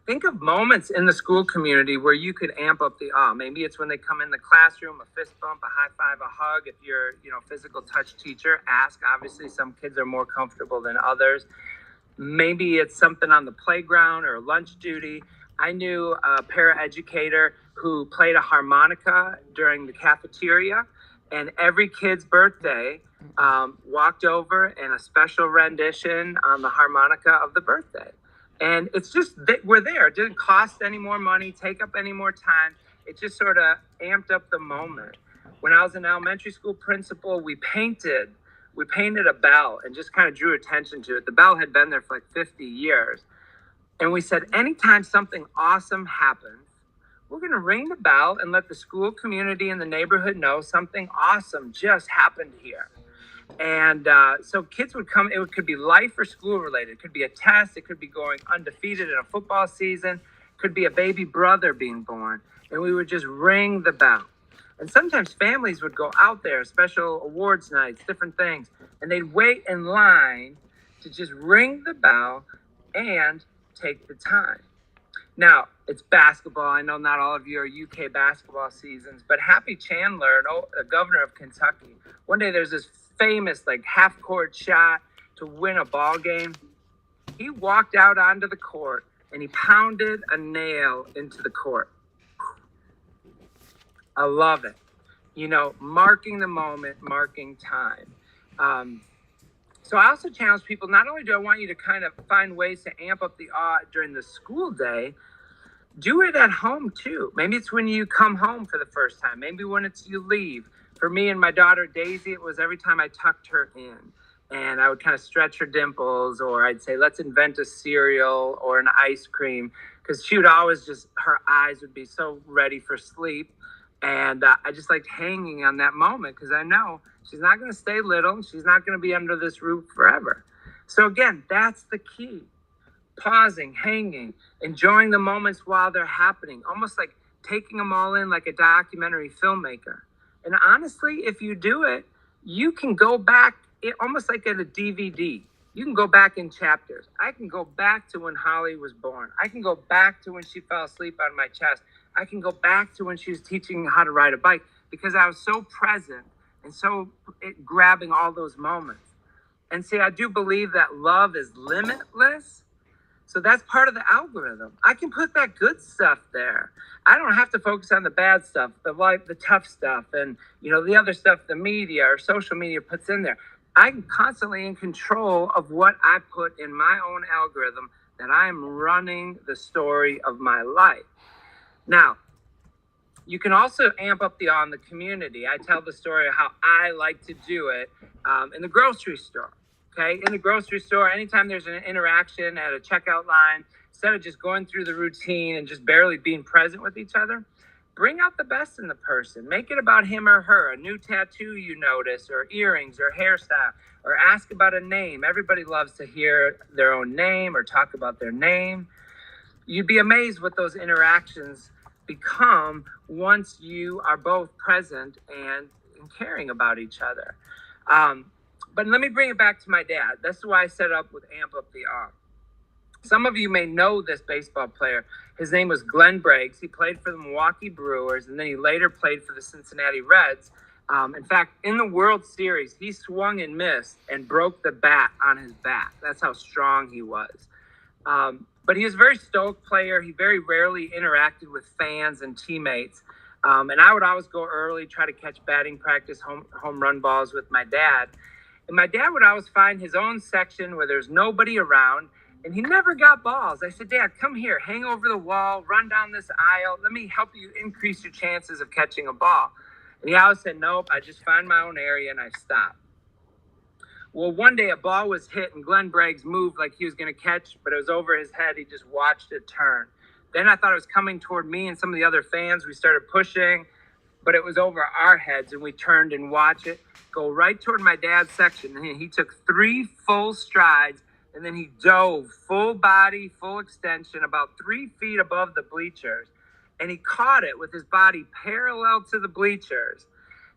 think of moments in the school community where you could amp up the awe. Maybe it's when they come in the classroom, a fist bump, a high five, a hug. If you're, physical touch teacher, ask. Obviously, some kids are more comfortable than others. Maybe it's something on the playground or lunch duty. I knew a paraeducator who played a harmonica during the cafeteria, and every kid's birthday walked over in a special rendition on the harmonica of the birthday. And it's just that we're there. It didn't cost any more money, take up any more time. It just sort of amped up the moment. When I was an elementary school principal, we painted a bell and just kind of drew attention to it. The bell had been there for like 50 years. And we said, anytime something awesome happens, we're going to ring the bell and let the school community and the neighborhood know something awesome just happened here. And so kids would come. It could be life or school related. It could be a test. It could be going undefeated in a football season. It could be a baby brother being born. And we would just ring the bell. And sometimes families would go out there, special awards nights, different things, and they'd wait in line to just ring the bell and take the time. Now, it's basketball. I know not all of you are UK basketball seasons, but Happy Chandler, a governor of Kentucky, one day there's this famous half-court shot to win a ball game. He walked out onto the court and he pounded a nail into the court. I love it. Marking the moment, marking time. So I also challenge people, not only do I want you to kind of find ways to amp up the awe during the school day, do it at home too. Maybe it's when you come home for the first time. Maybe when it's you leave. For me and my daughter Daisy, it was every time I tucked her in and I would kind of stretch her dimples, or I'd say, let's invent a cereal or an ice cream, because she would always her eyes would be so ready for sleep. And I just liked hanging on that moment because I know she's not going to stay little. She's not going to be under this roof forever. So again, that's the key. Pausing, hanging, enjoying the moments while they're happening, almost like taking them all in like a documentary filmmaker. And honestly, if you do it, you can go back, almost like at a DVD. You can go back in chapters. I can go back to when Holly was born. I can go back to when she fell asleep on my chest. I can go back to when she was teaching me how to ride a bike, because I was so present and so grabbing all those moments. And see, I do believe that love is limitless. So that's part of the algorithm. I can put that good stuff there. I don't have to focus on the bad stuff, the tough stuff, and the other stuff the media or social media puts in there. I'm constantly in control of what I put in my own algorithm, that I'm running the story of my life. Now, you can also amp up the awe in the community. I tell the story of how I like to do it in the grocery store. Okay, in the grocery store, anytime there's an interaction at a checkout line, instead of just going through the routine and just barely being present with each other, bring out the best in the person. Make it about him or her, a new tattoo you notice, or earrings, or hairstyle, or ask about a name. Everybody loves to hear their own name or talk about their name. You'd be amazed what those interactions become once you are both present and caring about each other. But let me bring it back to my dad. That's why I set up with Amp Up the Awe. Some of you may know this baseball player. His name was Glenn Briggs. He played for the Milwaukee Brewers, and then he later played for the Cincinnati Reds. In fact, in the World Series, he swung and missed and broke the bat on his back. That's how strong he was. But he was a very stoic player. He very rarely interacted with fans and teammates. And I would always go early, try to catch batting practice, home run balls with my dad. And my dad would always find his own section where there's nobody around, and he never got balls. I said, Dad, come here, hang over the wall, run down this aisle. Let me help you increase your chances of catching a ball. And he always said, nope, I just find my own area and I stop. Well, one day a ball was hit and Glenn Briggs moved like he was going to catch, but it was over his head. He just watched it turn. Then I thought it was coming toward me and some of the other fans. We started pushing, but it was over our heads, and we turned and watched it go right toward my dad's section. And he took 3 full strides, and then he dove full body, full extension, about 3 feet above the bleachers. And he caught it with his body parallel to the bleachers.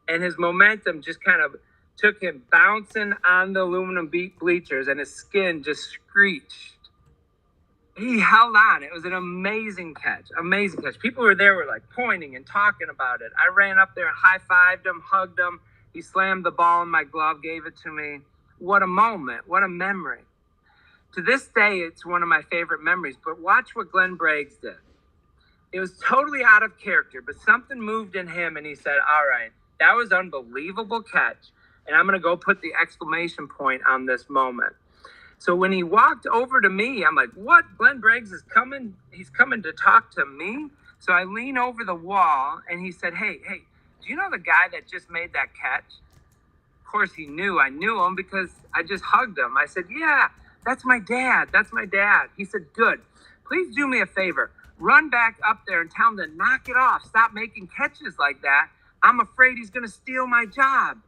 And his momentum just kind of took him bouncing on the aluminum bleachers, and his skin just screeched. he held on. It was an amazing catch. Amazing catch. People who were there were like pointing and talking about it. I ran up there and high-fived him, hugged him. He slammed the ball in my glove, gave it to me. What a moment. What a memory. To this day, it's one of my favorite memories. But watch what Glenn Braggs did. It was totally out of character, but something moved in him, and he said, all right, that was unbelievable catch, and I'm going to go put the exclamation point on this moment. So when he walked over to me, I'm like, what? Glenn Braggs is coming? He's coming to talk to me? So I lean over the wall, and he said, hey, do you know the guy that just made that catch? Of course he knew. I knew him because I just hugged him. I said, yeah, that's my dad. That's my dad. He said, good. Please do me a favor. Run back up there and tell him to knock it off. Stop making catches like that. I'm afraid he's going to steal my job.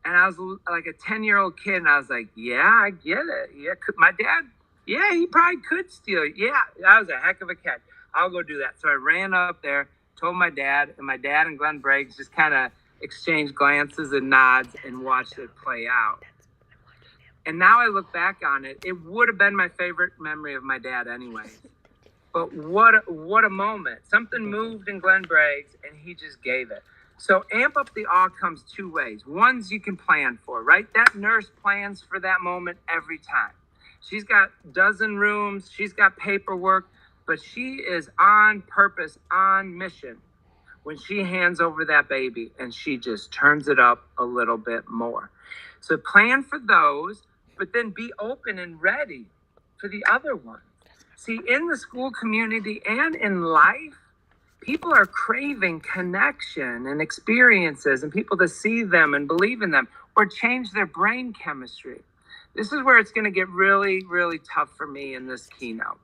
And I was like a 10-year-old kid, and I was like, yeah, I get it. Yeah, my dad, yeah, he probably could steal it. Yeah, that was a heck of a catch. I'll go do that. So I ran up there, told my dad, and my dad and Glenn Braggs just kind of exchanged glances and nods and watched it play out. And now I look back on it, it would have been my favorite memory of my dad anyway. But what a moment. Something moved in Glenn Braggs, and he just gave it. So amp up the awe comes two ways. One's you can plan for, right? That nurse plans for that moment every time. She's got a dozen rooms, she's got paperwork, but she is on purpose, on mission when she hands over that baby, and she just turns it up a little bit more. So plan for those, but then be open and ready for the other ones. See, in the school community and in life, people are craving connection and experiences and people to see them and believe in them or change their brain chemistry. This is where it's going to get really, really tough for me in this keynote.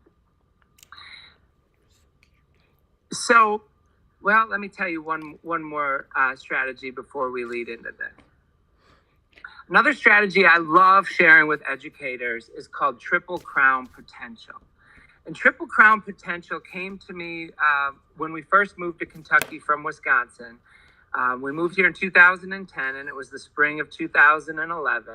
So, well, let me tell you one more strategy before we lead into this. Another strategy I love sharing with educators is called Triple Crown Potential. And Triple Crown Potential came to me when we first moved to Kentucky from Wisconsin. We moved here in 2010, and it was the spring of 2011.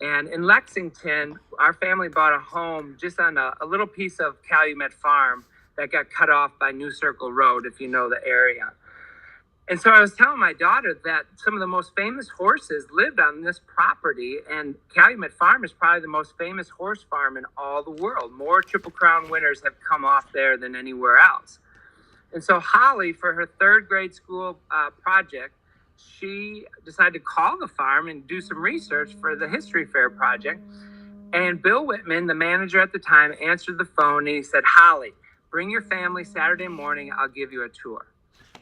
And in Lexington, our family bought a home just on a little piece of Calumet Farm that got cut off by New Circle Road, if you know the area. And so I was telling my daughter that some of the most famous horses lived on this property, and Calumet Farm is probably the most famous horse farm in all the world. More Triple Crown winners have come off there than anywhere else. And so Holly, for her third grade school project, she decided to call the farm and do some research for the History Fair project. And Bill Whitman, the manager at the time, answered the phone, and he said, Holly, bring your family Saturday morning. I'll give you a tour.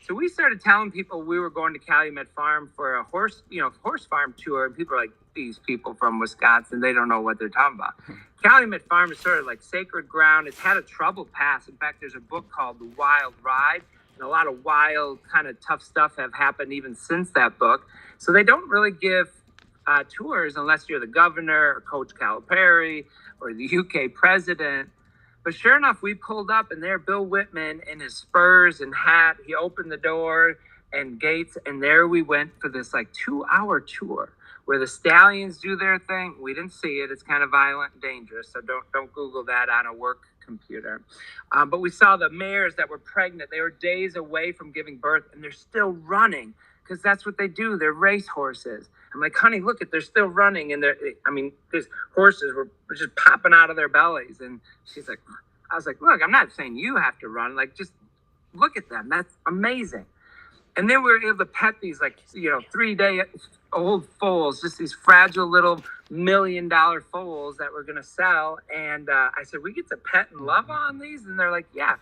So we started telling people we were going to Calumet Farm for a horse farm tour. And people are like, these people from Wisconsin, they don't know what they're talking about. Calumet Farm is sort of like sacred ground. It's had a troubled past. In fact, there's a book called The Wild Ride. And a lot of wild, kind of tough stuff have happened even since that book. So they don't really give tours unless you're the governor or Coach Calipari or the UK president. But sure enough, we pulled up, and there Bill Whitman in his spurs and hat. He opened the door and gates, and there we went for this like 2-hour tour where the stallions do their thing. We didn't see it. It's kind of violent and dangerous, so don't Google that on a work computer. But we saw the mares that were pregnant. They were days away from giving birth, and they're still running because that's what they do. They're race horses. I'm like, honey, look they're still running. And these horses were just popping out of their bellies. And she's like, I was like, look, I'm not saying you have to run. Like, just look at them. That's amazing. And then we were able to pet these 3-day-old foals, just these fragile little $1 million foals that we're going to sell. And I said, we get to pet and love on these? And they're like, yeah,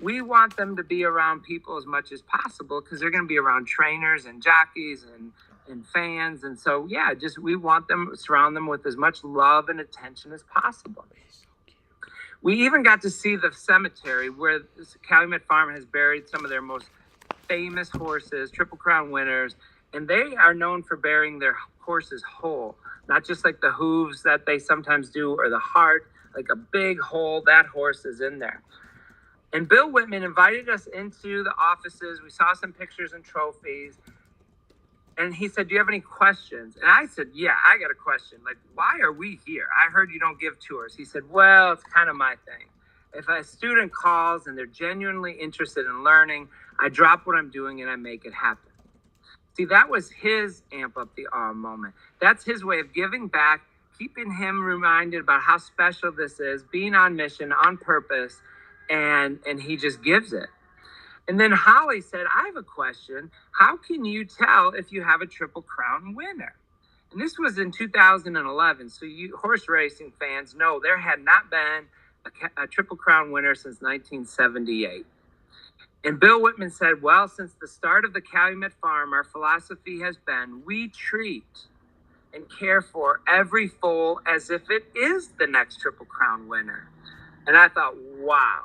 we want them to be around people as much as possible because they're going to be around trainers and jockeys and fans. And so, yeah, we want them, surround them with as much love and attention as possible. We even got to see the cemetery where Calumet Farm has buried some of their most famous horses, Triple Crown winners, and they are known for burying their horses whole, not just like the hooves that they sometimes do or the heart, like a big hole, that horse is in there. And Bill Whitman invited us into the offices. We saw some pictures and trophies. And he said, do you have any questions? And I said, yeah, I got a question. Like, why are we here? I heard you don't give tours. He said, well, it's kind of my thing. If a student calls and they're genuinely interested in learning, I drop what I'm doing and I make it happen. See, that was his amp up the awe moment. That's his way of giving back, keeping him reminded about how special this is, being on mission, on purpose, and he just gives it. And then Holly said, I have a question. How can you tell if you have a Triple Crown winner? And this was in 2011. So you horse racing fans know there had not been a Triple Crown winner since 1978. And Bill Whitman said, well, since the start of the Calumet Farm, our philosophy has been we treat and care for every foal as if it is the next Triple Crown winner. And I thought, wow,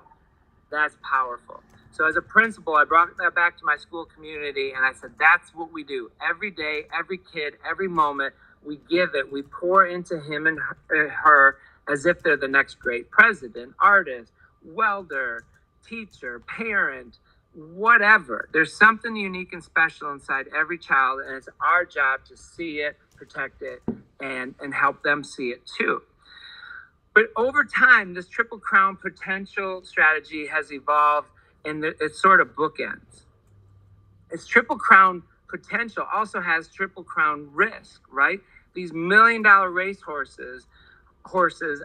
that's powerful. So as a principal, I brought that back to my school community and I said, that's what we do. Every day, every kid, every moment, we give it, we pour into him and her as if they're the next great president, artist, welder, teacher, parent, whatever. There's something unique and special inside every child, and it's our job to see it, protect it, and help them see it too. But over time, this Triple Crown potential strategy has evolved, and it's sort of bookends. Its Triple Crown potential also has Triple Crown risk, right? These $1 million racehorses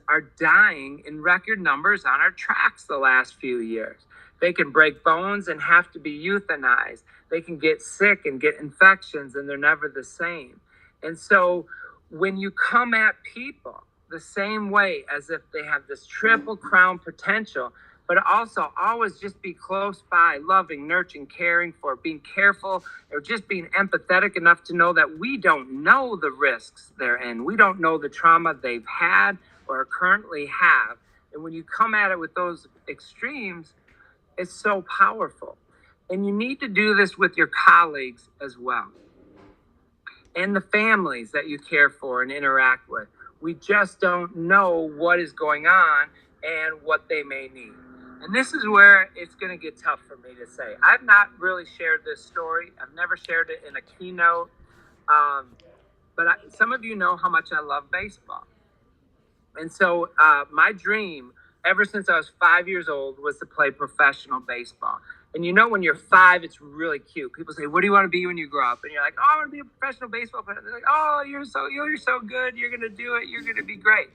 are dying in record numbers on our tracks the last few years. They can break bones and have to be euthanized. They can get sick and get infections, and they're never the same. And so when you come at people the same way as if they have this Triple Crown potential, but also always just be close by, loving, nurturing, caring for, being careful, or just being empathetic enough to know that we don't know the risks they're in. We don't know the trauma they've had or currently have. And when you come at it with those extremes, it's so powerful. And you need to do this with your colleagues as well, and the families that you care for and interact with. We just don't know what is going on and what they may need. And this is where it's going to get tough for me to say. I've not really shared this story. I've never shared it in a keynote. But some of you know how much I love baseball. And so my dream, ever since I was 5 years old, was to play professional baseball. And you know, when you're 5, it's really cute. People say, what do you want to be when you grow up? And you're like, oh, I want to be a professional baseball player. They're like, oh, you're so good. You're going to do it. You're going to be great.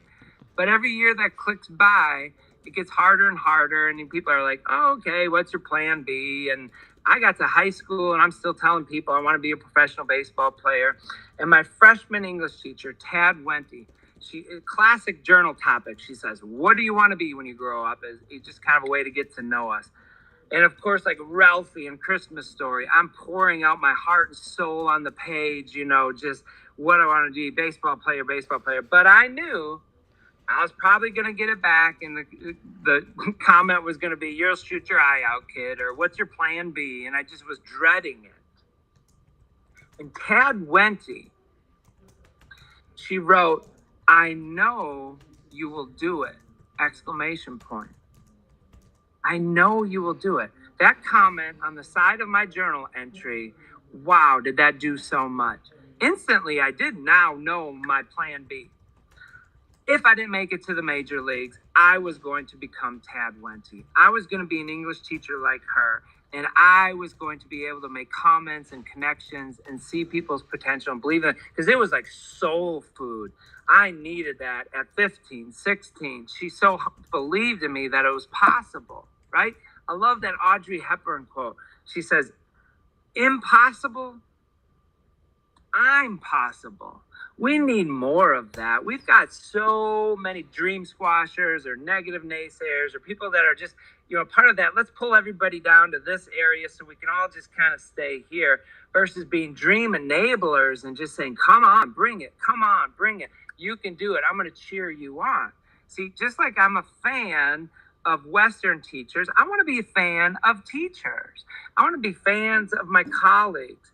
But every year that clicks by, it gets harder and harder. And people are like, oh, okay, what's your plan B? And I got to high school and I'm still telling people I want to be a professional baseball player. And my freshman English teacher, Tad Wenty, classic journal topic. She says, what do you want to be when you grow up? It's just kind of a way to get to know us. And of course, like Ralphie and Christmas Story, I'm pouring out my heart and soul on the page, you know, just what I want to be, baseball player. But I knew I was probably going to get it back, and the comment was going to be, you'll shoot your eye out, kid, or what's your plan B? And I just was dreading it. And Tad Wenty, she wrote, I know you will do it, exclamation point. I know you will do it. That comment on the side of my journal entry, wow, did that do so much. Instantly, I did now know my plan B. If I didn't make it to the major leagues, I was going to become Tad Wenty. I was going to be an English teacher like her, and I was going to be able to make comments and connections and see people's potential and believe in it, because it was like soul food. I needed that at 15, 16. She so believed in me that it was possible, right? I love that Audrey Hepburn quote. She says, impossible, I'm possible. We need more of that. We've got so many dream squashers or negative naysayers or people that are just, you know, part of that. Let's pull everybody down to this area so we can all just kind of stay here, versus being dream enablers and just saying, come on, bring it. Come on, bring it. You can do it. I'm going to cheer you on. See, just like I'm a fan of Western teachers, I want to be a fan of teachers. I want to be fans of my colleagues.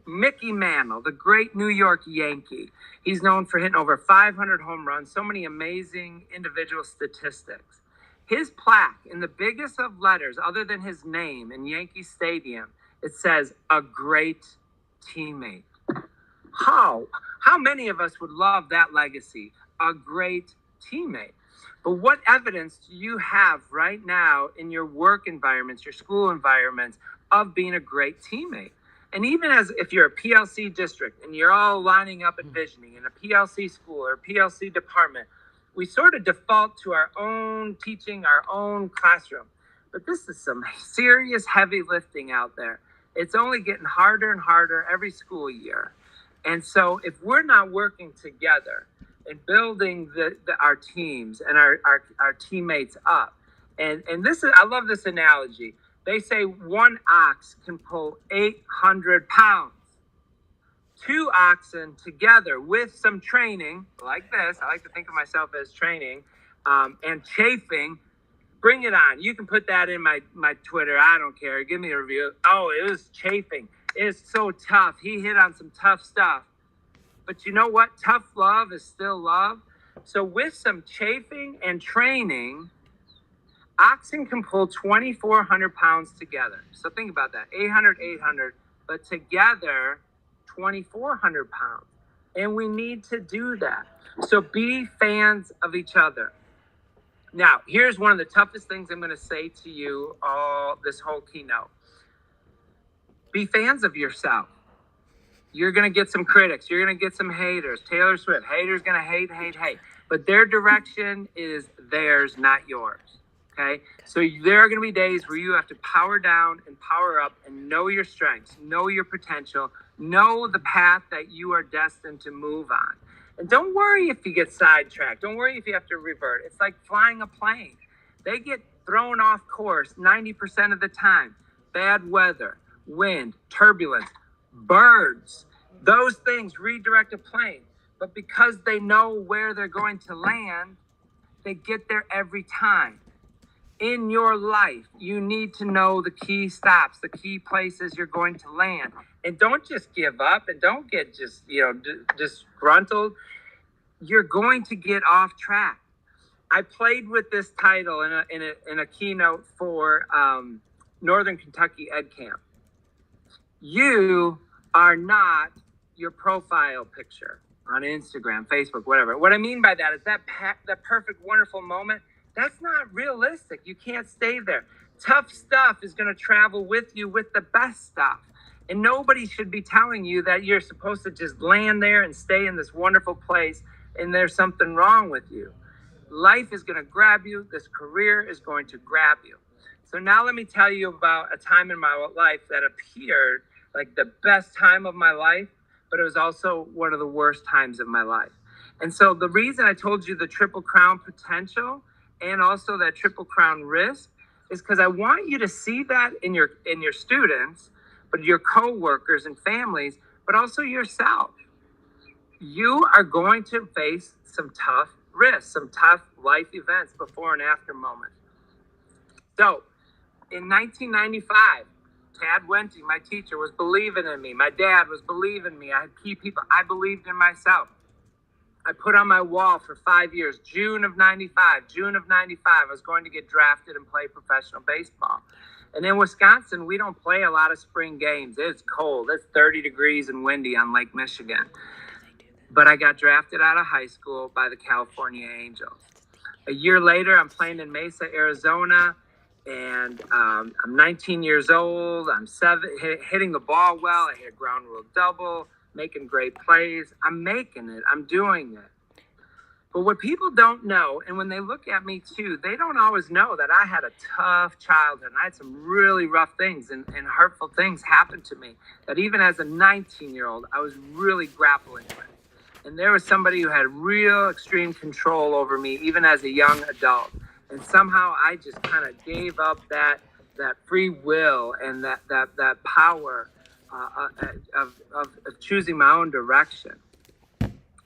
Mickey Mantle, the great New York Yankee. He's known for hitting over 500 home runs, so many amazing individual statistics. His plaque, in the biggest of letters other than his name in Yankee Stadium, it says, a great teammate. How many of us would love that legacy? A great teammate. But what evidence do you have right now in your work environments, your school environments, of being a great teammate? And even as if you're a PLC district and you're all lining up and visioning in a PLC school or PLC department, we sort of default to our own teaching, our own classroom. But this is some serious heavy lifting out there. It's only getting harder and harder every school year. And so if we're not working together and building our teams and our teammates up, and this is, I love this analogy. They say one ox can pull 800 pounds. Two oxen together with some training, like this, I like to think of myself as training, and chafing, bring it on. You can put that in my Twitter. I don't care. Give me a review. Oh, it was chafing. It's so tough. He hit on some tough stuff. But you know what? Tough love is still love. So with some chafing and training, oxen can pull 2,400 pounds together. So think about that. 800, 800, but together, 2,400 pounds. And we need to do that. So be fans of each other. Now, here's one of the toughest things I'm going to say to you all this whole keynote. Be fans of yourself. You're going to get some critics. You're going to get some haters. Taylor Swift, haters going to hate. But their direction is theirs, not yours. Okay? So there are going to be days where you have to power down and power up and know your strengths, know your potential, know the path that you are destined to move on. And don't worry if you get sidetracked. Don't worry if you have to revert. It's like flying a plane. They get thrown off course 90% of the time. Bad weather, wind, turbulence, birds, those things redirect a plane. But because they know where they're going to land, they get there every time. In your life, you need to know the key stops, the key places you're going to land. And don't just give up and don't get just, disgruntled. You're going to get off track. I played with this title in a keynote for Northern Kentucky Ed Camp. You are not your profile picture on Instagram, Facebook, whatever. What I mean by that is that perfect, wonderful moment, that's not realistic. You can't stay there. Tough stuff is going to travel with you with the best stuff. And nobody should be telling you that you're supposed to just land there and stay in this wonderful place and there's something wrong with you. Life is going to grab you. This career is going to grab you. So now let me tell you about a time in my life that appeared like the best time of my life, but it was also one of the worst times of my life. And so the reason I told you the Triple Crown potential and also that Triple Crown risk is because I want you to see that in your students, but your coworkers and families, but also yourself. You are going to face some tough risks, some tough life events before and after moments. So in 1995, Tad Wente, my teacher, was believing in me. My dad was believing in me. I had key people. I believed in myself. I put on my wall for 5 years, June of 95, I was going to get drafted and play professional baseball. And in Wisconsin, we don't play a lot of spring games. It's cold. It's 30 degrees and windy on Lake Michigan. But I got drafted out of high school by the California Angels. A year later, I'm playing in Mesa, Arizona, and I'm 19 years old. I'm hitting the ball well. I hit a ground rule double, making great plays. I'm making it. I'm doing it. But what people don't know, and when they look at me too, they don't always know that I had a tough childhood. I had some really rough things and hurtful things happen to me that even as a 19-year-old, I was really grappling with. And there was somebody who had real extreme control over me, even as a young adult. And somehow I just kind of gave up that free will and that power of choosing my own direction.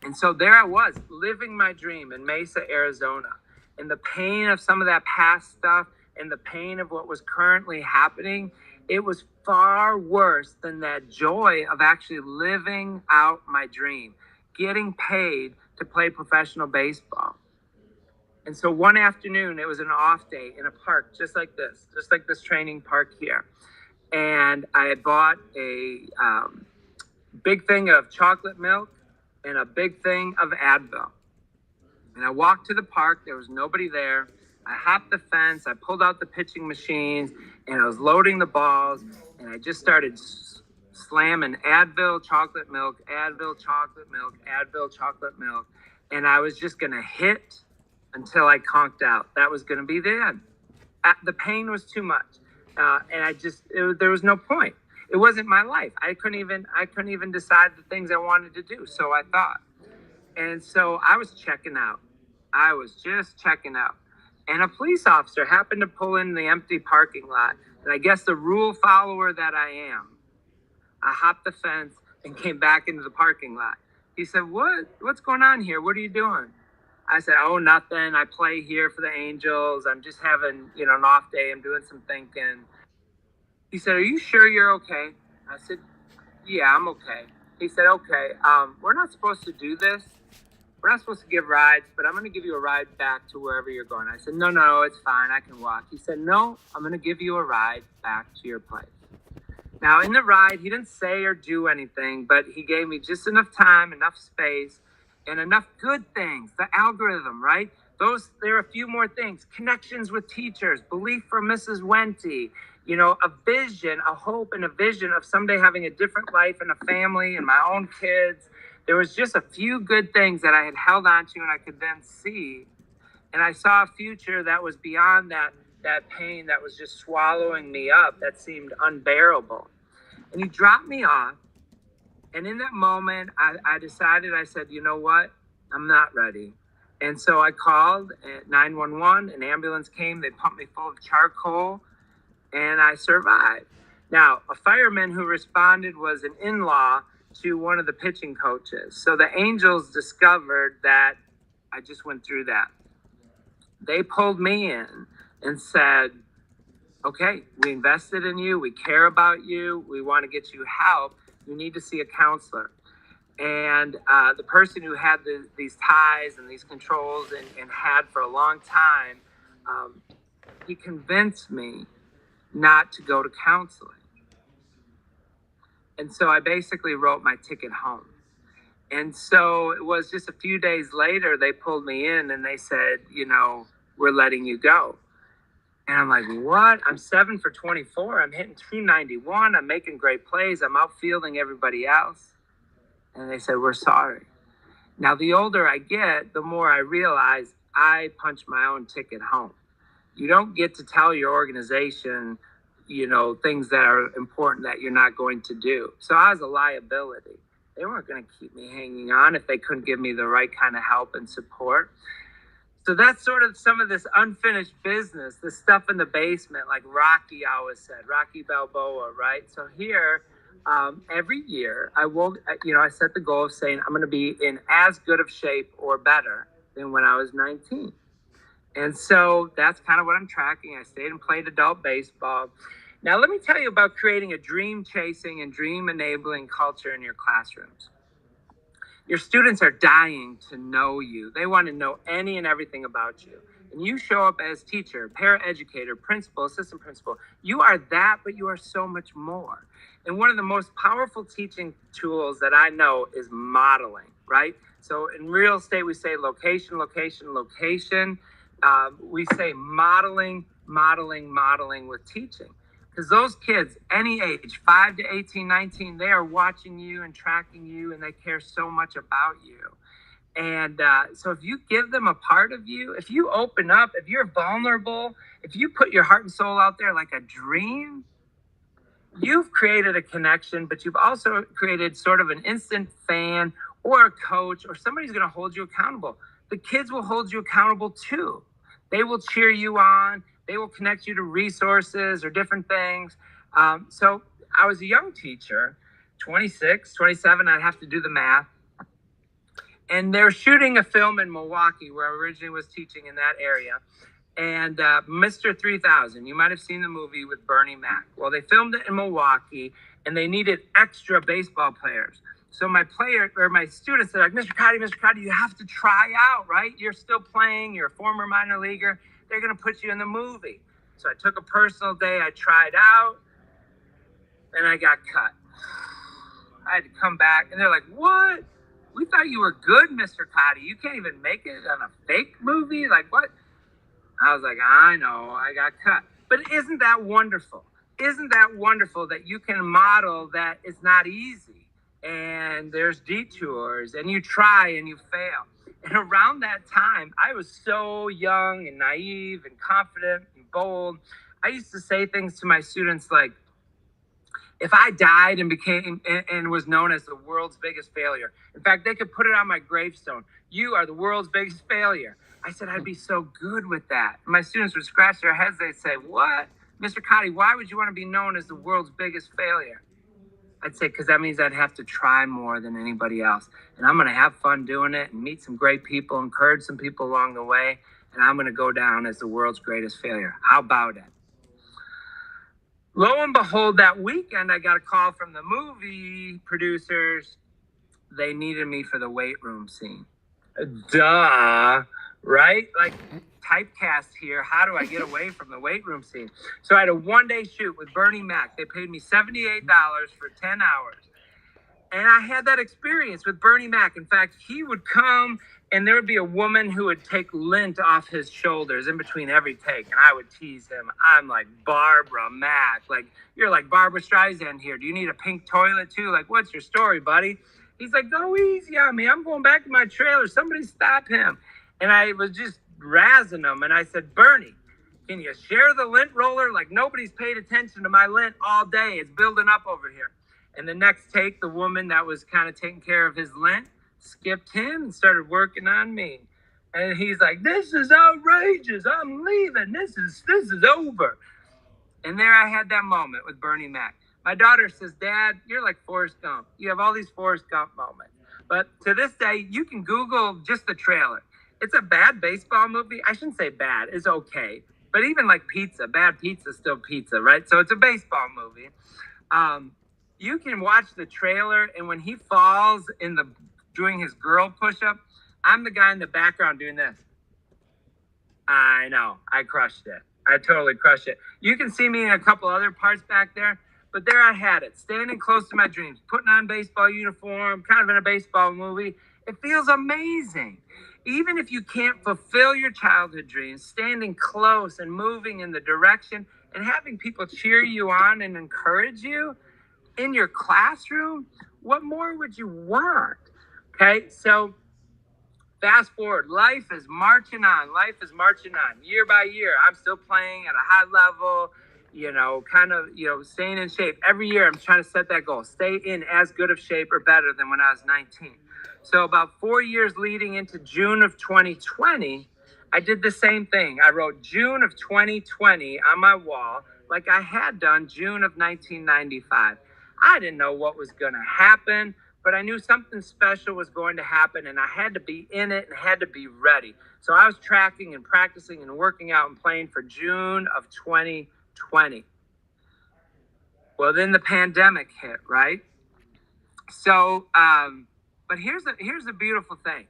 And so there I was, living my dream in Mesa, Arizona. And the pain of some of that past stuff and the pain of what was currently happening, it was far worse than that joy of actually living out my dream, getting paid to play professional baseball. And so one afternoon, it was an off day in a park just like this training park here. And I had bought a big thing of chocolate milk and a big thing of Advil. And I walked to the park. There was nobody there. I hopped the fence. I pulled out the pitching machines, and I was loading the balls. And I just started slamming Advil, chocolate milk, Advil, chocolate milk, Advil, chocolate milk. And I was just going to hit until I conked out. That was going to be the end. The pain was too much. And there was no point. It wasn't my life. I couldn't even decide the things I wanted to do. So I thought. And so I was checking out. I was just checking out. And a police officer happened to pull in the empty parking lot. And I guess the rule follower that I am, I hopped the fence and came back into the parking lot. He said, what's going on here? What are you doing? I said, oh, nothing. I play here for the Angels. I'm just having, an off day. I'm doing some thinking. He said, are you sure you're okay? I said, yeah, I'm okay. He said, okay, we're not supposed to do this. We're not supposed to give rides, but I'm going to give you a ride back to wherever you're going. I said, no, it's fine. I can walk. He said, no, I'm going to give you a ride back to your place. Now, in the ride, he didn't say or do anything, but he gave me just enough time, enough space, and enough good things. The algorithm, right? There are a few more things. Connections with teachers, belief from Mrs. Wente, a vision, a hope and a vision of someday having a different life and a family and my own kids. There was just a few good things that I had held on to and I could then see. And I saw a future that was beyond that pain that was just swallowing me up, that seemed unbearable. And he dropped me off. And in that moment, I decided, I said, you know what? I'm not ready. And so I called 911, an ambulance came, they pumped me full of charcoal, and I survived. Now, a fireman who responded was an in-law to one of the pitching coaches. So the Angels discovered that I just went through that. They pulled me in and said, okay, we invested in you. We care about you. We want to get you help. You need to see a counselor. And the person who had these ties and these controls and had for a long time, he convinced me not to go to counseling. And so I basically wrote my ticket home. And so it was just a few days later, they pulled me in and they said, we're letting you go. And I'm like, what? I'm 7 for 24. I'm hitting 291. I'm making great plays. I'm outfielding everybody else. And they said, we're sorry. Now, the older I get, the more I realize I punch my own ticket home. You don't get to tell your organization, things that are important that you're not going to do. So I was a liability. They weren't going to keep me hanging on if they couldn't give me the right kind of help and support. So that's sort of some of this unfinished business, the stuff in the basement, like Rocky always said, Rocky Balboa, right? So here, every year, I set the goal of saying I'm going to be in as good of shape or better than when I was 19. And so that's kind of what I'm tracking. I stayed and played adult baseball. Now, let me tell you about creating a dream-chasing and dream-enabling culture in your classrooms. Your students are dying to know you. They want to know any and everything about you. And you show up as teacher, paraeducator, principal, assistant principal. You are that, but you are so much more. And one of the most powerful teaching tools that I know is modeling, right? So in real estate, we say location, location, location. We say modeling with teaching. Because those kids, any age, 5 to 18, 19, they are watching you and tracking you, and they care so much about you. And so if you give them a part of you, if you open up, if you're vulnerable, if you put your heart and soul out there like a dream, you've created a connection, but you've also created sort of an instant fan or a coach or somebody's going to hold you accountable. The kids will hold you accountable too. They will cheer you on. They will connect you to resources or different things. So I was a young teacher, 26, 27, I'd have to do the math. And they're shooting a film in Milwaukee where I originally was teaching in that area. And Mr. 3000, you might have seen the movie with Bernie Mac. Well, they filmed it in Milwaukee and they needed extra baseball players. So my students said, like, Mr. Cotty, you have to try out, right? You're still playing, you're a former minor leaguer. They're going to put you in the movie. So I took a personal day, I tried out, and I got cut. I had to come back, and they're like, what? We thought you were good, Mr. Cotty. You can't even make it on a fake movie? Like, what? I was like, I know, I got cut. But isn't that wonderful? Isn't that wonderful that you can model that it's not easy and there's detours and you try and you fail? And around that time, I was so young and naive and confident and bold. I used to say things to my students like, if I died and became and was known as the world's biggest failure, in fact, they could put it on my gravestone. You are the world's biggest failure. I said, I'd be so good with that. And my students would scratch their heads. They'd say, what? Mr. Cotty, why would you want to be known as the world's biggest failure? I'd say, because that means I'd have to try more than anybody else. And I'm going to have fun doing it and meet some great people, encourage some people along the way. And I'm going to go down as the world's greatest failure. How about it? Lo and behold, that weekend, I got a call from the movie producers. They needed me for the weight room scene. Duh, right? Like, typecast here. How do I get away from the weight room scene? So I had a one-day shoot with Bernie Mac. They paid me $78 for 10 hours. And I had that experience with Bernie Mac. In fact, he would come and there would be a woman who would take lint off his shoulders in between every take. And I would tease him. I'm like, Barbara Mac. Like, you're like Barbara Streisand here. Do you need a pink toilet too? Like, what's your story, buddy? He's like, go easy on me. I'm going back to my trailer. Somebody stop him. And I was just razzing him. And I said, Bernie, can you share the lint roller? Like, nobody's paid attention to my lint all day. It's building up over here. And the next take, the woman that was kind of taking care of his lint skipped him and started working on me. And he's like, this is outrageous. I'm leaving. This is over. And there I had that moment with Bernie Mac. My daughter says, Dad, you're like Forrest Gump. You have all these Forrest Gump moments. But to this day, you can Google just the trailer. It's a bad baseball movie. I shouldn't say bad. It's okay. But even like pizza, bad pizza is still pizza, right? So it's a baseball movie. You can watch the trailer, and when he falls doing his girl push-up, I'm the guy in the background doing this. I know, I crushed it. I totally crushed it. You can see me in a couple other parts back there, but there I had it, standing close to my dreams, putting on baseball uniform, kind of in a baseball movie. It feels amazing. Even if you can't fulfill your childhood dreams, standing close and moving in the direction and having people cheer you on and encourage you, in your classroom, what more would you want? Okay, so fast forward, life is marching on. Life is marching on year by year. I'm still playing at a high level, staying in shape. Every year I'm trying to set that goal, stay in as good of shape or better than when I was 19. So about 4 years leading into June of 2020, I did the same thing. I wrote June of 2020 on my wall like I had done June of 1995. I didn't know what was going to happen, but I knew something special was going to happen, and I had to be in it and had to be ready. So I was tracking and practicing and working out and playing for June of 2020. Well, then the pandemic hit, right? So, but here's the beautiful thing.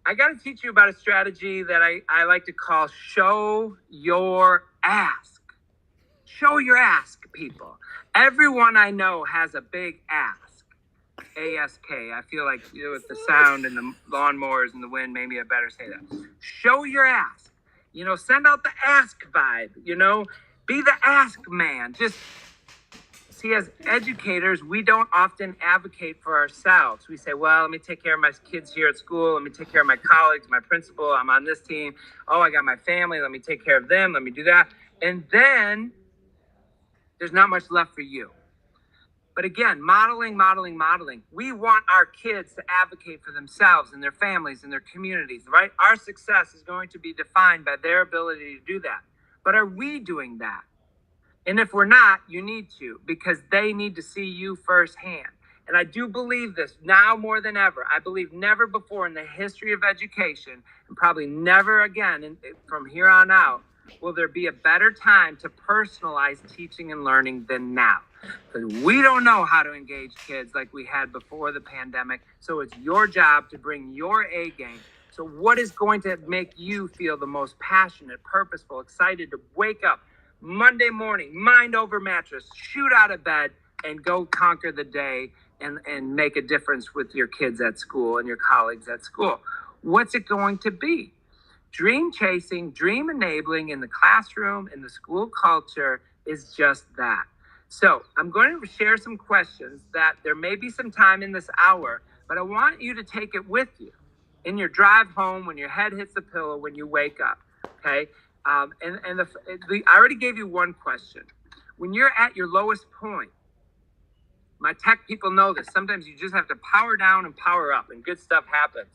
I got to teach you about a strategy that I like to call show your ask. Show your ask, people. Everyone I know has a big ask. A-S-K. I feel like with the sound and the lawnmowers and the wind, maybe I better say that. Show your ask. Send out the ask vibe. Be the ask man. Just see, as educators, we don't often advocate for ourselves. We say, well, let me take care of my kids here at school. Let me take care of my colleagues, my principal. I'm on this team. Oh, I got my family. Let me take care of them. Let me do that. And then there's not much left for you. But again, modeling. We want our kids to advocate for themselves and their families and their communities, right? Our success is going to be defined by their ability to do that. But are we doing that? And if we're not, you need to, because they need to see you firsthand. And I do believe this now more than ever. I believe never before in the history of education, and probably never again from here on out, will there be a better time to personalize teaching and learning than now? Because we don't know how to engage kids like we had before the pandemic. So it's your job to bring your A game. So what is going to make you feel the most passionate, purposeful, excited to wake up Monday morning, mind over mattress, shoot out of bed, and go conquer the day and make a difference with your kids at school and your colleagues at school. What's it going to be? Dream chasing, dream enabling in the classroom, in the school culture is just that. So I'm going to share some questions that there may be some time in this hour, but I want you to take it with you in your drive home, when your head hits the pillow, when you wake up. Okay. I already gave you one question. When you're at your lowest point, my tech people know this. Sometimes you just have to power down and power up, and good stuff happens.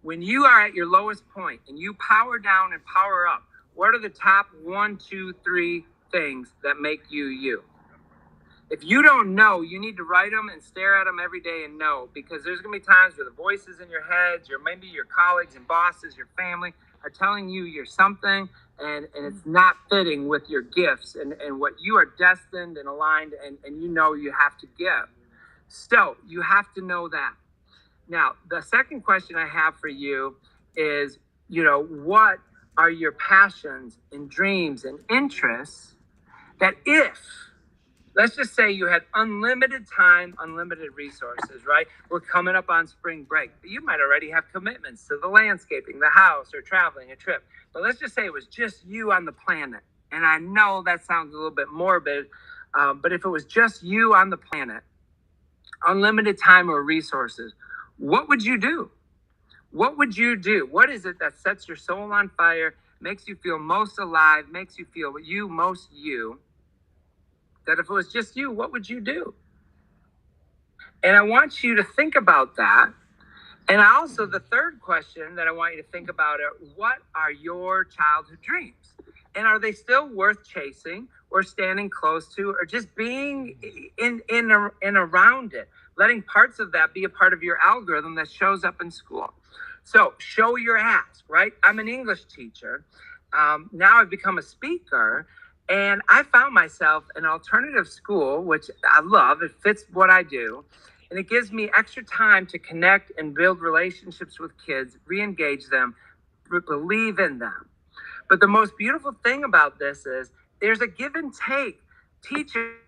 When you are at your lowest point and you power down and power up, what are the top 1, 2, 3 things that make you you? If you don't know, you need to write them and stare at them every day and know, because there's going to be times where the voices in your heads, or maybe your colleagues and bosses, your family, are telling you you're something, and it's not fitting with your gifts and what you are destined and aligned and you know you have to give. So you have to know that. Now, the second question I have for you is, what are your passions and dreams and interests that let's just say you had unlimited time, unlimited resources, right? We're coming up on spring break, but you might already have commitments to the landscaping, the house, or traveling, a trip. But let's just say it was just you on the planet. And I know that sounds a little bit morbid, but if it was just you on the planet, unlimited time or resources, what would you do? What would you do? What is it that sets your soul on fire, makes you feel most alive, makes you feel you most you? That if it was just you, what would you do? And I want you to think about that. And also, the third question that I want you to think about are, what are your childhood dreams? And are they still worth chasing or standing close to, or just being in around it? Letting parts of that be a part of your algorithm that shows up in school. So show your ask, right? I'm an English teacher. Now I've become a speaker. And I found myself in alternative school, which I love. It fits what I do. And it gives me extra time to connect and build relationships with kids, re-engage them, believe in them. But the most beautiful thing about this is there's a give and take. Teachers.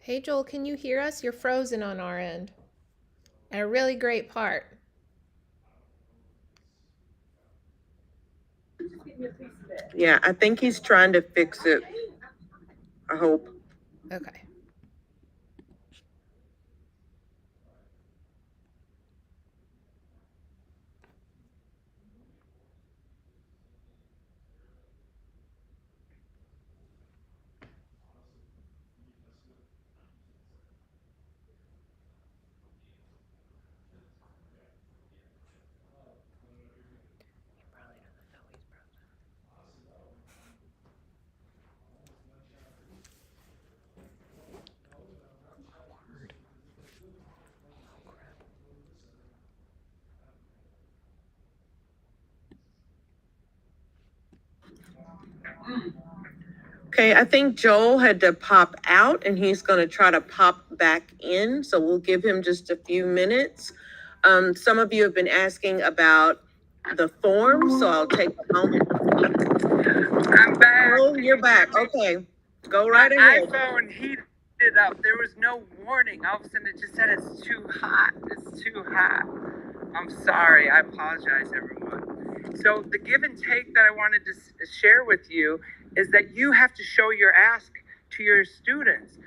Hey, Joel, can you hear us? You're frozen on our end. And a really great part.
Yeah, I think he's trying to fix it. I hope.
Okay.
Okay, I think Joel had to pop out and he's going to try to pop back in. So we'll give him just a few minutes. Some of you have been asking about the form, so I'll take a moment.
I'm back.
Oh, you're back. Okay, go right ahead.
My iPhone heated up. There was no warning. All of a sudden it just said it's too hot. It's too hot. I'm sorry. I apologize, everyone. So the give and take that I wanted to share with you is that you have to show your ask to your students.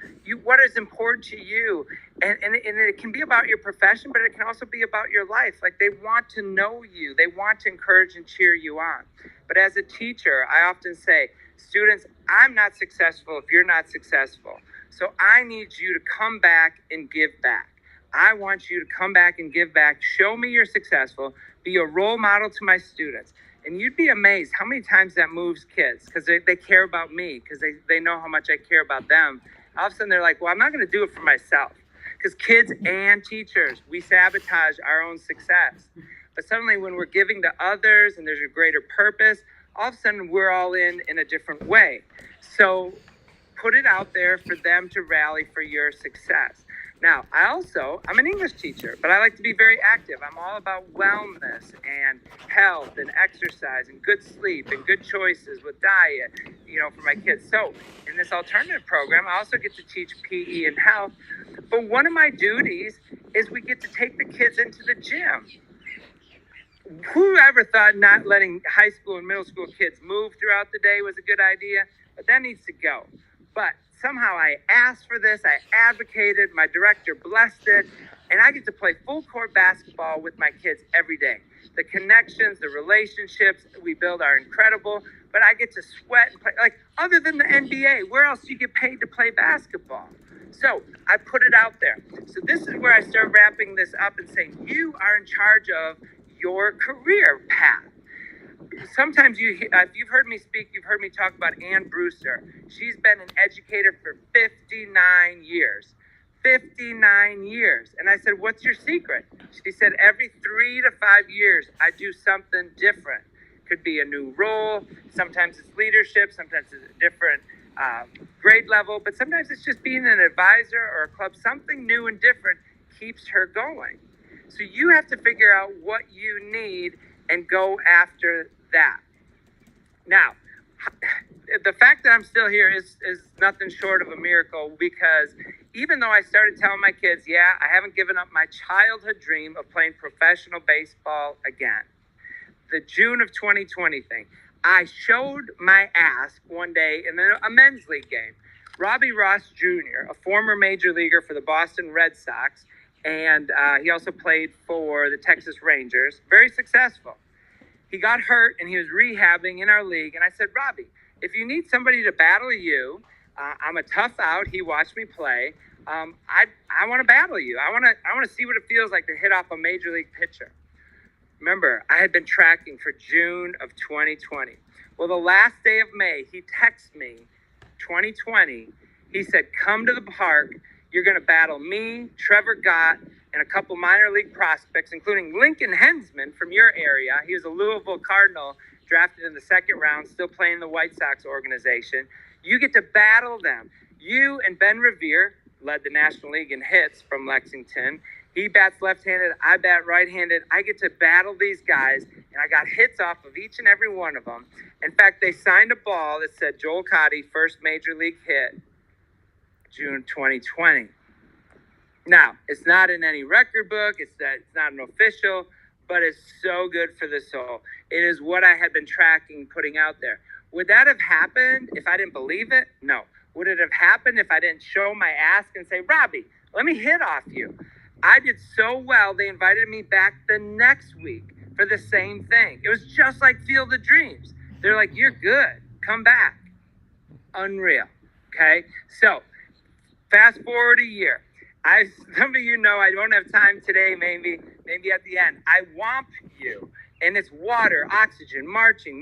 What is important to you, and it can be about your profession, but it can also be about your life. Like, they want to know you, they want to encourage and cheer you on. But as a teacher, I often say, students, I'm not successful if you're not successful. So I need you to come back and give back. I want you to come back and give back. Show me you're successful. Be a role model to my students. And you'd be amazed how many times that moves kids, because they care about me, because they know how much I care about them. All of a sudden they're like, well, I'm not going to do it for myself. Because kids and teachers, we sabotage our own success. But suddenly when we're giving to others and there's a greater purpose, all of a sudden we're all in a different way. So put it out there for them to rally for your success. Now, I'm an English teacher, but I like to be very active. I'm all about wellness and health and exercise and good sleep and good choices with diet, for my kids. So in this alternative program, I also get to teach PE and health. But one of my duties is we get to take the kids into the gym. Whoever thought not letting high school and middle school kids move throughout the day was a good idea? But that needs to go. But somehow I asked for this, I advocated, my director blessed it, and I get to play full court basketball with my kids every day. The connections, the relationships we build are incredible, but I get to sweat and play. Like, other than the NBA, where else do you get paid to play basketball? So I put it out there. So this is where I start wrapping this up and saying, you are in charge of your career path. Sometimes if you've heard me speak, you've heard me talk about Ann Brewster. She's been an educator for 59 years. 59 years. And I said, what's your secret? She said, every 3 to 5 years, I do something different. Could be a new role. Sometimes it's leadership. Sometimes it's a different grade level. But sometimes it's just being an advisor or a club. Something new and different keeps her going. So you have to figure out what you need and go after that. Now, the fact that I'm still here is nothing short of a miracle, because even though I started telling my kids, I haven't given up my childhood dream of playing professional baseball again. The June of 2020 thing, I showed my ass one day in a men's league game. Robbie Ross Jr., a former major leaguer for the Boston Red Sox, and he also played for the Texas Rangers, very successful. He got hurt and he was rehabbing in our league. And I said, Robbie, if you need somebody to battle you, I'm a tough out. He watched me play. I want to battle you. I want to see what it feels like to hit off a major league pitcher. Remember, I had been tracking for June of 2020. Well, the last day of May, he texted me, 2020. He said, come to the park. You're going to battle me, Trevor Gott, and a couple minor league prospects, including Lincoln Hensman from your area. He was a Louisville Cardinal, drafted in the second round, still playing in the White Sox organization. You get to battle them. You and Ben Revere led the National League in hits from Lexington. He bats left-handed, I bat right-handed. I get to battle these guys, and I got hits off of each and every one of them. In fact, they signed a ball that said Joel Cotty, first major league hit, June 2020. Now, it's not in any record book. It's not an official, but it's so good for the soul. It is what I had been tracking, putting out there. Would that have happened if I didn't believe it? No. Would it have happened if I didn't show my ass and say, Robbie, let me hit off you? I did so well, they invited me back the next week for the same thing. It was just like Field of Dreams. They're like, you're good. Come back. Unreal. Okay? So, fast forward a year. Some of you know I don't have time today, maybe at the end. I womp you. And it's water, oxygen, marching,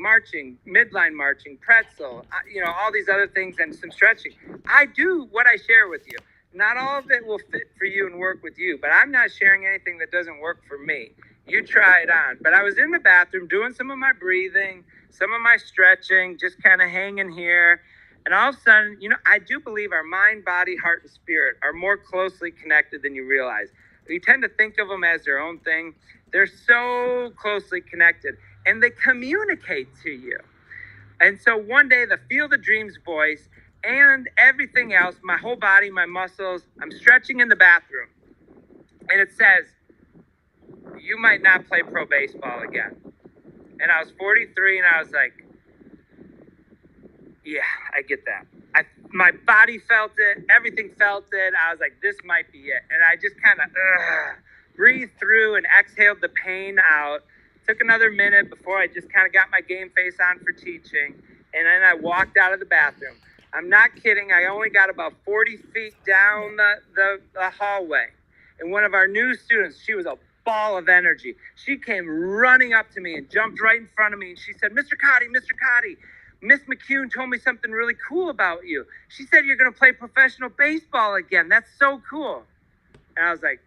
midline marching, pretzel, all these other things, and some stretching. I do what I share with you. Not all of it will fit for you and work with you, but I'm not sharing anything that doesn't work for me. You try it on. But I was in the bathroom doing some of my breathing, some of my stretching, just kind of hanging here. And all of a sudden, I do believe our mind, body, heart, and spirit are more closely connected than you realize. We tend to think of them as their own thing. They're so closely connected, and they communicate to you. And so one day, the Field of Dreams voice and everything else, my whole body, my muscles, I'm stretching in the bathroom. And it says, you might not play pro baseball again. And I was 43, and I was like, yeah, I get that. My body felt it. Everything felt it. I was like, this might be it. And I just kind of breathed through and exhaled the pain out. Took another minute before I just kind of got my game face on for teaching. And then I walked out of the bathroom. I'm not kidding. I only got about 40 feet down the hallway. And one of our new students, she was a ball of energy. She came running up to me and jumped right in front of me. And she said, Mr. Cotty, Miss McCune told me something really cool about you. She said you're going to play professional baseball again. That's so cool. And I was like,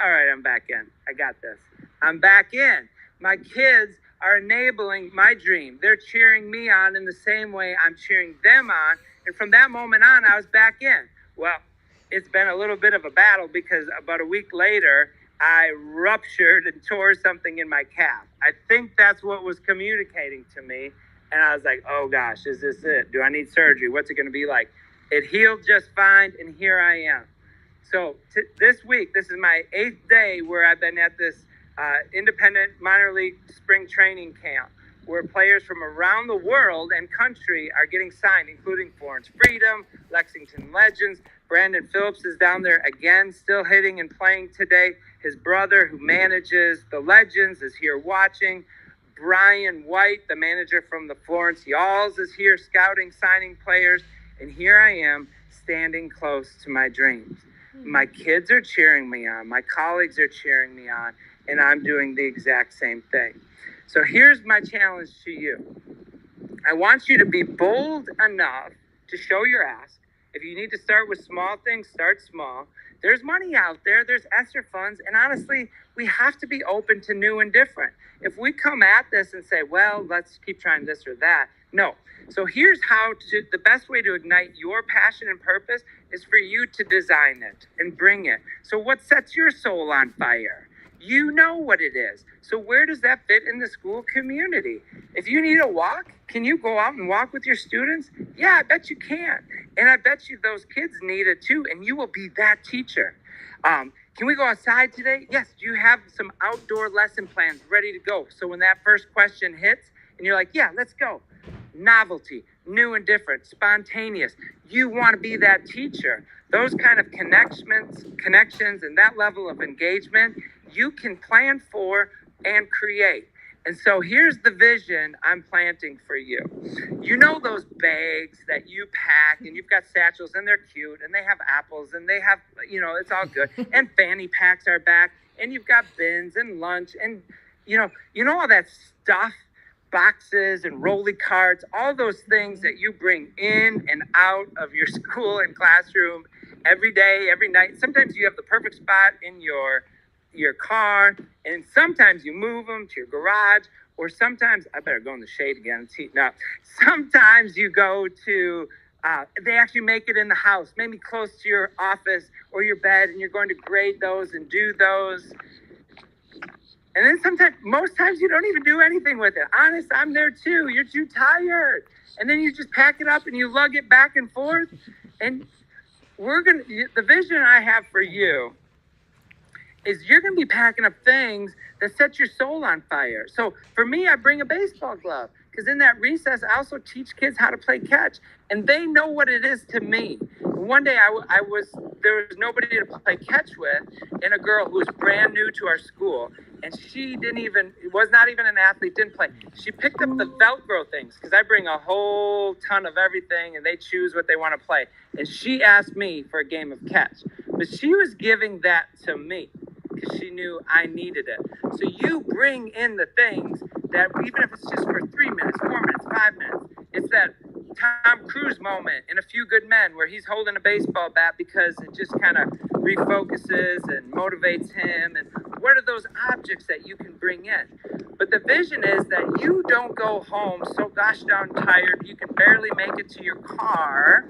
all right, I'm back in. I got this. I'm back in. My kids are enabling my dream. They're cheering me on in the same way I'm cheering them on. And from that moment on, I was back in. Well, it's been a little bit of a battle because about a week later, I ruptured and tore something in my calf. I think that's what was communicating to me. And I was like, oh gosh, is this it? Do I need surgery? What's it going to be like? It healed just fine, and here I am. So this week, this is my 8th day where I've been at this independent minor league spring training camp where players from around the world and country are getting signed, including Florence Freedom, Lexington Legends. Brandon Phillips is down there again, still hitting and playing today. His brother, who manages the Legends, is here watching. Brian White, the manager from the Florence Yalls, is here scouting, signing players. And here I am standing close to my dreams. My kids are cheering me on. My colleagues are cheering me on. And I'm doing the exact same thing. So here's my challenge to you. I want you to be bold enough to show your ask. If you need to start with small things, start small. There's money out there. There's ESSER funds. And honestly, we have to be open to new and different. If we come at this and say, well, let's keep trying this or that. No. So here's the best way to ignite your passion and purpose is for you to design it and bring it. So what sets your soul on fire? You know what it is. So where does that fit in the school community? If you need a walk, can you go out and walk with your students? Yeah, I bet you can. And I bet you those kids need it too. And you will be that teacher. Can we go outside today? Yes. Do you have some outdoor lesson plans ready to go? So when that first question hits and you're like, yeah, let's go. Novelty, new and different, spontaneous. You want to be that teacher. Those kind of connections, and that level of engagement, you can plan for and create. And so here's the vision I'm planting for you. You know those bags that you pack, and you've got satchels, and they're cute, and they have apples, and they have, it's all good. And fanny packs are back, and you've got bins and lunch, and you know all that stuff, boxes and rolly carts, all those things that you bring in and out of your school and classroom every day, every night. Sometimes you have the perfect spot in your car, and sometimes you move them to your garage, or sometimes, I better go in the shade again, it's heating up. Sometimes you go to, they actually make it in the house, maybe close to your office or your bed, and you're going to grade those and do those. And then most times you don't even do anything with it. Honest, I'm there too. You're too tired. And then you just pack it up and you lug it back and forth. And the vision I have for you is you're going to be packing up things that set your soul on fire. So for me, I bring a baseball glove because in that recess, I also teach kids how to play catch, and they know what it is to me. One day there was nobody to play catch with, and a girl who was brand new to our school, and she was not even an athlete, didn't play. She picked up the Velcro things because I bring a whole ton of everything, and they choose what they want to play. And she asked me for a game of catch, but she was giving that to me because she knew I needed it. So you bring in the things that, even if it's just for 3 minutes, 4 minutes, 5 minutes, it's that Tom Cruise moment in A Few Good Men where he's holding a baseball bat because it just kind of refocuses and motivates him. And what are those objects that you can bring in? But the vision is that you don't go home so gosh darn tired you can barely make it to your car,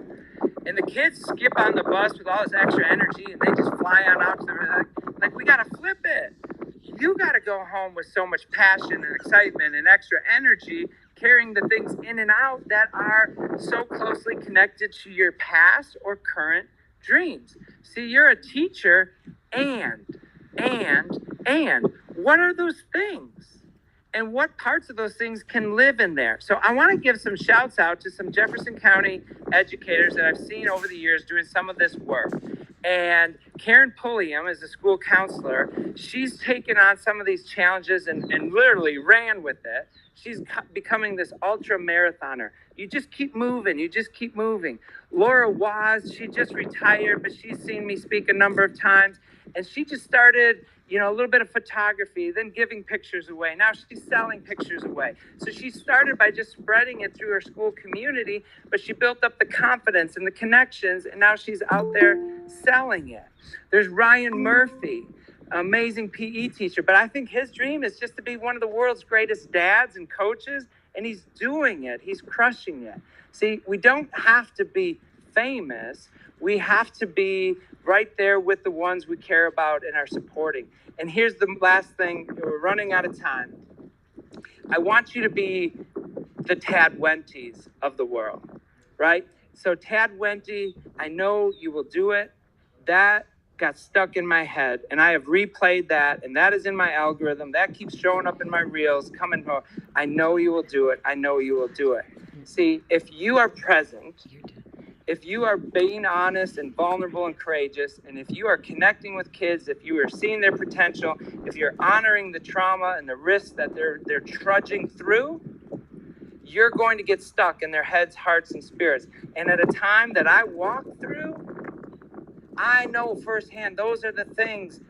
and the kids skip on the bus with all this extra energy and they just fly on out to the, like we got to flip it. You got to go home with so much passion and excitement and extra energy, carrying the things in and out that are so closely connected to your past or current dreams. See, you're a teacher, and what are those things? And what parts of those things can live in there? So I want to give some shouts out to some Jefferson County educators that I've seen over the years doing some of this work. And Karen Pulliam is a school counselor. She's taken on some of these challenges and literally ran with it. She's becoming this ultra marathoner. You just keep moving. You just keep moving. Laura Waz, she just retired, but she's seen me speak a number of times. And she just started, a little bit of photography, then giving pictures away. Now she's selling pictures away. So she started by just spreading it through her school community, but she built up the confidence and the connections, and now she's out there selling it. There's Ryan Murphy, amazing PE teacher, but I think his dream is just to be one of the world's greatest dads and coaches, and he's doing it. He's crushing it. See, we don't have to be famous. We have to be right there with the ones we care about and are supporting. And here's the last thing, we're running out of time. I want you to be the Tad Wentes of the world, right? So Tad Wente, I know you will do it. That got stuck in my head, and I have replayed that, and that is in my algorithm. That keeps showing up in my reels, coming home. I know you will do it. I know you will do it. See, if you are present, if you are being honest and vulnerable and courageous, and if you are connecting with kids, if you are seeing their potential, if you're honoring the trauma and the risks that they're trudging through, you're going to get stuck in their heads, hearts, and spirits. And at a time that I walk through, I know firsthand those are the things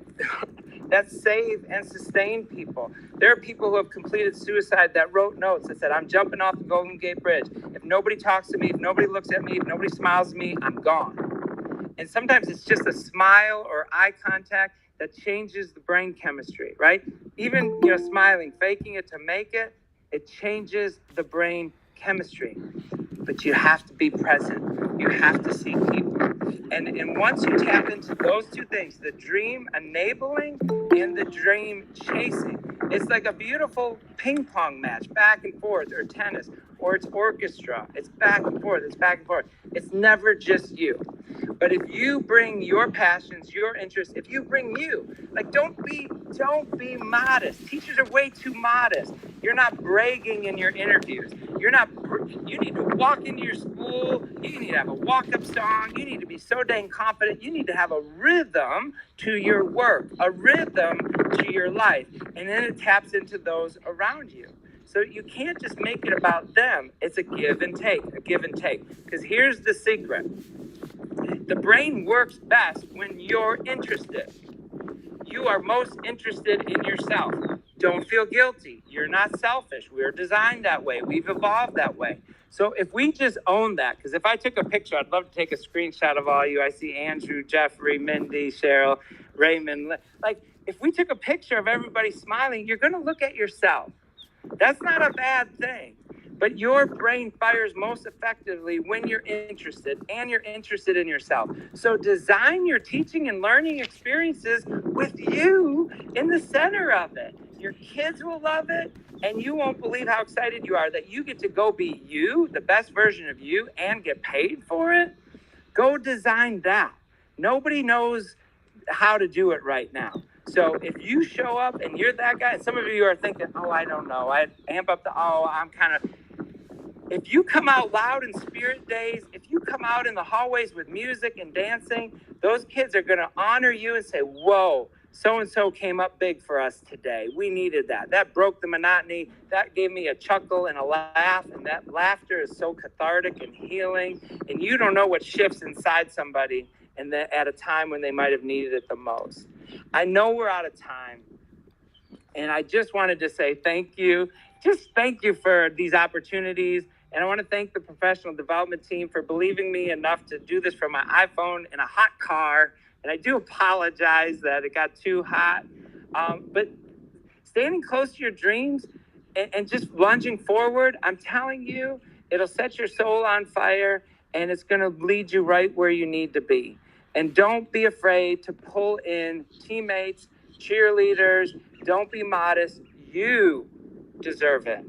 that save and sustain people. There are people who have completed suicide that wrote notes that said, I'm jumping off the Golden Gate Bridge. If nobody talks to me, if nobody looks at me, if nobody smiles at me, I'm gone. And sometimes it's just a smile or eye contact that changes the brain chemistry, right? Even, smiling, faking it to make it, it changes the brain chemistry. But you have to be present. You have to see people. And once you tap into those two things, the dream enabling and the dream chasing, it's like a beautiful ping pong match, back and forth, or tennis, or it's orchestra. It's back and forth, it's back and forth. It's never just you. But if you bring your passions, your interests, if you bring you, like don't be modest. Teachers are way too modest. You're not bragging in your interviews. You need to walk into your school. You need to have a walk-up song. You need to be so dang confident. You need to have a rhythm to your work, a rhythm to your life. And then it taps into those around you. So you can't just make it about them. It's a give and take. Because here's the secret. The brain works best when you're interested. You are most interested in yourself. Don't feel guilty. You're not selfish. We're designed that way. We've evolved that way. So if we just own that, because if I took a picture, I'd love to take a screenshot of all you. I see Andrew, Jeffrey, Mindy, Cheryl, Raymond. Like, if we took a picture of everybody smiling, you're going to look at yourself. That's not a bad thing. But your brain fires most effectively when you're interested, and you're interested in yourself. So design your teaching and learning experiences with you in the center of it. Your kids will love it, and you won't believe how excited you are that you get to go be you, the best version of you, and get paid for it. Go design that. Nobody knows how to do it right now. So if you show up and you're that guy, some of you are thinking, oh, I don't know. I amp up I'm kind of... If you come out loud in spirit days, if you come out in the hallways with music and dancing, those kids are going to honor you and say, whoa, so-and-so came up big for us today. We needed that. That broke the monotony. That gave me a chuckle and a laugh. And that laughter is so cathartic and healing. And you don't know what shifts inside somebody and then at a time when they might have needed it the most. I know we're out of time. And I just wanted to say thank you. Just thank you for these opportunities. And I want to thank the professional development team for believing me enough to do this from my iPhone in a hot car. And I do apologize that it got too hot. But standing close to your dreams and just lunging forward, I'm telling you, it'll set your soul on fire and it's going to lead you right where you need to be. And don't be afraid to pull in teammates, cheerleaders. Don't be modest. You deserve it,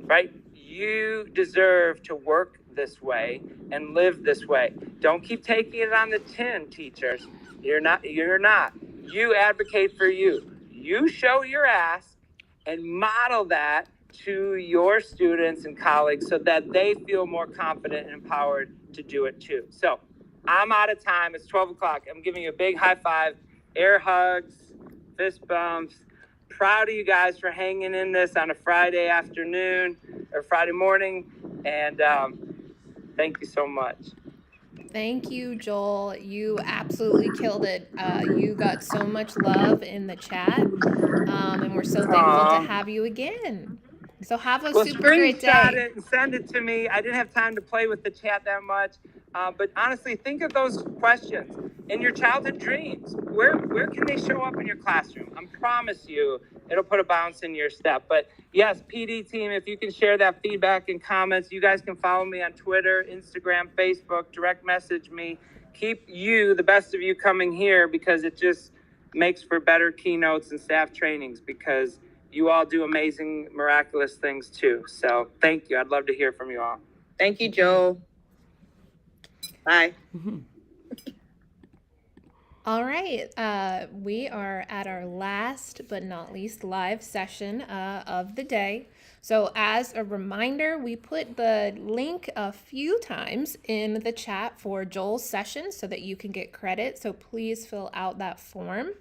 right? You deserve to work this way and live this way. Don't keep taking it on the chin, teachers. You're not. You advocate for you. You show your ass and model that to your students and colleagues so that they feel more confident and empowered to do it too. So I'm out of time. It's 12 o'clock. I'm giving you a big high five, air hugs, fist bumps. Proud of you guys for hanging in this on a Friday afternoon or Friday morning. And thank you so much.
Thank you, Joel. You absolutely killed it. You got so much love in the chat, and we're so thankful to have you again. So have a super great
Screenshot
day.
it and send it to me. I didn't have time to play with the chat that much. But honestly, think of those questions in your childhood dreams. Where can they show up in your classroom? I promise you, it'll put a bounce in your step. But yes, PD team, if you can share that feedback and comments, you guys can follow me on Twitter, Instagram, Facebook, direct message me. keep you, the best of you, coming here, because it just makes for better keynotes and staff trainings, because you all do amazing, miraculous things too. So thank you. I'd love to hear from you all.
Thank you, Joel. Bye.
All right, we are at our last but not least live session of the day. So as a reminder, we put the link a few times in the chat for Joel's session so that you can get credit. So please fill out that form.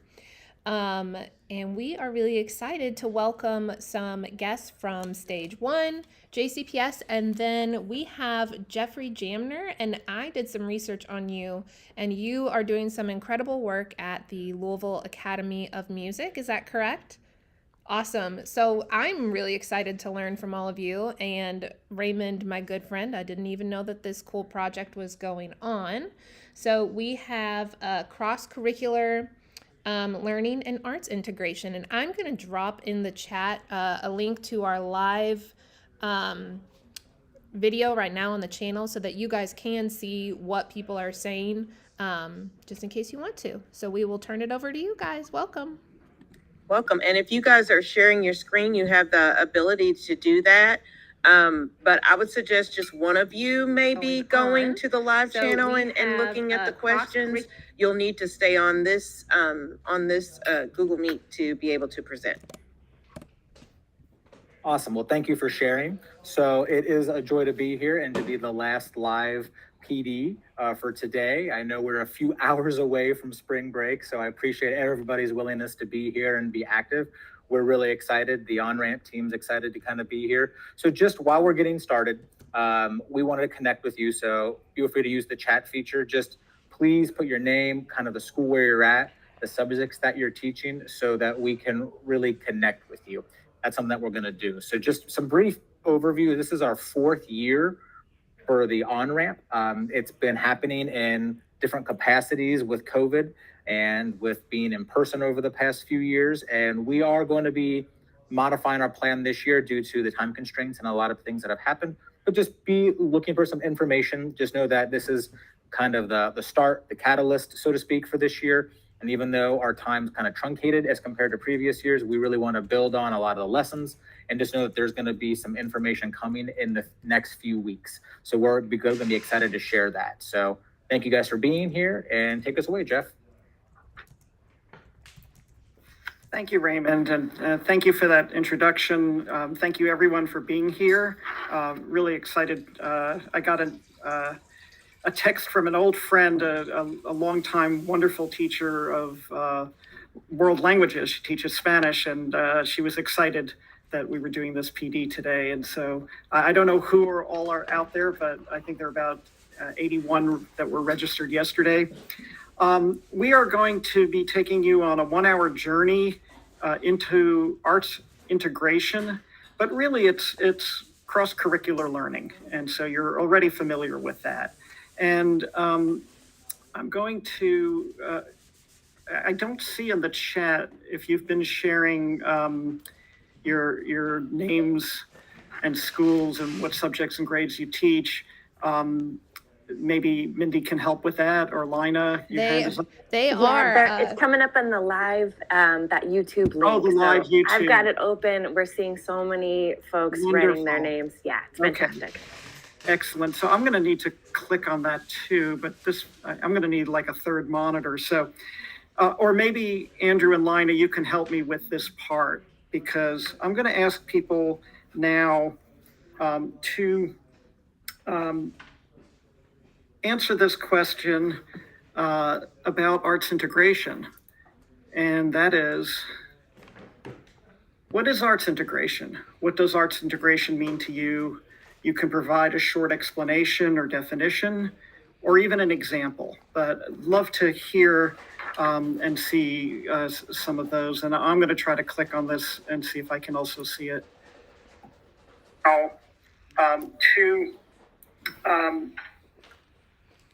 And we are really excited to welcome some guests from Stage 1, JCPS, and then we have Jeffrey Jamner, and I did some research on you, and you are doing some incredible work at the Louisville Academy of Music. Is that correct? Awesome. So I'm really excited to learn from all of you. And Raymond, my good friend, I didn't even know that this cool project was going on. So we have a cross-curricular learning and arts integration. And I'm going to drop in the chat a link to our live video right now on the channel so that you guys can see what people are saying, just in case you want to. So we will turn it over to you guys. Welcome.
Welcome. And if you guys are sharing your screen, you have the ability to do that. But I would suggest just one of you maybe going to the live channel and looking at the questions. You'll need to stay on this Google Meet to be able to present.
Awesome. Well, thank you for sharing. So it is a joy to be here and to be the last live PD for today. I know we're a few hours away from spring break, so I appreciate everybody's willingness to be here and be active. We're really excited. The on-ramp team's excited to kind of be here. So just while we're getting started, we wanted to connect with you. So feel free to use the chat feature. Just please put your name, kind of the school where you're at, the subjects that you're teaching, so that we can really connect with you. That's something that we're going to do. So just some brief overview. This is our 4th year for the on-ramp. It's been happening in different capacities with COVID and with being in person over the past few years. And we are going to be modifying our plan this year due to the time constraints and a lot of things that have happened. But just be looking for some information. Just know that this is kind of the start, the catalyst, so to speak, for this year. And even though our time's kind of truncated as compared to previous years, we really want to build on a lot of the lessons and just know that there's going to be some information coming in the next few weeks. So we're going to be excited to share that. So thank you guys for being here, and take us away, Jeff.
Thank you, Raymond, and thank you for that introduction. Thank you, everyone, for being here. Really excited. I got a text from an old friend, a longtime wonderful teacher of world languages. She teaches Spanish, and she was excited that we were doing this PD today. And so I don't know who all are out there, but I think there are about 81 that were registered yesterday. We are going to be taking you on a 1-hour journey into arts integration, but really it's cross-curricular learning. And so you're already familiar with that. And I'm going to, I don't see in the chat if you've been sharing your names and schools and what subjects and grades you teach. Maybe Mindy can help with that, or Lina.
They are.
It's coming up in the live, that YouTube link.
Oh, the live YouTube.
I've got it open. We're seeing so many folks writing their names. Yeah, it's fantastic.
Okay. Excellent. So I'm going to need to click on that too, but I'm going to need like a third monitor. So, or maybe Andrew and Lina, you can help me with this part, because I'm going to ask people now to answer this question about arts integration. And that is, what is arts integration? What does arts integration mean to you? You can provide a short explanation or definition, or even an example, but I'd love to hear and see some of those. And I'm going to try to click on this and see if I can also see it. To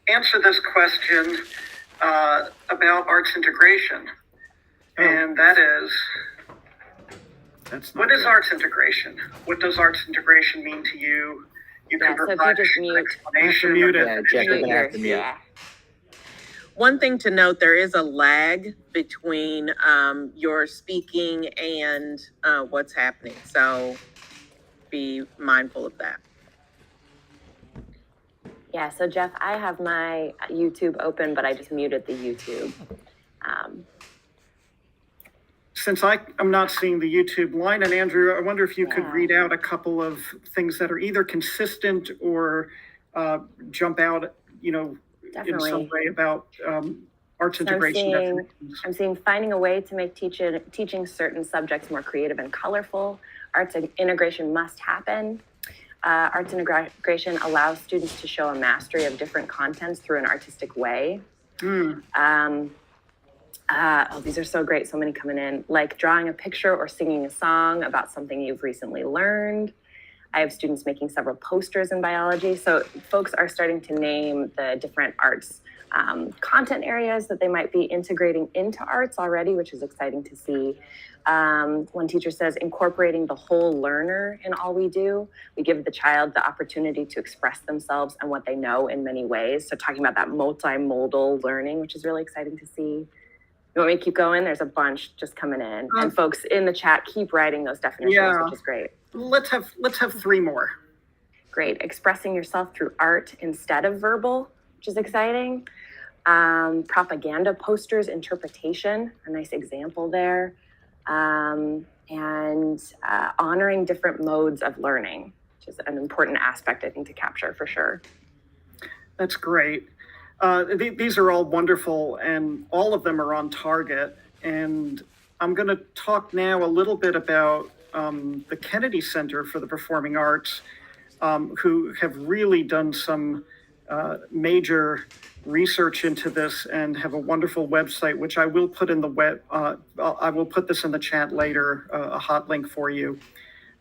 answer this question about arts integration, and that is, what is arts integration? What does arts integration mean to you? You can provide
so if you just mute.
explanation. Mute it.
Yeah, Jeff, you're gonna have to mute.
Yeah.
One thing to note, there is a lag between your speaking and what's happening. So be mindful of that.
Yeah, so Jeff, I have my YouTube open, but I just muted the YouTube.
Since I'm not seeing the YouTube line, and Andrew, I wonder if you could
Yeah.
read out a couple of things that are either consistent or jump out, in some
Definitely.
way about arts
So
integration definitions.
I'm seeing finding a way to make teaching certain subjects more creative and colorful. Arts integration must happen. Arts integration allows students to show a mastery of different contents through an artistic way. These are so great. So many coming in, like drawing a picture or singing a song about something you've recently learned. I have students making several posters in biology. So folks are starting to name the different arts content areas that they might be integrating into arts already, which is exciting to see. One teacher says, incorporating the whole learner in all we do. We give the child the opportunity to express themselves and what they know in many ways. So talking about that multimodal learning, which is really exciting to see. You want me to keep going? There's a bunch just coming in. And folks in the chat keep writing those definitions, which is great.
Let's have three more.
Great. Expressing yourself through art instead of verbal, which is exciting. Propaganda posters interpretation, a nice example there. And honoring different modes of learning, which is an important aspect, I think, to capture for sure.
That's great. These are all wonderful, and all of them are on target. And I'm going to talk now a little bit about the Kennedy Center for the Performing Arts, who have really done some major research into this and have a wonderful website, which I will put in the web. I will put this in the chat later, a hot link for you.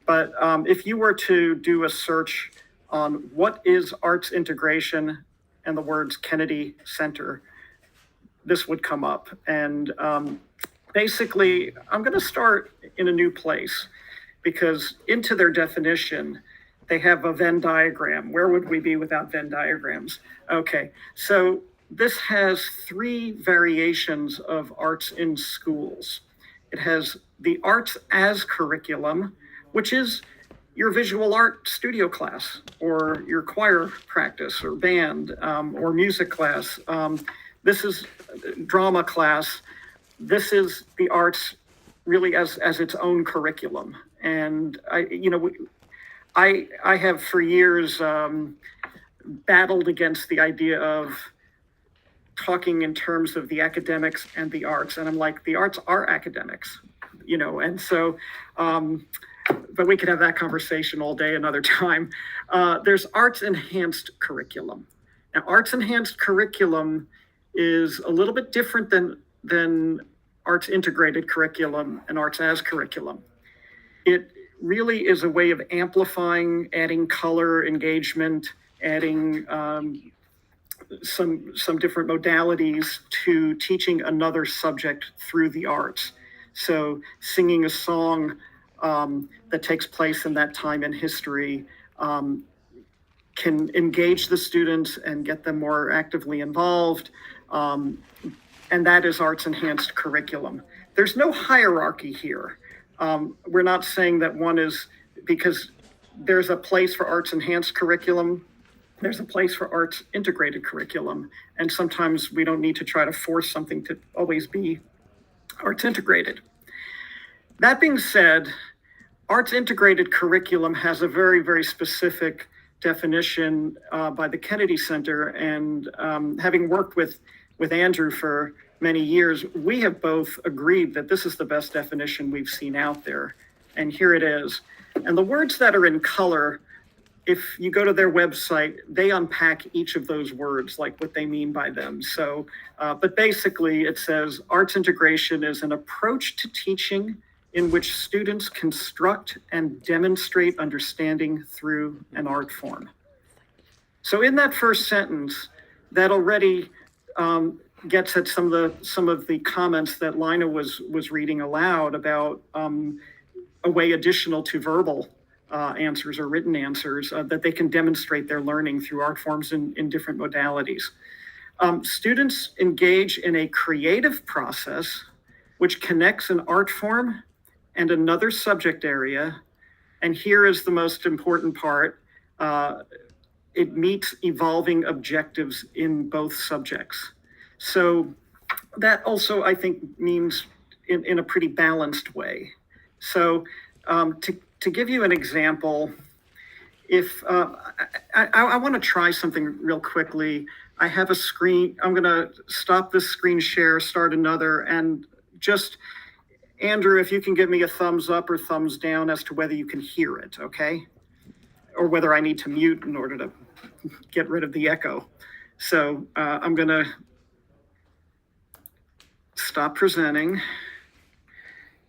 But if you were to do a search on what is arts integration and the words Kennedy Center, this would come up. And basically, I'm going to start in a new place, because into their definition, they have a Venn diagram. Where would we be without Venn diagrams? Okay, so this has three variations of arts in schools. It has the arts as curriculum, which is your visual art studio class, or your choir practice, or band, or music class. This is drama class. This is the arts really as its own curriculum. And I have for years battled against the idea of talking in terms of the academics and the arts. And I'm like, the arts are academics, and so, but we could have that conversation all day another time. There's arts enhanced curriculum. Now, arts enhanced curriculum is a little bit different than arts integrated curriculum and arts as curriculum. It really is a way of amplifying, adding color, engagement, adding some different modalities to teaching another subject through the arts. So singing a song that takes place in that time in history can engage the students and get them more actively involved. And that is arts enhanced curriculum. There's no hierarchy here. We're not saying that one is, because there's a place for arts enhanced curriculum, there's a place for arts integrated curriculum, and sometimes we don't need to try to force something to always be arts integrated. That being said, arts integrated curriculum has a very, very specific definition by the Kennedy Center, and having worked with Andrew for many years, we have both agreed that this is the best definition we've seen out there. And here it is. And the words that are in color, if you go to their website, they unpack each of those words, like what they mean by them. So, but basically it says arts integration is an approach to teaching in which students construct and demonstrate understanding through an art form. So in that first sentence, that already gets at some of the comments that Lina was reading aloud about a way additional to verbal answers or written answers, that they can demonstrate their learning through art forms in different modalities. Students engage in a creative process which connects an art form and another subject area. And here is the most important part. It meets evolving objectives in both subjects. So that also, I think, means in a pretty balanced way. So to give you an example, if I want to try something real quickly. I have a screen. I'm going to stop this screen share, start another, and just, Andrew, if you can give me a thumbs up or thumbs down as to whether you can hear it, okay? Or whether I need to mute in order to get rid of the echo. So I'm going to stop presenting,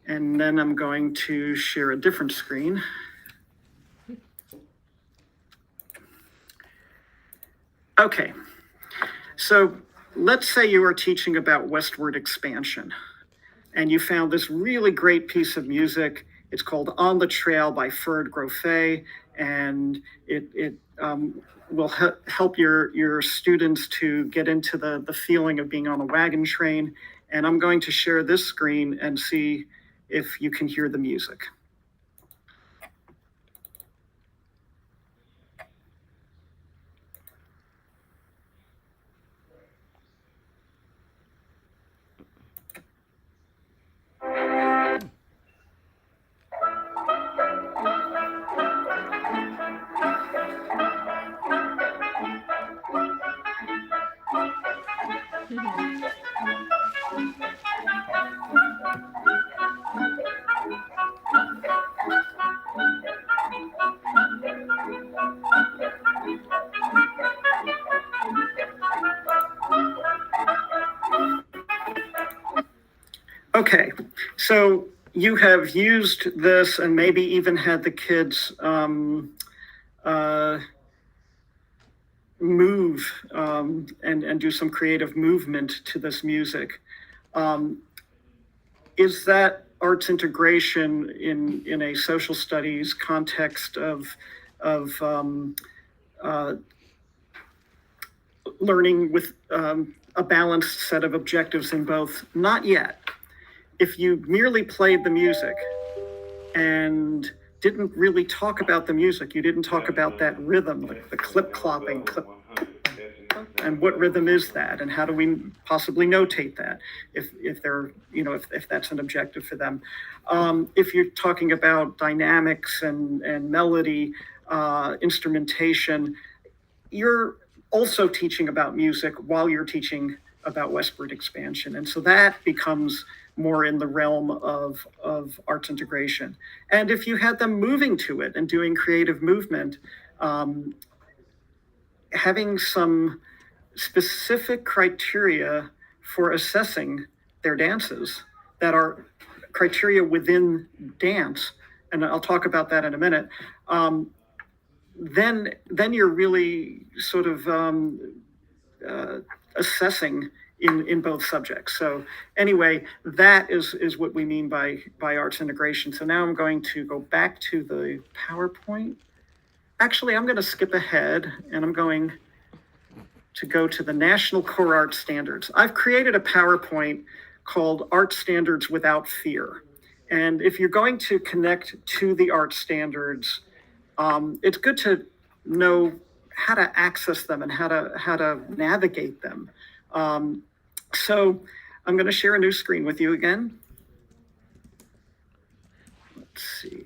and then I'm going to share a different screen. Okay, so let's say you are teaching about westward expansion, and you found this really great piece of music. It's called On the Trail by Ferd Groffet, and it will help your students to get into the feeling of being on a wagon train. And I'm going to share this screen and see if you can hear the music. Okay, so you have used this and maybe even had the kids move and do some creative movement to this music. Is that arts integration in a social studies context of learning with a balanced set of objectives in both? Not yet. If you merely played the music and didn't really talk about the music, you didn't talk about that rhythm, the clip clopping, and what rhythm is that, and how do we possibly notate that if they're, if that's an objective for them. If you're talking about dynamics and melody, instrumentation, you're also teaching about music while you're teaching about westward expansion. And so that becomes more in the realm of arts integration. And if you had them moving to it and doing creative movement, having some specific criteria for assessing their dances that are criteria within dance, and I'll talk about that in a minute, then you're really sort of assessing in both subjects. So anyway, that is what we mean by arts integration. So now I'm going to go back to the PowerPoint. Actually, I'm going to skip ahead, and I'm going to go to the National Core Art Standards. I've created a PowerPoint called Art Standards Without Fear. And if you're going to connect to the art standards, it's good to know how to access them and how to navigate them. So I'm going to share a new screen with you again. Let's see.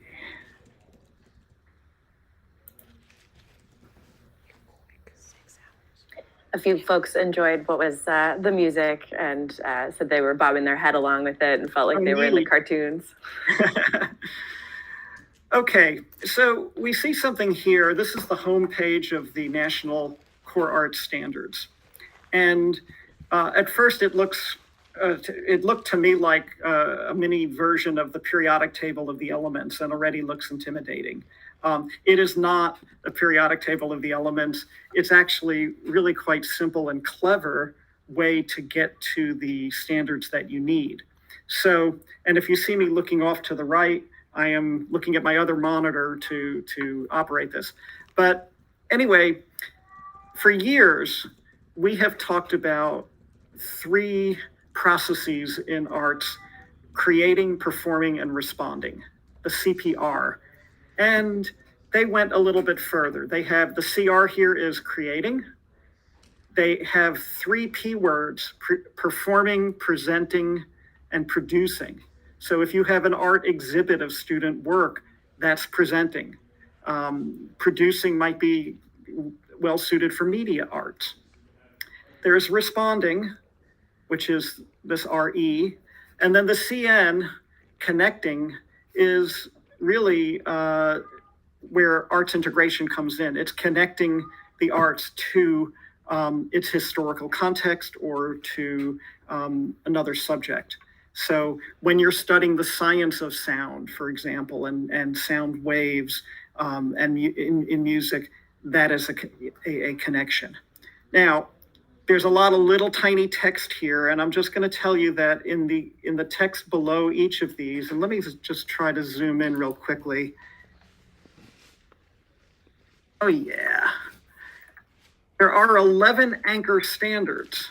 A few folks enjoyed what was the music and said they were bobbing their head along with it and felt like they were in the cartoons.
Okay, so we see something here. This is the home page of the National Core Arts Standards. And at first it looked to me like a mini version of the periodic table of the elements, and already looks intimidating. It is not a periodic table of the elements. It's actually really quite simple and clever way to get to the standards that you need. So, and if you see me looking off to the right, I am looking at my other monitor to operate this. But anyway, for years, we have talked about 3 processes in arts: creating, performing, and responding, the CPR. And they went a little bit further. They have the CR here is creating. They have 3 P words: performing, presenting, and producing. So if you have an art exhibit of student work, that's presenting. Producing might be well suited for media arts. There's responding, which is this RE. And then the CN, connecting, is really where arts integration comes in. It's connecting the arts to its historical context or to another subject. So when you're studying the science of sound, for example, and sound waves and in music, that is a connection. Now, there's a lot of little tiny text here, and I'm just going to tell you that in the text below each of these, and let me just try to zoom in real quickly. Oh yeah. There are 11 anchor standards,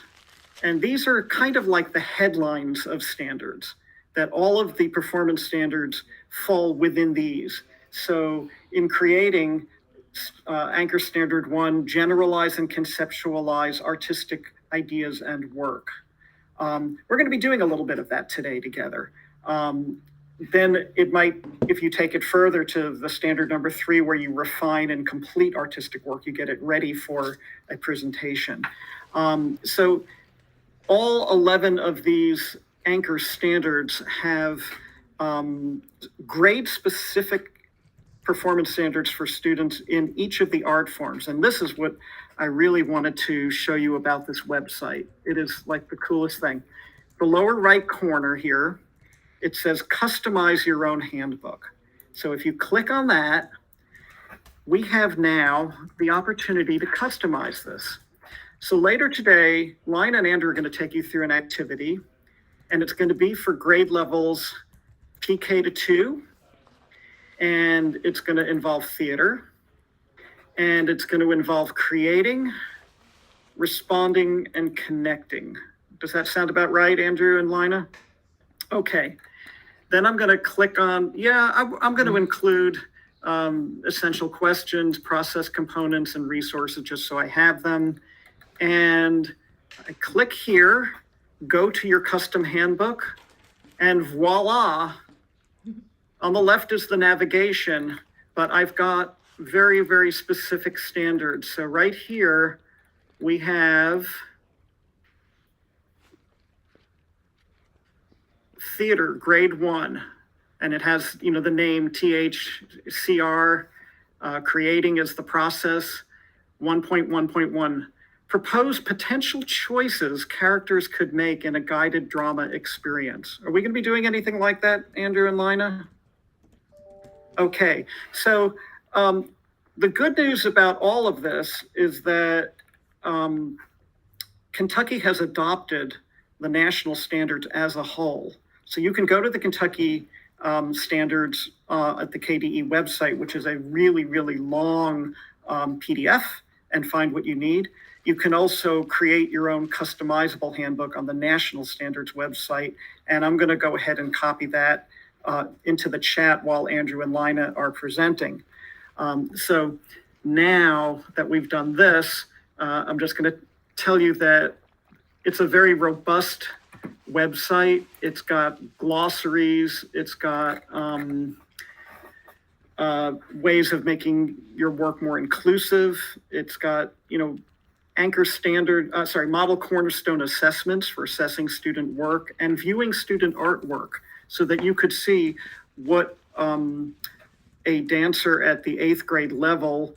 and these are kind of like the headlines of standards, that all of the performance standards fall within these. So in creating, anchor standard 1, generalize and conceptualize artistic ideas and work. We're going to be doing a little bit of that today together. Then it might, if you take it further to the standard number 3, where you refine and complete artistic work, you get it ready for a presentation. So all 11 of these anchor standards have grade-specific performance standards for students in each of the art forms. And this is what I really wanted to show you about this website. It is like the coolest thing. The lower right corner here, it says customize your own handbook. So if you click on that, we have now the opportunity to customize this. So later today, Lina and Andrew are going to take you through an activity, and it's going to be for grade levels PK to 2, and it's going to involve theater, and it's going to involve creating, responding, and connecting. Does that sound about right, Andrew and Lina? Okay. Then I'm going to click on, I'm going to include essential questions, process components, and resources just so I have them. And I click here, go to your custom handbook, and voila, on the left is the navigation, but I've got very, very specific standards. So right here, we have theater, grade 1, and it has, the name THCR, creating is the process, 1.1.1. Propose potential choices characters could make in a guided drama experience. Are we going to be doing anything like that, Andrew and Lina? Okay, so the good news about all of this is that Kentucky has adopted the national standards as a whole. So you can go to the Kentucky standards at the KDE website, which is a really, really long PDF, and find what you need. You can also create your own customizable handbook on the National Standards website. And I'm going to go ahead and copy that into the chat while Andrew and Lina are presenting. So now that we've done this, I'm just going to tell you that it's a very robust website. It's got glossaries. It's got ways of making your work more inclusive. It's got, model cornerstone assessments for assessing student work and viewing student artwork so that you could see what a dancer at the 8th grade level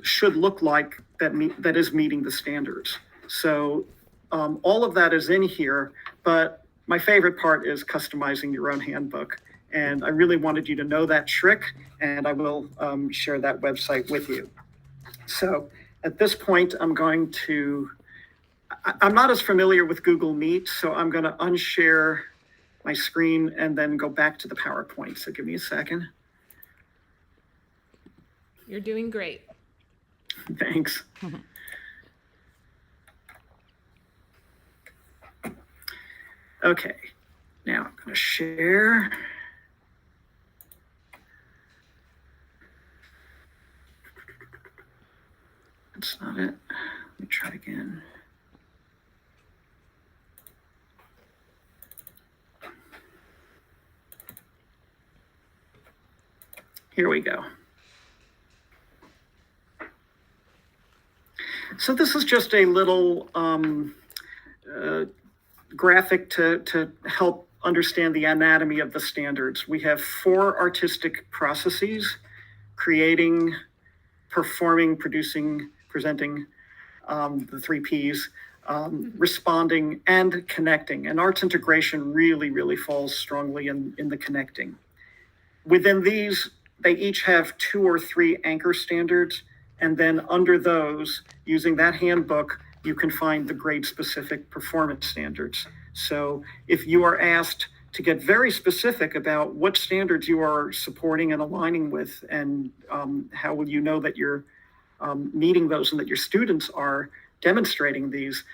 should look like that is meeting the standards. So all of that is in here, but my favorite part is customizing your own handbook. And I really wanted you to know that trick, and I will share that website with you. So at this point, I'm not as familiar with Google Meet, so I'm going to unshare my screen and then go back to the PowerPoint. So give me a second.
You're doing great.
Thanks. Okay, now I'm going to share. That's not it. Let me try again. Here we go. So this is just a little graphic to help understand the anatomy of the standards. We have 4 artistic processes: creating, performing, producing, presenting, the 3 Ps, responding, and connecting. And arts integration really, really falls strongly in the connecting. Within these, they each have 2 or 3 anchor standards, and then under those, using that handbook, you can find the grade-specific performance standards. So if you are asked to get very specific about what standards you are supporting and aligning with, and how will you know that you're meeting those and that your students are demonstrating these,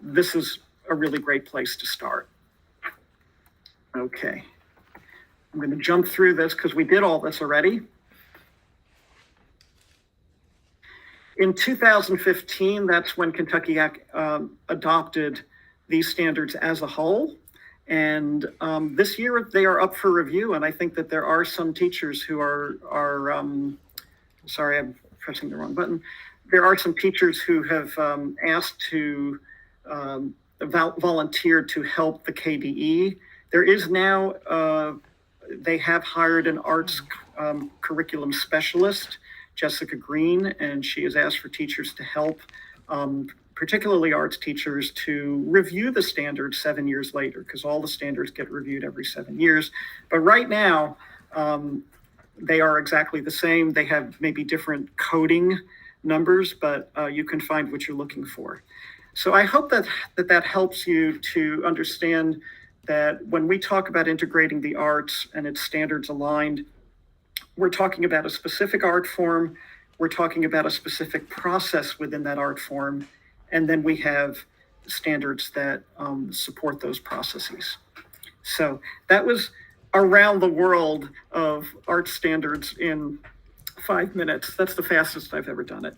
this is a really great place to start. Okay. I'm going to jump through this because we did all this already. In 2015, that's when Kentucky adopted these standards as a whole. And this year they are up for review. And I think that there are some teachers who are sorry, I'm pressing the wrong button. There are some teachers who have asked to volunteer to help the KDE. There is now, they have hired an arts curriculum specialist, Jessica Green, and she has asked for teachers to help, particularly arts teachers, to review the standards 7 years later, because all the standards get reviewed every 7 years. But right now, they are exactly the same. They have maybe different coding numbers, but you can find what you're looking for. So I hope that helps you to understand that when we talk about integrating the arts and its standards aligned, we're talking about a specific art form, we're talking about a specific process within that art form, and then we have standards that support those processes. So that was around the world of art standards in 5 minutes. That's the fastest I've ever done it.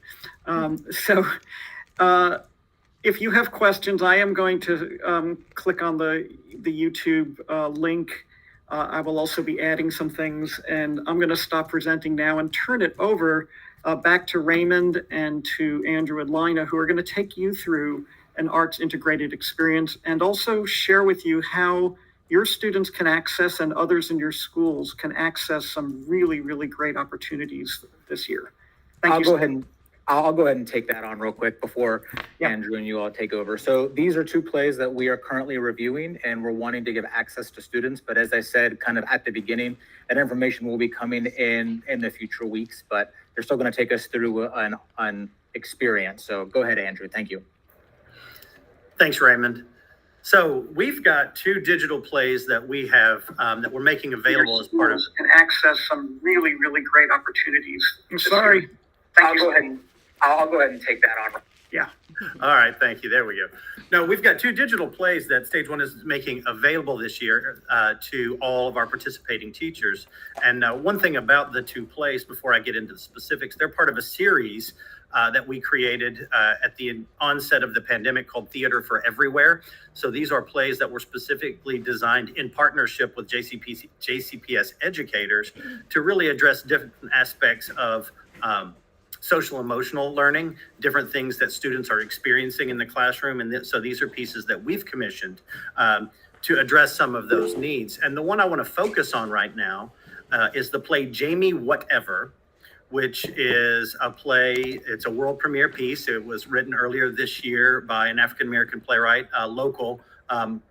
If you have questions, I am going to click on the YouTube link. I will also be adding some things, and I'm going to stop presenting now and turn it over back to Raymond and to Andrew and Lina, who are going to take you through an arts integrated experience and also share with you how your students can access and others in your schools can access some really, really great opportunities this year.
I'll go ahead and take that on real quick before Andrew and you all take over. So these are 2 plays that we are currently reviewing, and we're wanting to give access to students. But as I said, kind of at the beginning, that information will be coming in the future weeks, but they're still going to take us through an experience. So go ahead, Andrew. Thank you.
Thanks, Raymond. So we've got 2 digital plays that we have that we're making available as part of.
Can access some really, really great opportunities. I'm sorry.
I'll go ahead and take that on.
Yeah. All right. Thank you. There we go. No, we've got 2 digital plays that Stage 1 is making available this year to all of our participating teachers. And one thing about the 2 plays, before I get into the specifics, they're part of a series that we created at the onset of the pandemic called Theater for Everywhere. So these are plays that were specifically designed in partnership with JCPS educators to really address different aspects of social emotional learning, different things that students are experiencing in the classroom. And so these are pieces that we've commissioned to address some of those needs. And the one I want to focus on right now is the play Jamie Whatever, which is a play. It's a world premiere piece. It was written earlier this year by an African-American playwright, a local,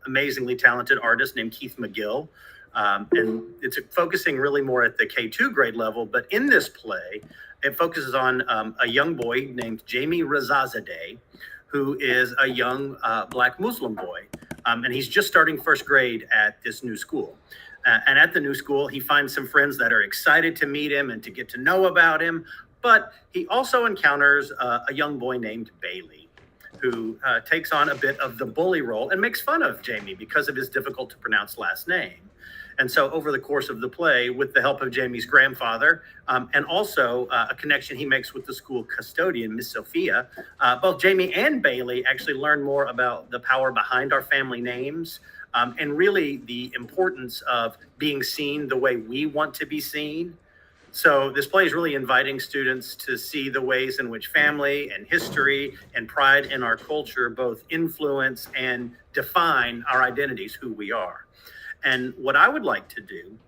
amazingly talented artist named Keith McGill. And it's focusing really more at the K2 grade level. But in this play, it focuses on a young boy named Jamie Razazadeh, who is a young Black Muslim boy. And he's just starting 1st grade at this new school. And at the new school, he finds some friends that are excited to meet him and to get to know about him. But he also encounters a young boy named Bailey. who takes on a bit of the bully role and makes fun of Jamie because of his difficult to pronounce last name. And so over the course of the play, with the help of Jamie's grandfather, and also a connection he makes with the school custodian, Miss Sophia, both Jamie and Bailey actually learn more about the power behind our family names, and really the importance of being seen the way we want to be seen. So this play is really inviting students to see the ways in which family and history and pride in our culture both influence and define our identities, who we are. And what I would like to do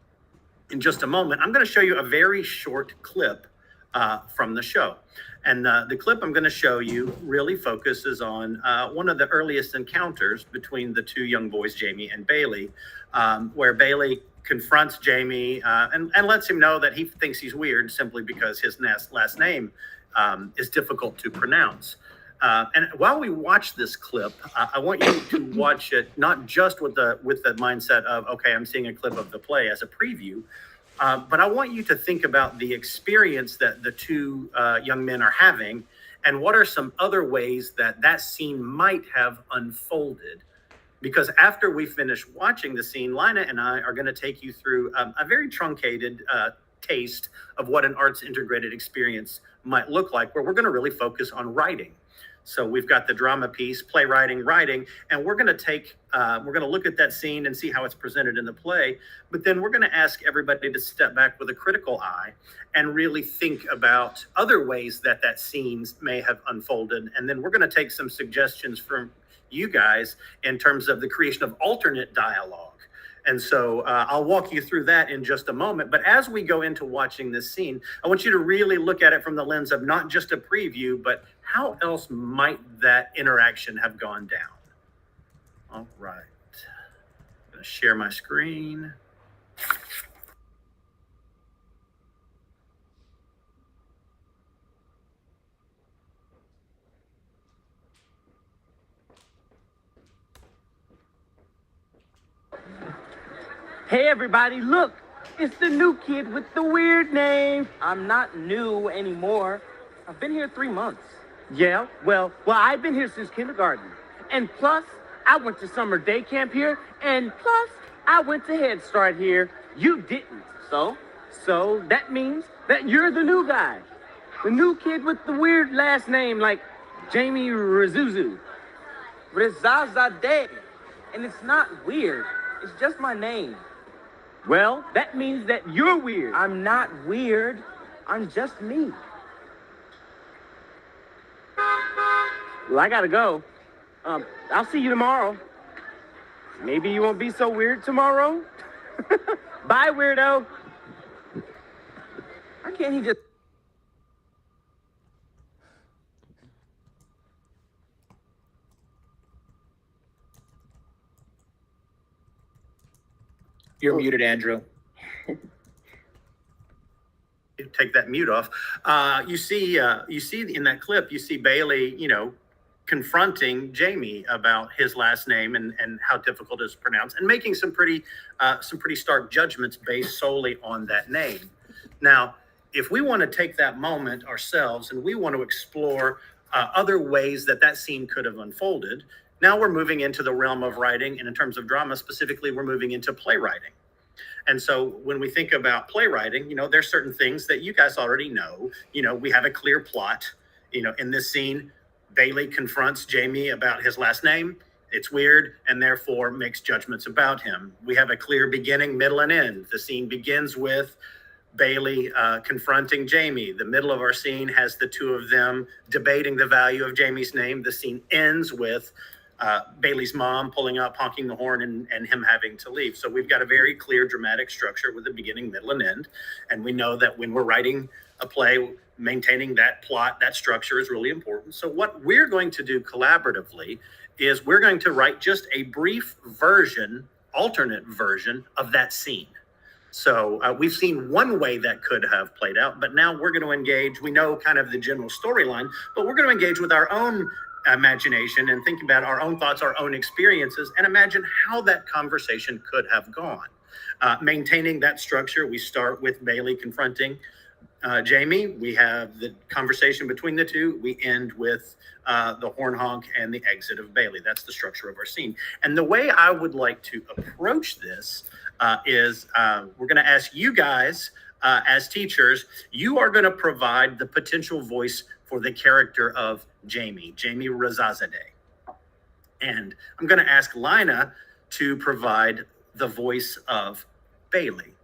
in just a moment, I'm going to show you a very short clip from the show. And the clip I'm going to show you really focuses on one of the earliest encounters between the two young boys, Jamie and Bailey, where Bailey confronts Jamie and lets him know that he thinks he's weird simply because his last name is difficult to pronounce. And while we watch this clip, I want you to watch it not just with the mindset of, okay, I'm seeing a clip of the play as a preview, but I want you to think about the experience that the two young men are having, and what are some other ways that scene might have unfolded. Because after we finish watching the scene, Lina and I are going to take you through a very truncated taste of what an arts integrated experience might look like, where we're going to really focus on writing. So we've got the drama piece, playwriting, writing, and we're going to look at that scene and see how it's presented in the play. But then we're going to ask everybody to step back with a critical eye and really think about other ways that scene may have unfolded. And then we're going to take some suggestions from you guys in terms of the creation of alternate dialogue. And so I'll walk you through that in just a moment. But as we go into watching this scene, I want you to really look at it from the lens of not just a preview, but how else might that interaction have gone down? All right. I'm going to share my screen.
Hey everybody, look! It's the new kid with the weird name. I'm not new anymore. I've been here 3 months. Yeah, well, I've been here since kindergarten. And plus, I went to summer day camp here, and plus, I went to Head Start here. You didn't. So that means that you're the new guy. The new kid with the weird last name like Jamie Rezuzu. Rezazadeh. And it's not weird. It's just my name. Well, that means that you're weird. I'm not weird. I'm just me. Well, I gotta go. I'll see you tomorrow. Maybe you won't be so weird tomorrow. Bye, weirdo. Why can't he just...
You're muted, Andrew.
Take that mute off. You see in that clip, you see Bailey, confronting Jamie about his last name and how difficult it is to pronounce, and making some pretty stark judgments based solely on that name. Now, if we want to take that moment ourselves and we want to explore other ways that scene could have unfolded, now we're moving into the realm of writing, and in terms of drama specifically, we're moving into playwriting. And so when we think about playwriting, there's certain things that you guys already know. We have a clear plot. In this scene, Bailey confronts Jamie about his last name. It's weird, and therefore makes judgments about him. We have a clear beginning, middle, and end. The scene begins with Bailey confronting Jamie. The middle of our scene has the two of them debating the value of Jamie's name. The scene ends with Bailey's mom pulling up, honking the horn, and him having to leave. So we've got a very clear dramatic structure with a beginning, middle, and end. And we know that when we're writing a play, maintaining that plot, that structure is really important. So what we're going to do collaboratively is we're going to write just a brief version, alternate version of that scene. So we've seen one way that could have played out, but now we're going to engage. We know kind of the general storyline, but we're going to engage with our own imagination and think about our own thoughts, our own experiences, and imagine how that conversation could have gone. Maintaining that structure, we start with Bailey confronting Jamie, we have the conversation between the two. We end with the horn honk and the exit of Bailey. That's the structure of our scene. And the way I would like to approach this is we're going to ask you guys as teachers, you are going to provide the potential voice for the character of Jamie Razazadeh. And I'm going to ask Lina to provide the voice of Bailey.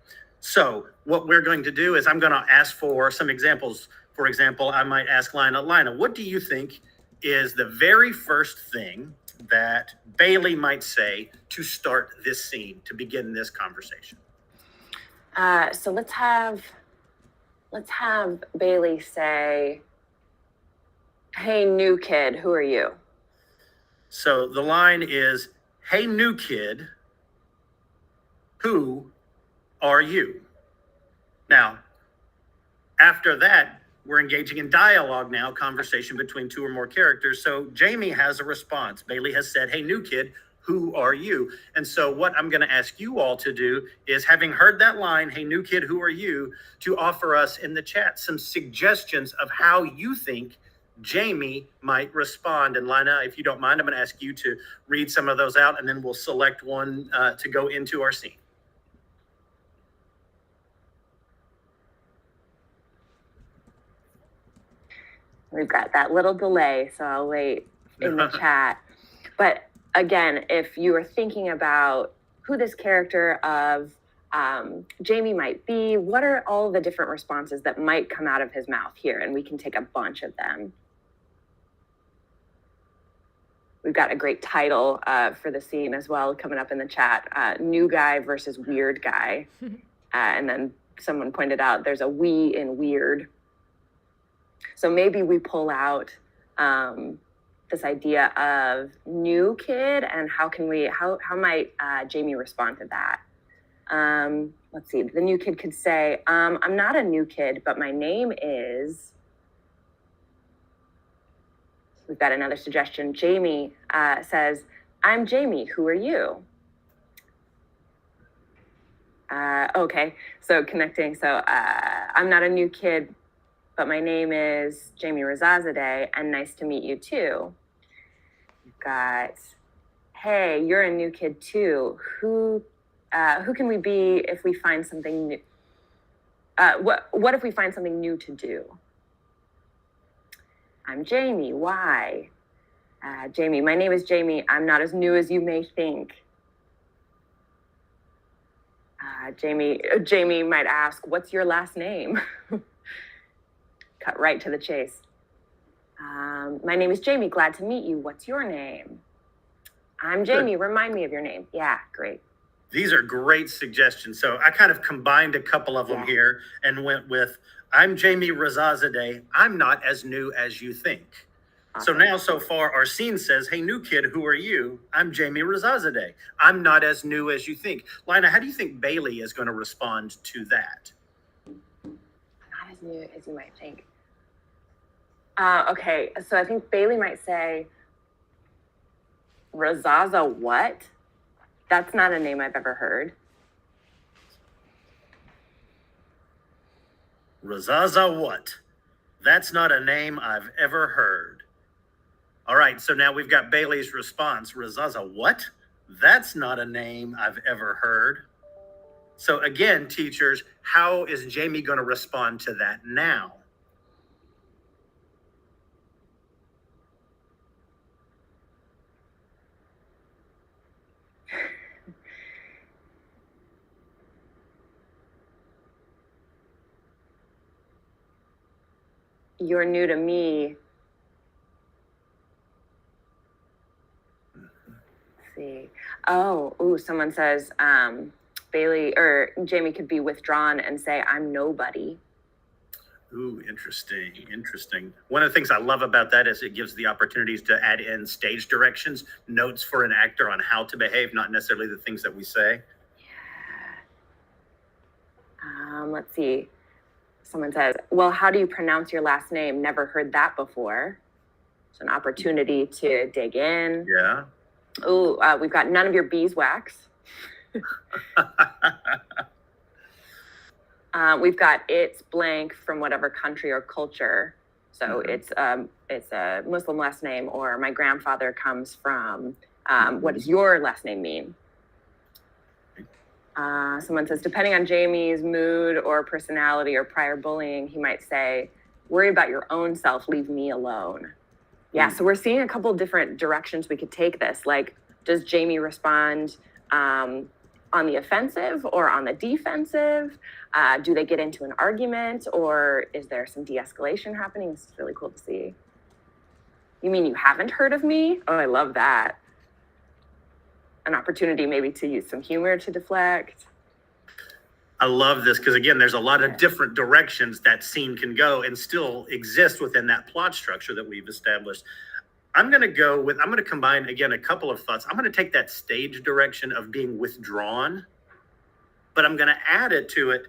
So what we're going to do is I'm going to ask for some examples. For example, I might ask Lina, what do you think is the very first thing that Bailey might say to start this scene, to begin this conversation?
So let's have Bailey say, "Hey, new kid, who are you?"
So the line is, "Hey, new kid, who are you?" Now, after that, we're engaging in dialogue now, conversation between two or more characters. So Jamie has a response. Bailey has said, "Hey, new kid, who are you?" And so what I'm going to ask you all to do is, having heard that line, "Hey, new kid, who are you?" to offer us in the chat some suggestions of how you think Jamie might respond. And Lina, if you don't mind, I'm going to ask you to read some of those out, and then we'll select one to go into our scene.
We've got that little delay, so I'll wait in the chat. But again, if you are thinking about who this character of Jamie might be, what are all the different responses that might come out of his mouth here? And we can take a bunch of them. We've got a great title for the scene as well coming up in the chat, New Guy versus Weird Guy. And then someone pointed out there's a we in weird. So maybe we pull out this idea of new kid, and how might Jamie respond to that? Let's see, the new kid could say, "I'm not a new kid, but my name is..." We've got another suggestion. Jamie says, "I'm Jamie, who are you?" Okay, so connecting. So I'm not a new kid, but my name is Jamie Razazadeh, and nice to meet you too. We've got, "Hey, you're a new kid too. Who can we be if we find something new? What if we find something new to do?" "I'm Jamie. Why?" Jamie, "My name is Jamie. I'm not as new as you may think." Jamie might ask, "What's your last name?" Cut right to the chase. "My name is Jamie. Glad to meet you. What's your name?" "I'm Jamie. Good. Remind me of your name." Yeah, great.
These are great suggestions. So I kind of combined a couple of them here and went with, "I'm Jamie Razazadeh. I'm not as new as you think." Awesome. So now, so far, our scene says, "Hey, new kid, who are you?" "I'm Jamie Razazadeh. I'm not as new as you think." Lina, how do you think Bailey is going to respond to that?
Not as new as you might think. Okay, so I think Bailey might say, "Razaza what? That's not a name I've ever heard."
Razaza what? That's not a name I've ever heard. All right, so now we've got Bailey's response. Razaza what? That's not a name I've ever heard. So again, teachers, how is Jamie going to respond to that now?
"You're new to me." Let's see. Someone says Bailey or Jamie could be withdrawn and say, "I'm nobody."
Ooh, interesting. One of the things I love about that is it gives the opportunities to add in stage directions, notes for an actor on how to behave, not necessarily the things that we say.
Yeah. Let's see. Someone says, "Well, how do you pronounce your last name? Never heard that before." It's an opportunity to dig in.
Yeah.
We've got "None of your beeswax." We've got it's blank from whatever country or culture. So it's a Muslim last name, or my grandfather comes from, what does your last name mean? Someone says, depending on Jamie's mood or personality or prior bullying, he might say, worry about your own self, leave me alone. Yeah, so we're seeing a couple different directions we could take this. Like, does Jamie respond on the offensive or on the defensive? Do they get into an argument, or is there some de-escalation happening? This is really cool to see. You mean you haven't heard of me? Oh, I love that. An opportunity maybe to use some humor to deflect.
I love this because, again, there's a lot of different directions that scene can go and still exist within that plot structure that we've established. I'm going to combine, again, a couple of thoughts. I'm going to take that stage direction of being withdrawn, but I'm going to add it to it,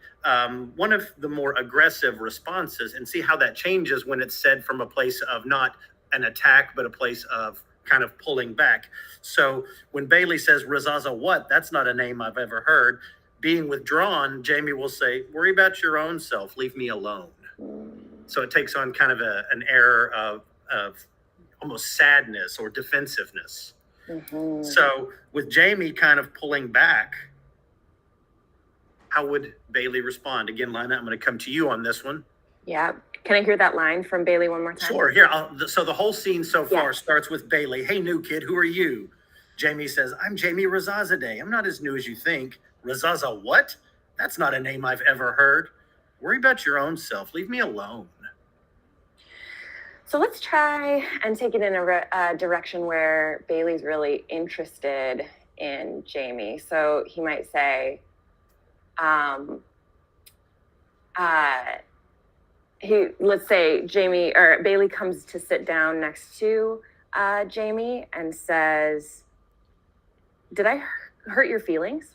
one of the more aggressive responses, and see how that changes when it's said from a place of not an attack, but a place of kind of pulling back. So when Bailey says, Razaza what? That's not a name I've ever heard. Being withdrawn, Jamie will say, worry about your own self, leave me alone. So it takes on kind of an air of almost sadness or defensiveness. So with Jamie kind of pulling back, how would Bailey respond? Again, Lina, I'm going to come to you on this one.
Yeah. Can I hear that line from Bailey one more time?
Sure. Here, so the whole scene so far starts with Bailey. Hey, new kid, who are you? Jamie says, I'm Jamie Razazadeh. I'm not as new as you think. Razaza what? That's not a name I've ever heard. Worry about your own self. Leave me alone.
So let's try and take it in a direction where Bailey's really interested in Jamie. So he might say, let's say Jamie or Bailey comes to sit down next to Jamie and says, did I hurt your feelings?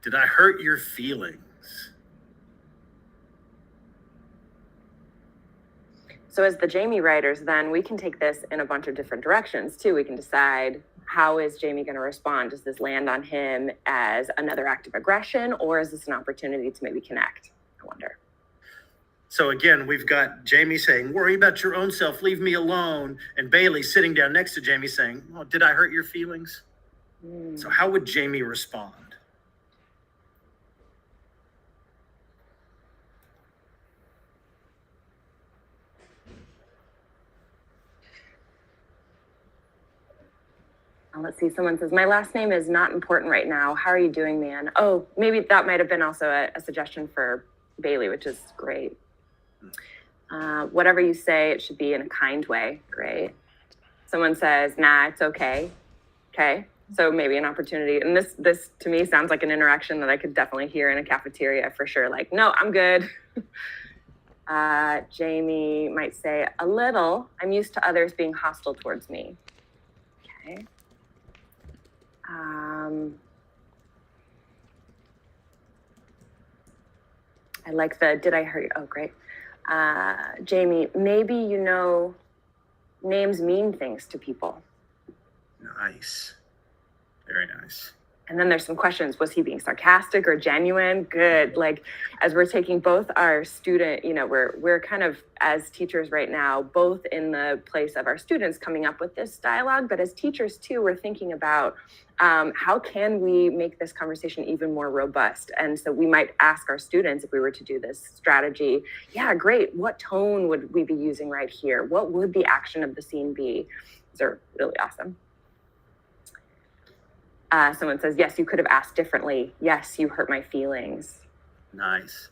Did I hurt your feelings?
So as the Jamie writers, then we can take this in a bunch of different directions too. We can decide, how is Jamie going to respond? Does this land on him as another act of aggression, or is this an opportunity to maybe connect? I wonder.
So again, we've got Jamie saying, worry about your own self, leave me alone. And Bailey sitting down next to Jamie saying, oh, did I hurt your feelings? So how would Jamie respond?
Let's see, someone says, my last name is not important right now. How are you doing, man? Oh, maybe that might have been also a suggestion for Bailey, which is great. Whatever you say, it should be in a kind way. Great. Someone says, nah, it's okay. Okay. So maybe an opportunity. And this to me sounds like an interaction that I could definitely hear in a cafeteria for sure. Like, no, I'm good. Jamie might say, a little. I'm used to others being hostile towards me. Okay. I like the, did I hurt you? Oh, great. Jamie, maybe you know names mean things to people.
Nice. Very nice.
And then there's some questions. Was he being sarcastic or genuine? Good. Like, as we're taking both our student, we're kind of, as teachers right now, both in the place of our students coming up with this dialogue, but as teachers too, we're thinking about how can we make this conversation even more robust? And so we might ask our students, if we were to do this strategy, yeah, great. What tone would we be using right here? What would the action of the scene be? These are really awesome. Someone says, yes, you could have asked differently. Yes, you hurt my feelings.
Nice.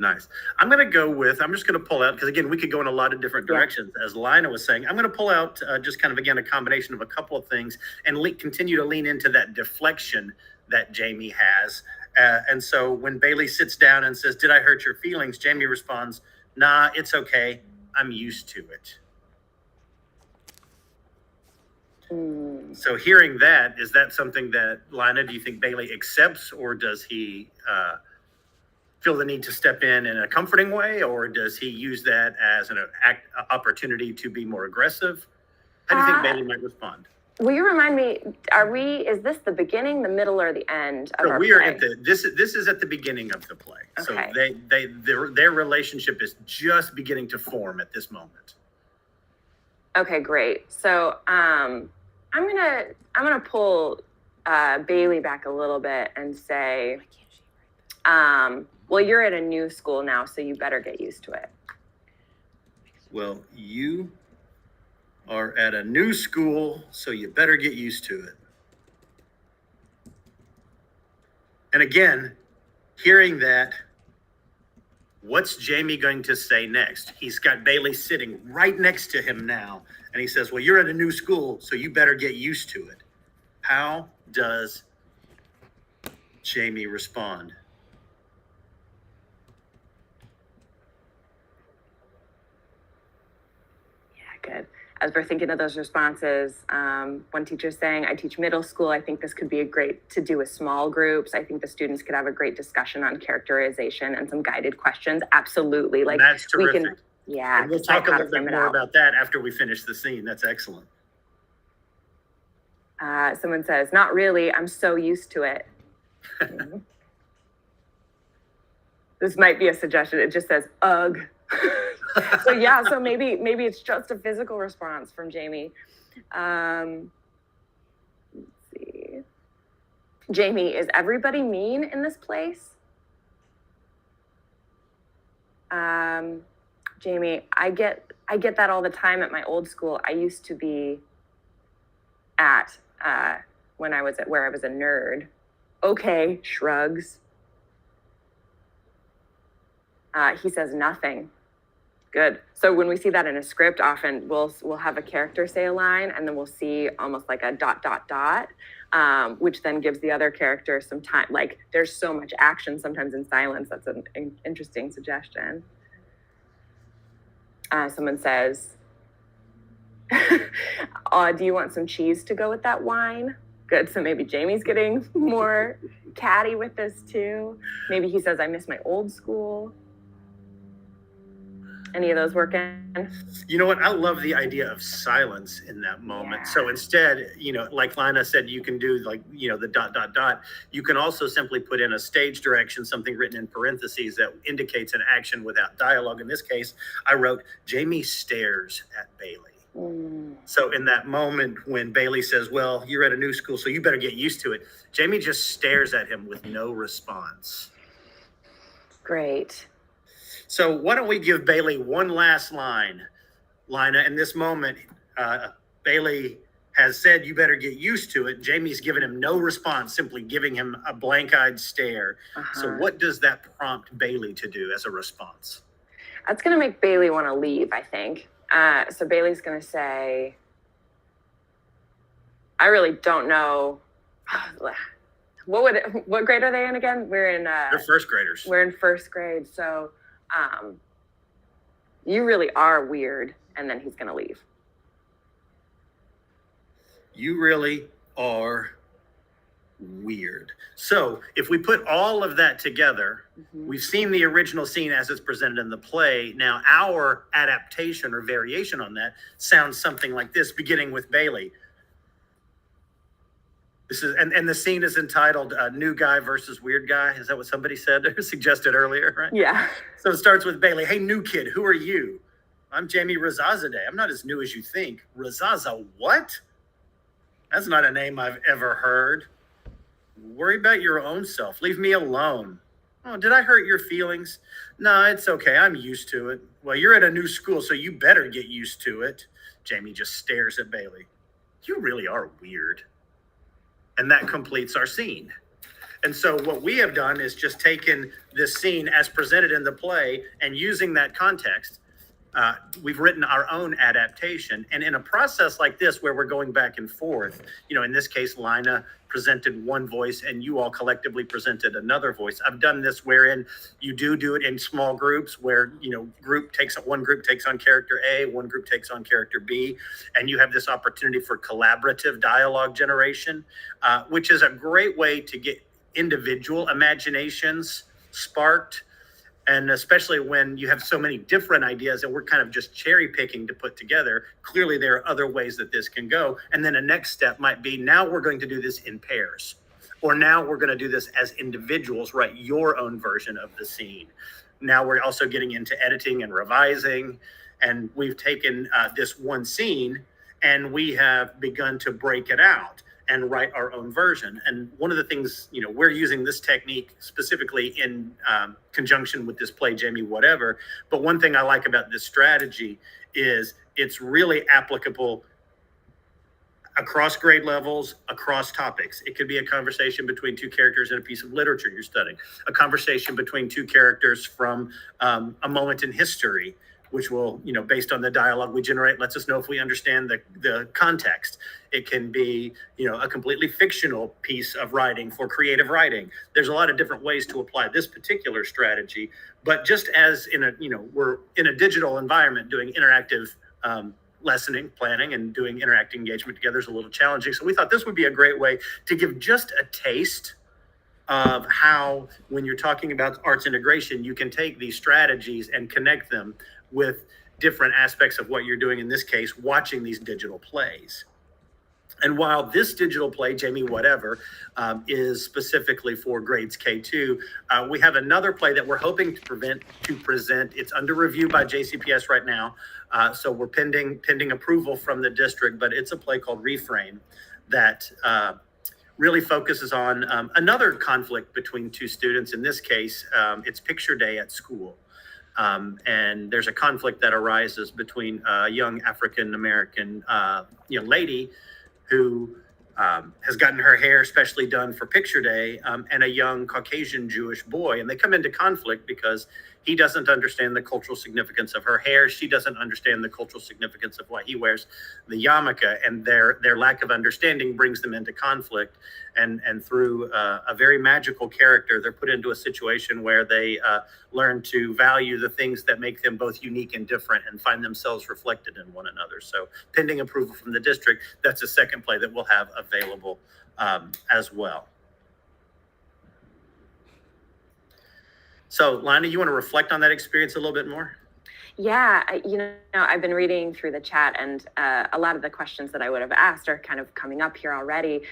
I'm going to pull out, because again, we could go in a lot of different directions. As Lina was saying, I'm going to pull out just kind of, again, a combination of a couple of things and continue to lean into that deflection that Jamie has. And so when Bailey sits down and says, did I hurt your feelings? Jamie responds, nah, it's okay. I'm used to it. So hearing that, is that something that, Lina, do you think Bailey accepts, or does he feel the need to step in a comforting way, or does he use that as an opportunity to be more aggressive? How do you think Bailey might respond?
Will you remind me, is this the beginning, the middle, or the end of
So
our
we are
play?
at this is at the beginning of the play.
Okay.
So their relationship is just beginning to form at this moment.
Okay, great. So I'm gonna pull Bailey back a little bit and say, well, you're at a new school now, so you better get used to it.
Well, you are at a new school, so you better get used to it. And again, hearing that, what's Jamie going to say next? He's got Bailey sitting right next to him now, and he says, well, you're at a new school, so you better get used to it. How does Jamie respond?
Yeah, good. As we're thinking of those responses, one teacher's saying, I teach middle school. I think this could be to do with small groups. I think the students could have a great discussion on characterization and some guided questions. Absolutely. Like,
that's terrific.
Yeah.
And we'll talk a little bit more about that after we finish the scene. That's excellent.
Someone says, not really. I'm so used to it. This might be a suggestion. It just says, ugh. So yeah, so maybe it's just a physical response from Jamie. Let's see. Jamie, is everybody mean in this place? Jamie, I get that all the time at my old school. I used to be at when I was where I was a nerd. Okay, shrugs. He says nothing. Good. So when we see that in a script, often we'll have a character say a line, and then we'll see almost like a ... which then gives the other character some time. Like, there's so much action sometimes in silence. That's an interesting suggestion. Someone says, do you want some cheese to go with that wine? Good. So maybe Jamie's getting more catty with this too. Maybe he says, I miss my old school. Any of those working?
You know what? I love the idea of silence in that moment. Yeah. So instead, like Lina said, you can do the ... You can also simply put in a stage direction, something written in parentheses that indicates an action without dialogue. In this case, I wrote, Jamie stares at Bailey. So in that moment when Bailey says, well, you're at a new school, so you better get used to it, Jamie just stares at him with no response.
Great.
So why don't we give Bailey one last line, Lina? In this moment, Bailey has said, you better get used to it. Jamie's given him no response, simply giving him a blank-eyed stare. So what does that prompt Bailey to do as a response?
That's going to make Bailey want to leave, I think. So Bailey's going to say, I really don't know. What grade are they in again?
They're first graders.
We're in first grade. So you really are weird. And then he's going to leave.
You really are weird. So if we put all of that together, we've seen the original scene as it's presented in the play. Now our adaptation or variation on that sounds something like this, beginning with Bailey. This is and the scene is entitled New Guy versus Weird Guy. Is that what somebody said or suggested earlier, right?
Yeah.
So it starts with Bailey. Hey, new kid, who are you? I'm Jamie Razazadeh. I'm not as new as you think. Razaza what? That's not a name I've ever heard. Worry about your own self. Leave me alone. Oh, did I hurt your feelings? No, it's okay. I'm used to it. Well, you're at a new school, so you better get used to it. Jamie just stares at Bailey. You really are weird. And that completes our scene. And so what we have done is just taken this scene as presented in the play and using that context, we've written our own adaptation. And in a process like this, where we're going back and forth, in this case, Lina presented one voice and you all collectively presented another voice. I've done this wherein you do it in small groups where, one group takes on character A, one group takes on character B, and you have this opportunity for collaborative dialogue generation, which is a great way to get individual imaginations sparked, And especially when you have so many different ideas and we're kind of just cherry picking to put together, clearly there are other ways that this can go. And then a next step might be, now we're going to do this in pairs, or now we're going to do this as individuals, write your own version of the scene. Now we're also getting into editing and revising. And we've taken this one scene and we have begun to break it out and write our own version. And one of the things, we're using this technique specifically in conjunction with this play, Jamie Whatever. But one thing I like about this strategy is it's really applicable across grade levels, across topics. It could be a conversation between two characters in a piece of literature you're studying, a conversation between two characters from a moment in history, which will, based on the dialogue we generate, lets us know if we understand the context. It can be, a completely fictional piece of writing for creative writing. There's a lot of different ways to apply this particular strategy, but just as we're in a digital environment doing interactive lessoning, planning, and doing interactive engagement together is a little challenging. So we thought this would be a great way to give just a taste of how, when you're talking about arts integration, you can take these strategies and connect them with different aspects of what you're doing, in this case, watching these digital plays. And while this digital play, Jamie Whatever, is specifically for grades K2, we have another play that we're hoping to present. It's under review by JCPS right now, so we're pending approval from the district, but it's a play called Reframe that really focuses on another conflict between two students. In this case, it's picture day at school. And there's a conflict that arises between a young African-American young lady who has gotten her hair specially done for picture day, and a young Caucasian Jewish boy. And they come into conflict because he doesn't understand the cultural significance of her hair. She doesn't understand the cultural significance of why he wears the yarmulke, and their lack of understanding brings them into conflict. And through a very magical character, they're put into a situation where they learn to value the things that make them both unique and different and find themselves reflected in one another. So pending approval from the district, that's a second play that we'll have available as well. So, Lina, you want to reflect on that experience a little bit more?
Yeah, I've been reading through the chat, and a lot of the questions that I would have asked are kind of coming up here already.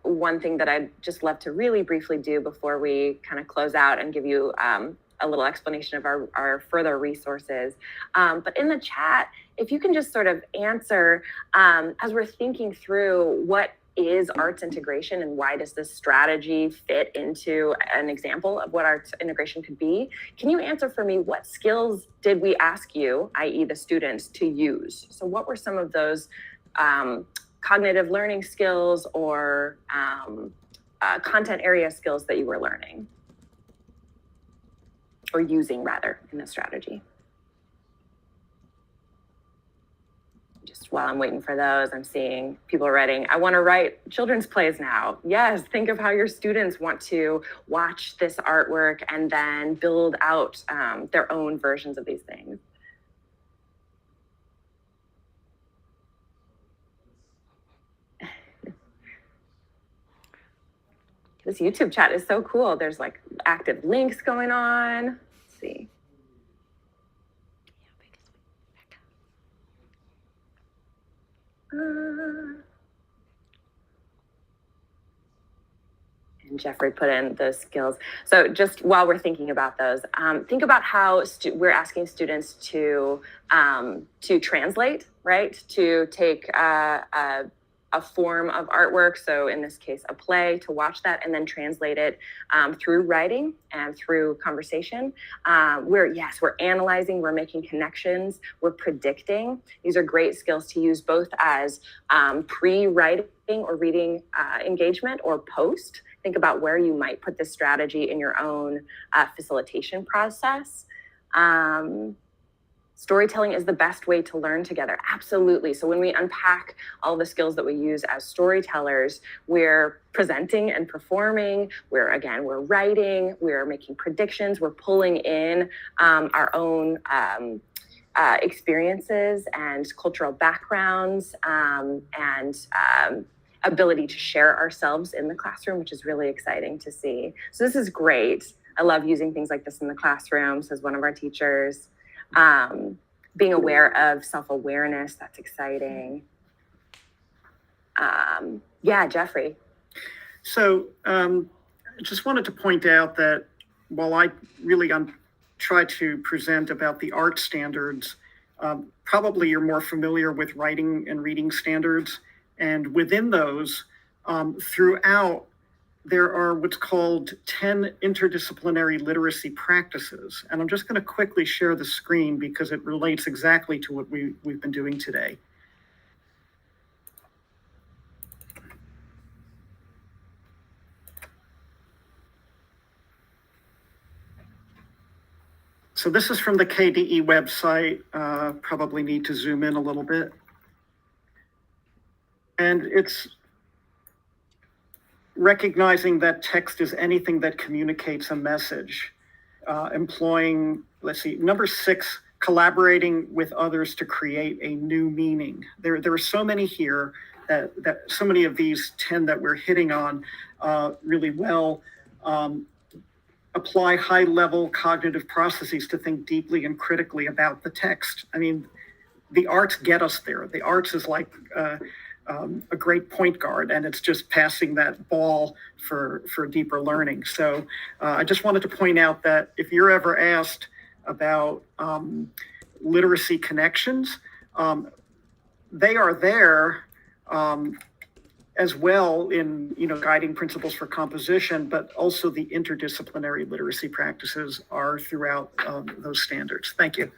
One thing that I'd just love to really briefly do before we kind of close out and give you a little explanation of our further resources. But in the chat, if you can just sort of answer, as we're thinking through what is arts integration and why does this strategy fit into an example of what arts integration could be? Can you answer for me, what skills did we ask you, i.e. the students, to use? So what were some of those cognitive learning skills or content area skills that you were learning? Or using, rather, in the strategy? Just while I'm waiting for those, I'm seeing people writing, I want to write children's plays now. Yes, think of how your students want to watch this artwork and then build out their own versions of these things. This YouTube chat is so cool. There's like active links going on. Let's see. And Jeffrey put in those skills. So just while we're thinking about those, think about how we're asking students to translate, right? To take a form of artwork, so in this case, a play, to watch that and then translate it through writing and through conversation. We're analyzing, we're making connections, we're predicting. These are great skills to use both as pre-writing or reading engagement or post. Think about where you might put this strategy in your own facilitation process. Storytelling is the best way to learn together. Absolutely. So when we unpack all the skills that we use as storytellers, we're presenting and performing. We're writing, we're making predictions, we're pulling in our own experiences and cultural backgrounds and ability to share ourselves in the classroom, which is really exciting to see. So this is great. I love using things like this in the classroom, says one of our teachers. Being aware of self-awareness, that's exciting. Yeah, Jeffrey.
So just wanted to point out that while I really try to present about the art standards, probably you're more familiar with writing and reading standards. And within those, throughout, there are what's called 10 interdisciplinary literacy practices. And I'm just going to quickly share the screen because it relates exactly to what we've been doing today. So this is from the KDE website. Probably need to zoom in a little bit. And it's recognizing that text is anything that communicates a message. Employing, let's see, number 6, collaborating with others to create a new meaning. There are so many here that so many of these 10 that we're hitting on really well. Apply high-level cognitive processes to think deeply and critically about the text. I mean, the arts get us there. The arts is like a great point guard, and it's just passing that ball for deeper learning. So I just wanted to point out that if you're ever asked about literacy connections, they are there as well in guiding principles for composition, but also the interdisciplinary literacy practices are throughout those standards. Thank you.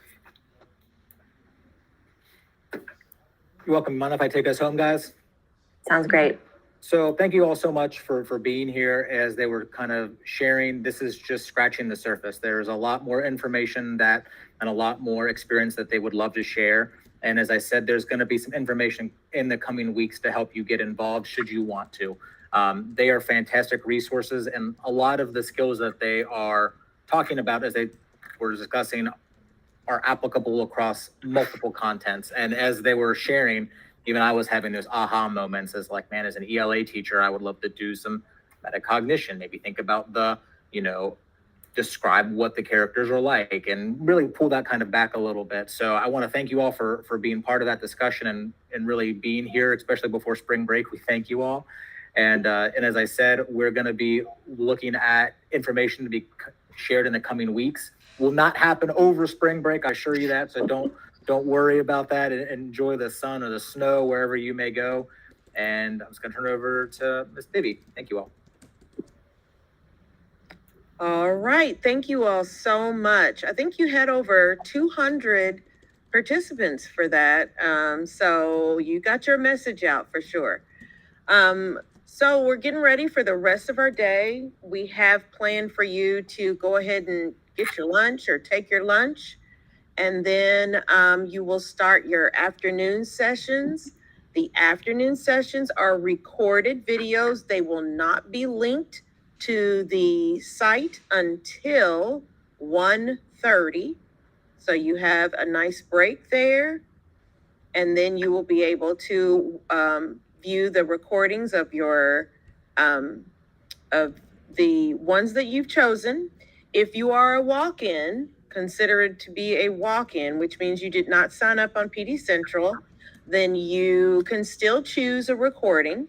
You're welcome. Mind if I take us home, guys?
Sounds great.
So thank you all so much for being here. As they were kind of sharing, this is just scratching the surface. There's a lot more information and a lot more experience that they would love to share. And as I said, there's going to be some information in the coming weeks to help you get involved should you want to. They are fantastic resources, and a lot of the skills that they are talking about as they were discussing are applicable across multiple contents. And as they were sharing, even I was having those aha moments as like, man, as an ELA teacher, I would love to do some metacognition, maybe think about the, describe what the characters are like and really pull that kind of back a little bit. So I want to thank you all for being part of that discussion and really being here, especially before spring break. We thank you all. And as I said, we're going to be looking at information to be shared in the coming weeks. Will not happen over spring break, I assure you that. So don't worry about that, and enjoy the sun or the snow wherever you may go. And I'm just going to turn it over to Ms. Bibby. Thank you all.
All right. Thank you all so much. I think you had over 200 participants for that. So you got your message out for sure. So we're getting ready for the rest of our day. We have planned for you to go ahead and get your lunch or take your lunch. And then you will start your afternoon sessions. The afternoon sessions are recorded videos. They will not be linked to the site until 1:30. So you have a nice break there. And then you will be able to view the recordings of your of the ones that you've chosen. If you are a walk-in, consider it to be a walk-in, which means you did not sign up on PD Central, then you can still choose a recording,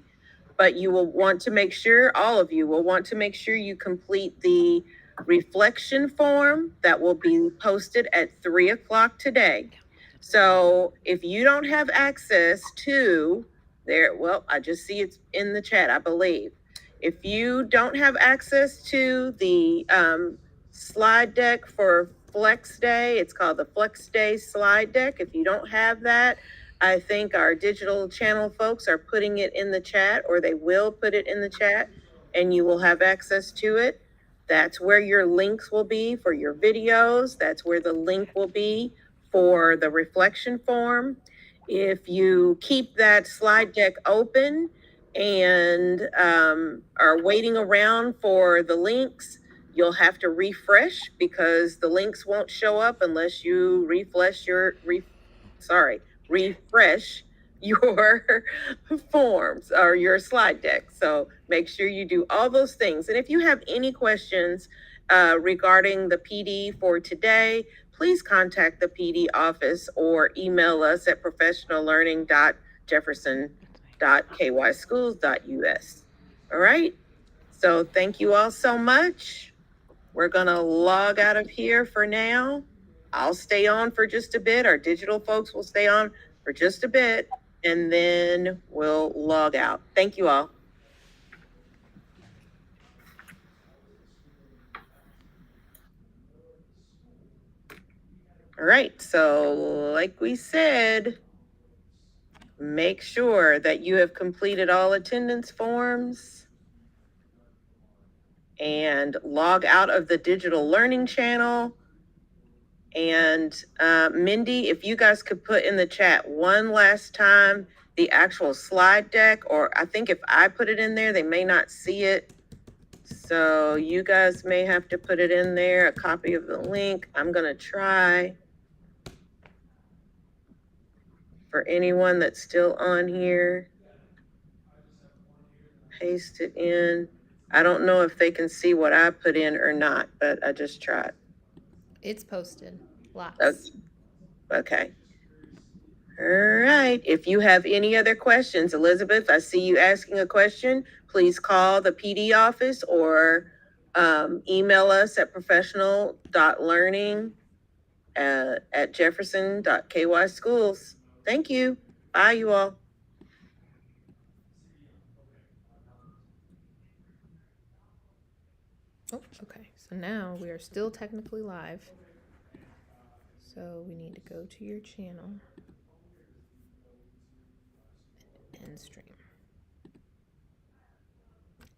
but you will want to make sure, all of you will want to make sure you complete the reflection form that will be posted at 3:00 today. So if you don't have access to there, well, I just see it's in the chat, I believe. If you don't have access to the slide deck for Flex Day, it's called the Flex Day slide deck. If you don't have that, I think our digital channel folks are putting it in the chat, or they will put it in the chat, and you will have access to it. That's where your links will be for your videos. That's where the link will be for the reflection form. If you keep that slide deck open and are waiting around for the links, you'll have to refresh because the links won't show up unless you refresh your forms or your slide deck. So make sure you do all those things. And if you have any questions regarding the PD for today, please contact the PD office or email us at professionallearning.jefferson.kyschools.us. All right. So thank you all so much. We're going to log out of here for now. I'll stay on for just a bit. Our digital folks will stay on for just a bit, and then we'll log out. Thank you all. All right, so like we said, make sure that you have completed all attendance forms and log out of the digital learning channel. And Mindy, if you guys could put in the chat one last time the actual slide deck, or I think if I put it in there, they may not see it. So you guys may have to put it in there, a copy of the link. I'm going to try. For anyone that's still on here, paste it in. I don't know if they can see what I put in or not, but I just tried.
It's posted. Lots.
Okay. All right. If you have any other questions, Elizabeth, I see you asking a question. Please call the PD office or email us at professional.learning@jefferson.kyschools. Thank you. Bye, you all.
Oh, okay. So now we are still technically live. So we need to go to your channel and end stream.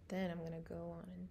Then I'm going to go on and